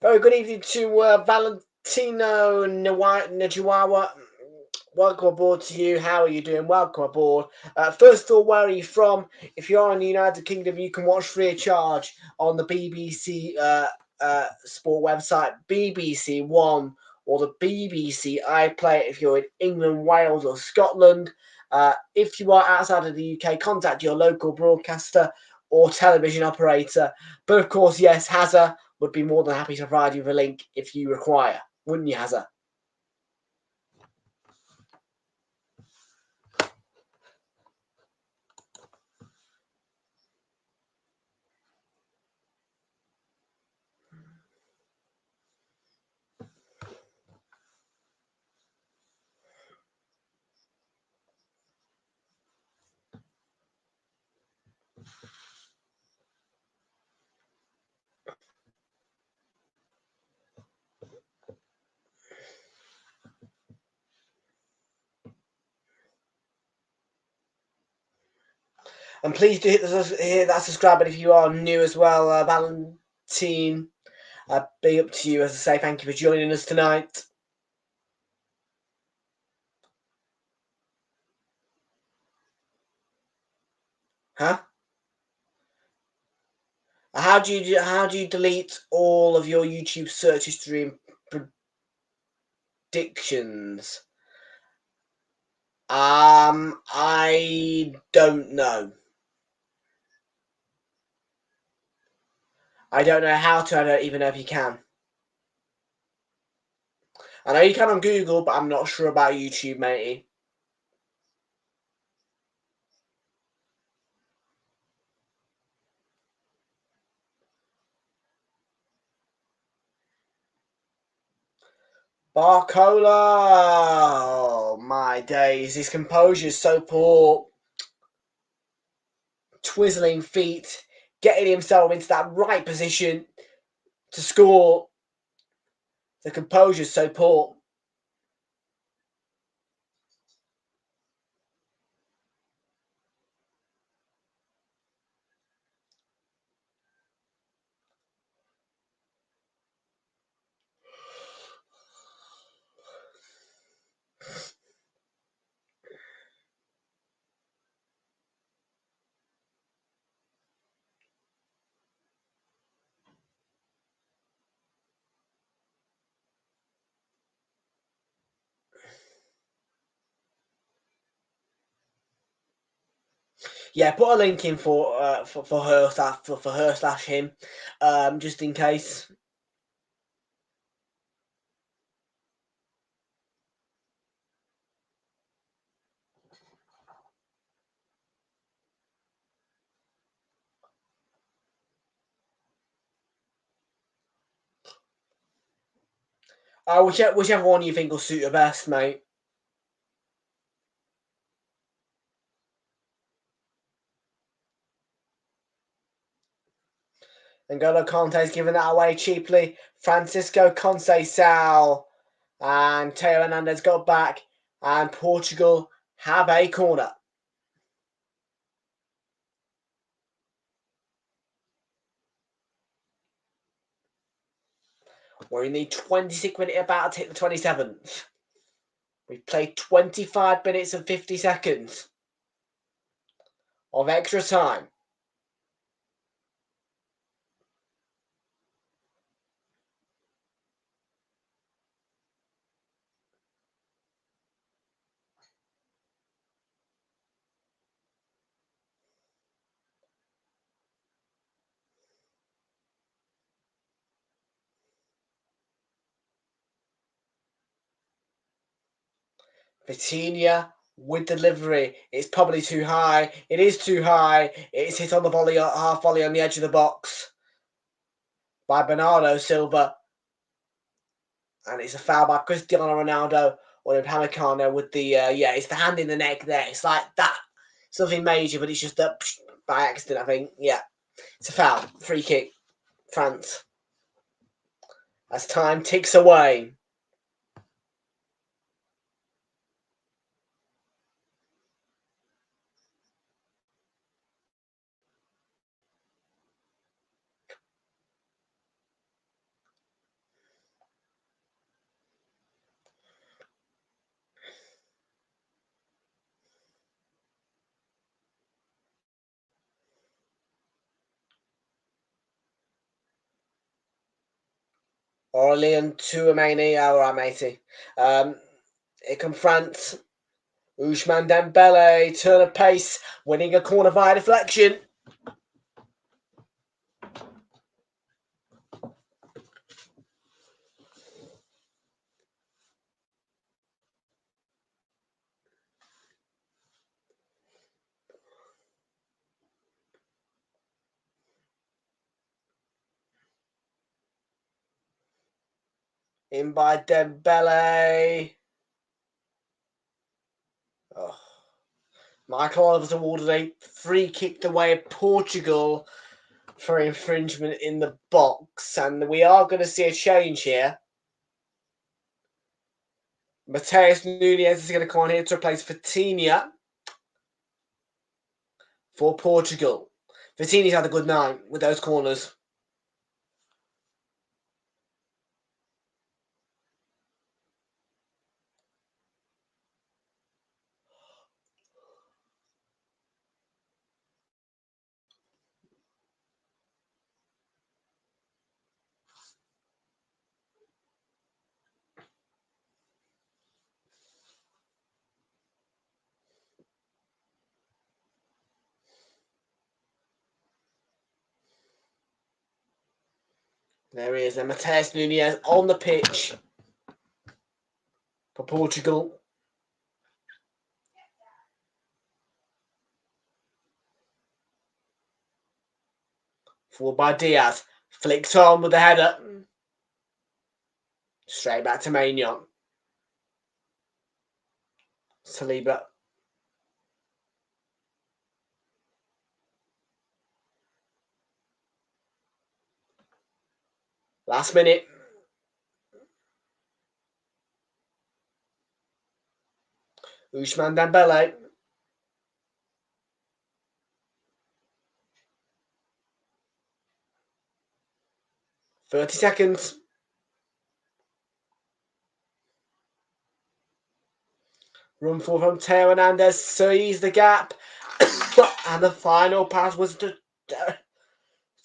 Very good evening to Valentino Najiwawa. Welcome aboard to you. How are you doing? Welcome aboard. First of all, where are you from? If you're in the United Kingdom, you can watch free of charge on the BBC sport website, BBC One, or the BBC iPlayer if you're in England, Wales, or Scotland. If you are outside of the UK, contact your local broadcaster or television operator. But of course, yes, Hazza would be more than happy to provide you with a link if you require. Wouldn't you, Hazza? And please do hit that subscribe button if you are new as well. Valentine, big up to you. As I say, thank you for joining us tonight. Huh? How do you delete all of your YouTube search history and predictions? I don't know. I don't know how to. I don't even know if you can. I know you can on Google, but I'm not sure about YouTube, matey. Barcola! Oh, my days. His composure is so poor. Twizzling feet, getting himself into that right position to score. The composure is so poor. Yeah, put a link in for her/him, just in case. Whichever one you think will suit her best, mate. N'Golo Kante's giving that away cheaply. Francisco Conceição and Teo Hernandez got back, and Portugal have a corner. We're in the 26th minute, about to hit the 27th. We've played 25 minutes and 50 seconds of extra time. Vitinha with delivery. It's probably too high. It is too high. It's hit on the volley, half volley on the edge of the box by Bernardo Silva. And it's a foul by Cristiano Ronaldo or Upamecano with the, it's the hand in the neck there. It's like that. It's nothing major, but it's just by accident, I think. Yeah, it's a foul. Free kick. France. As time ticks away. Aurelien Tchouameni, alright, matey. Here come France. Ousmane Dembele, turn of pace, winning a corner via deflection. In by Dembele. Oh. Michael Oliver's awarded a free kick away at Portugal for infringement in the box. And we are going to see a change here. Mateus Nunes is going to come on here to replace Vitinha for Portugal. Vitinha's had a good night with those corners. There he is, and Mateus Nunes on the pitch for Portugal. Forward by Diaz. Flicked on with the header. Straight back to Maignan. Saliba. Last minute. Ousmane Dembele. "30 seconds. Run forward from Teo Hernandez. Sees the gap. And the final pass was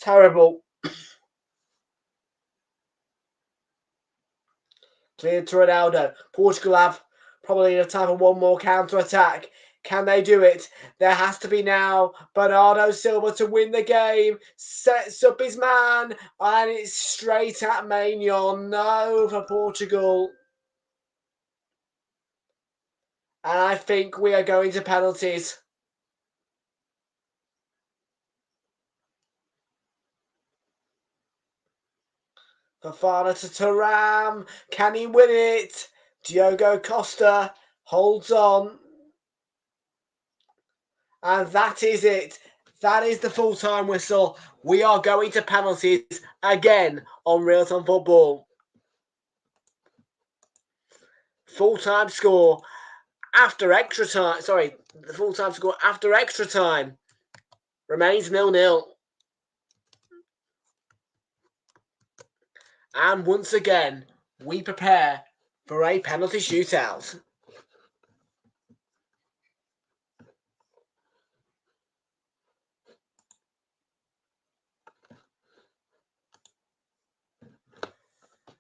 terrible. Cleared to Ronaldo. Portugal have probably enough time for one more counter-attack. Can they do it? There has to be now. Bernardo Silva to win the game. Sets up his man. And it's straight at Maignan. No for Portugal. And I think we are going to penalties. Fofana to Thuram. Can he win it? Diogo Costa holds on. And that is it. That is the full-time whistle. We are going to penalties again on Realltom Football. Full-time score after extra time. Sorry, the full-time score after extra time remains 0-0. And once again, we prepare for a penalty shootout.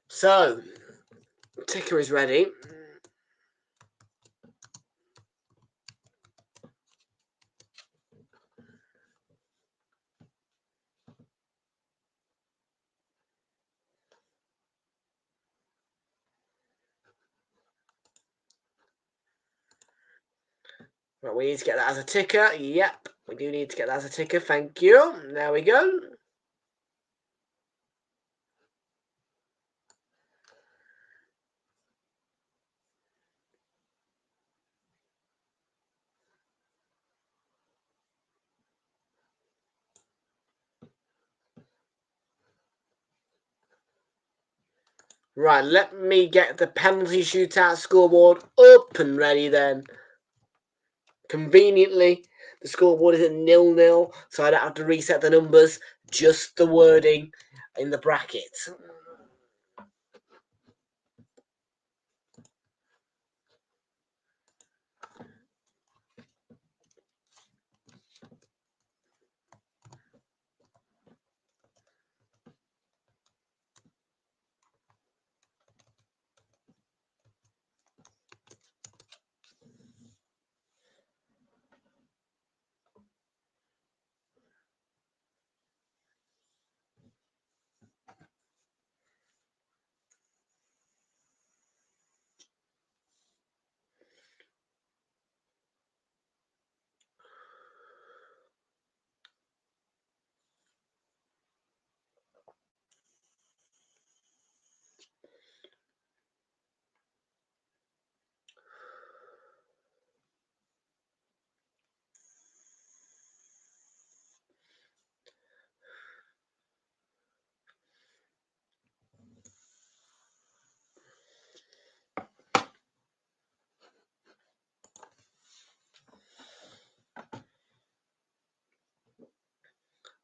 So, ticker is ready. Right, we need to get that as a ticker. Yep, we do need to get that as a ticker. Thank you. There we go. Right, let me get the penalty shootout scoreboard up and ready then. Conveniently, the scoreboard is at 0-0, so I don't have to reset the numbers, just the wording in the brackets.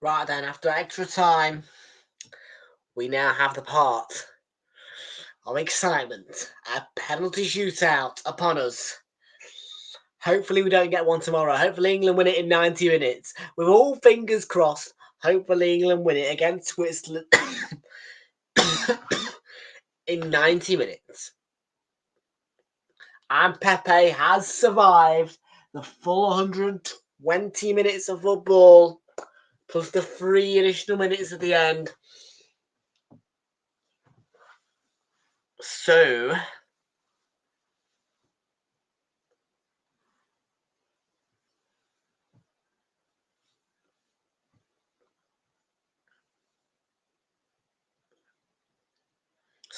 Right then, after extra time, we now have the part of excitement. A penalty shootout upon us. Hopefully we don't get one tomorrow. Hopefully England win it in 90 minutes. With all fingers crossed, hopefully England win it against Switzerland in 90 minutes. And Pepe has survived the full 120 minutes of football, plus the 3 additional minutes at the end. So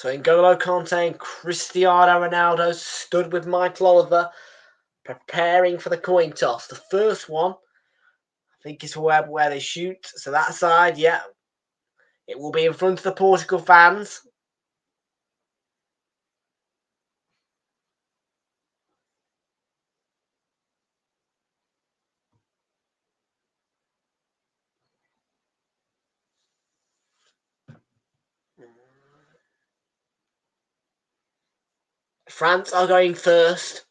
N'Golo Kante and Cristiano Ronaldo stood with Michael Oliver, preparing for the coin toss. The first one, I think, is where they shoot. So that side, yeah, it will be in front of the Portugal fans. France are going first,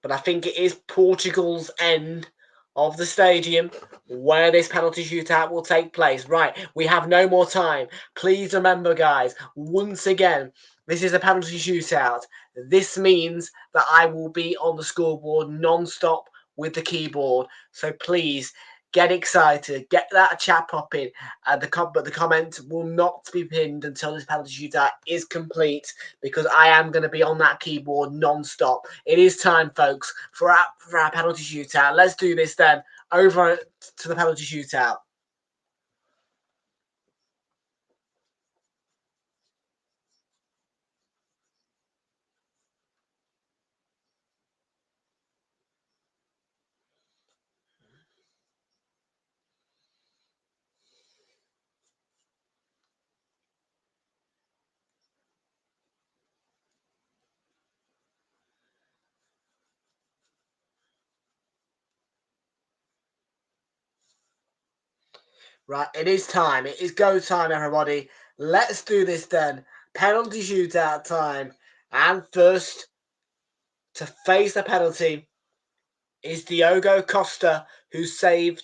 but I think it is Portugal's end of the stadium where this penalty shootout will take place. Right, we have no more time. Please remember, guys, once again, this is a penalty shootout. This means that I will be on the scoreboard non-stop with the keyboard. So please get excited, get that chat popping. But the comment will not be pinned until this penalty shootout is complete, because I am going to be on that keyboard non-stop. It is time, folks, for our penalty shootout. Let's do this then. Over to the penalty shootout. Right, it is time. It is go time, everybody. Let's do this then. Penalty shootout time. And first to face the penalty is Diogo Costa, who saved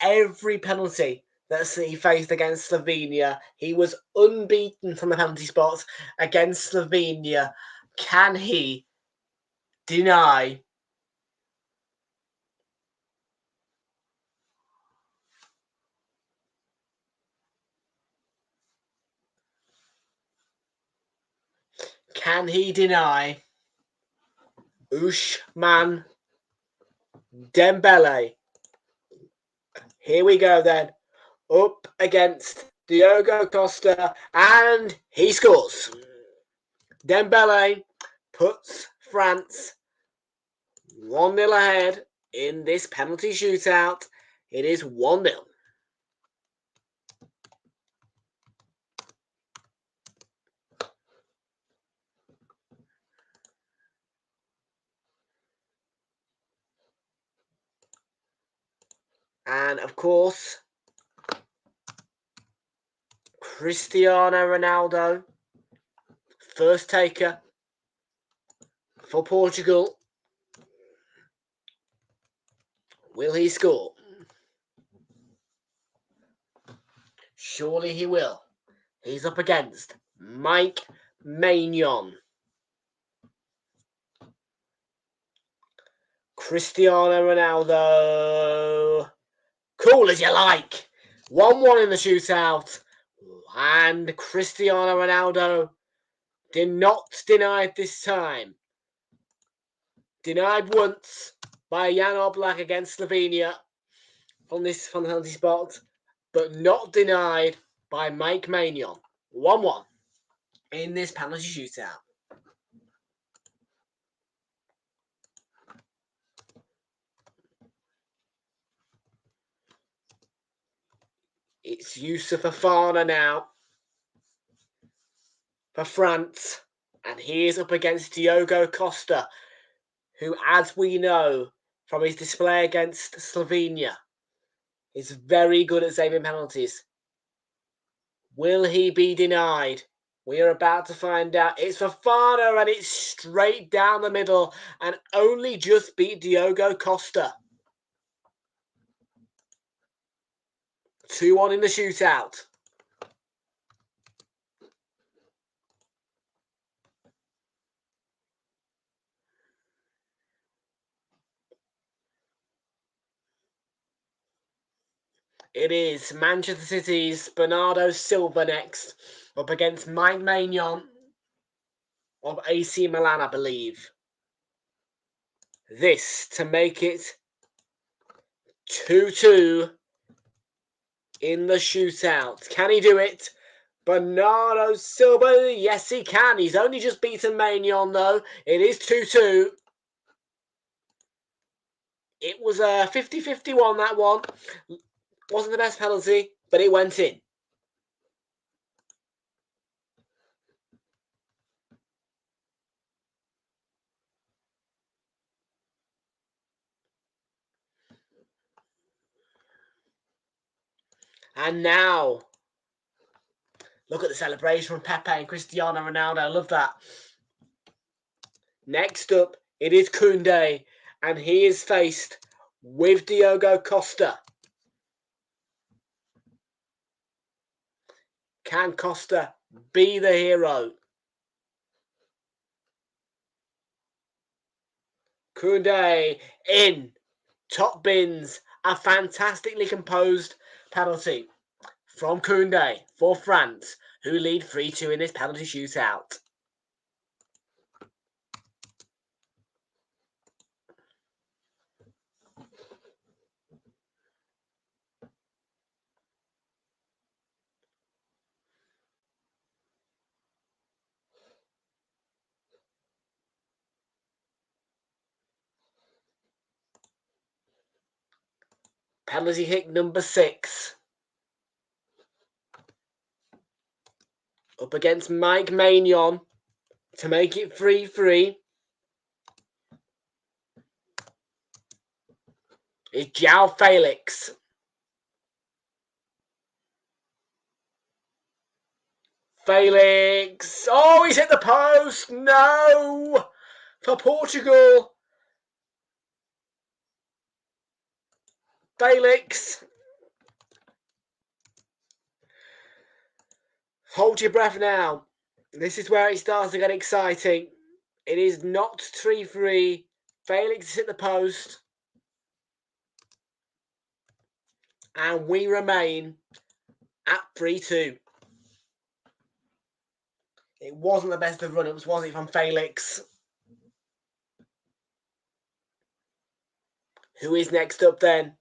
every penalty that he faced against Slovenia. He was unbeaten from the penalty spots against Slovenia. Can he deny Ousmane Dembele? Here we go then. Up against Diogo Costa, and he scores. Dembele puts France 1-0 ahead in this penalty shootout. It is 1-0. And of course, Cristiano Ronaldo, first taker for Portugal. Will he score? Surely he will. He's up against Mike Maignan. Cristiano Ronaldo. Cool as you like. 1-1 in the shootout. And Cristiano Ronaldo did not deny it this time. Denied once by Jan Oblak against Slovenia from the penalty spot, but not denied by Mike Maignan. 1-1 in this penalty shootout. It's Youssouf Fofana now for France, and he is up against Diogo Costa, who, as we know from his display against Slovenia, is very good at saving penalties. Will he be denied? We are about to find out. It's Fofana, and it's straight down the middle, and only just beat Diogo Costa. 2-1 in the shootout. It is Manchester City's Bernardo Silva next, up against Mike Maignan of AC Milan, I believe. This to make it 2-2 in the shootout. Can he do it? Bernardo Silva, yes he can. He's only just beaten Maignan though. It is 2-2. It was a 50-51, that one. Wasn't the best penalty, but it went in. And now, look at the celebration from Pepe and Cristiano Ronaldo. I love that. Next up, it is Koundé, and he is faced with Diogo Costa. Can Costa be the hero? Koundé in. Top bins. A fantastically composed penalty from Koundé for France, who lead 3-2 in this penalty shootout. Penalty kick number 6. Up against Mike Maignan to make it 3-3. It's João Felix. Felix. Oh, he's hit the post. No. For Portugal. Felix. Hold your breath now. This is where it starts to get exciting. It is not 3-3. Felix has hit the post. And we remain at 3-2. It wasn't the best of run-ups, was it, from Felix? Who is next up then?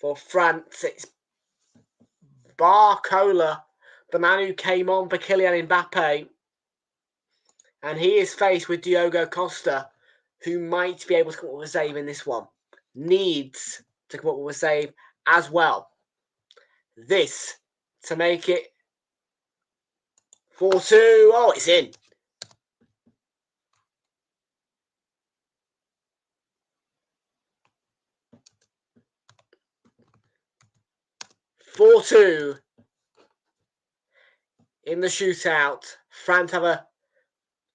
For France, it's Barcola, the man who came on for Kylian Mbappe. And he is faced with Diogo Costa, who might be able to come up with a save in this one. Needs to come up with a save as well. This to make it 4-2. Oh, it's in. (4-2) in the shootout. France have a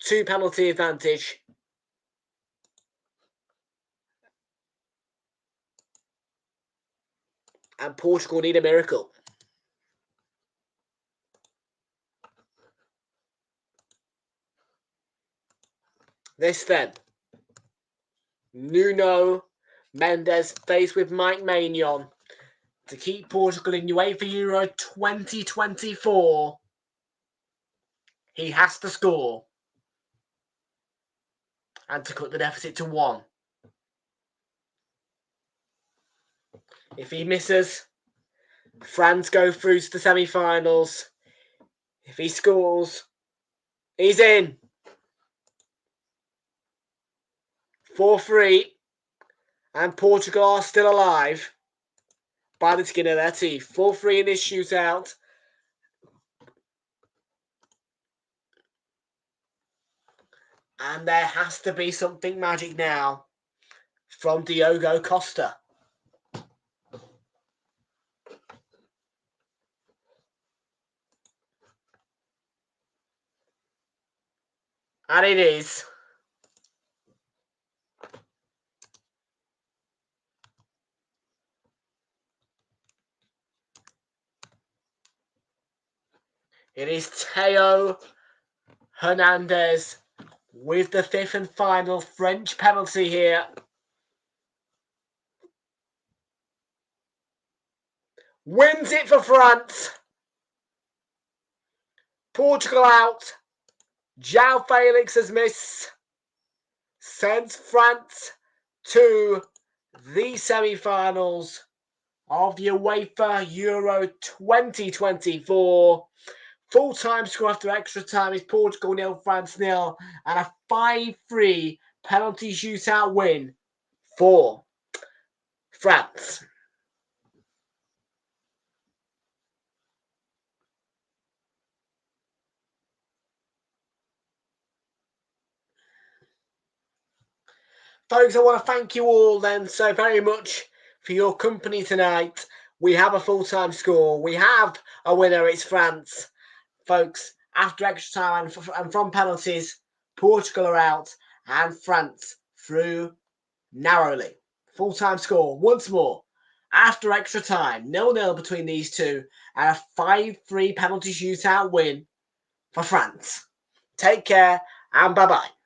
2 penalty advantage. And Portugal need a miracle. This then. Nuno Mendes faced with Mike Maignan to keep Portugal in UEFA Euro 2024. He has to score. And to cut the deficit to 1. If he misses, France go through to the semi-finals. If he scores, he's in. 4-3. And Portugal are still alive by the skin of their teeth. 4-3 in this shootout. And there has to be something magic now from Diogo Costa. And it is. It is Theo Hernandez with the 5th and final French penalty here. Wins it for France. Portugal out. João Felix has missed. Sends France to the semi-finals of the UEFA Euro 2024. Full-time score after extra time is Portugal 0, France 0, and a 5-3 penalty shootout win for France. Folks, I want to thank you all then so very much for your company tonight. We have a full-time score. We have a winner. It's France. Folks, after extra time and from penalties, Portugal are out and France through narrowly. Full-time score once more. After extra time, 0-0 between these two and a 5-3 penalty shootout win for France. Take care and bye-bye.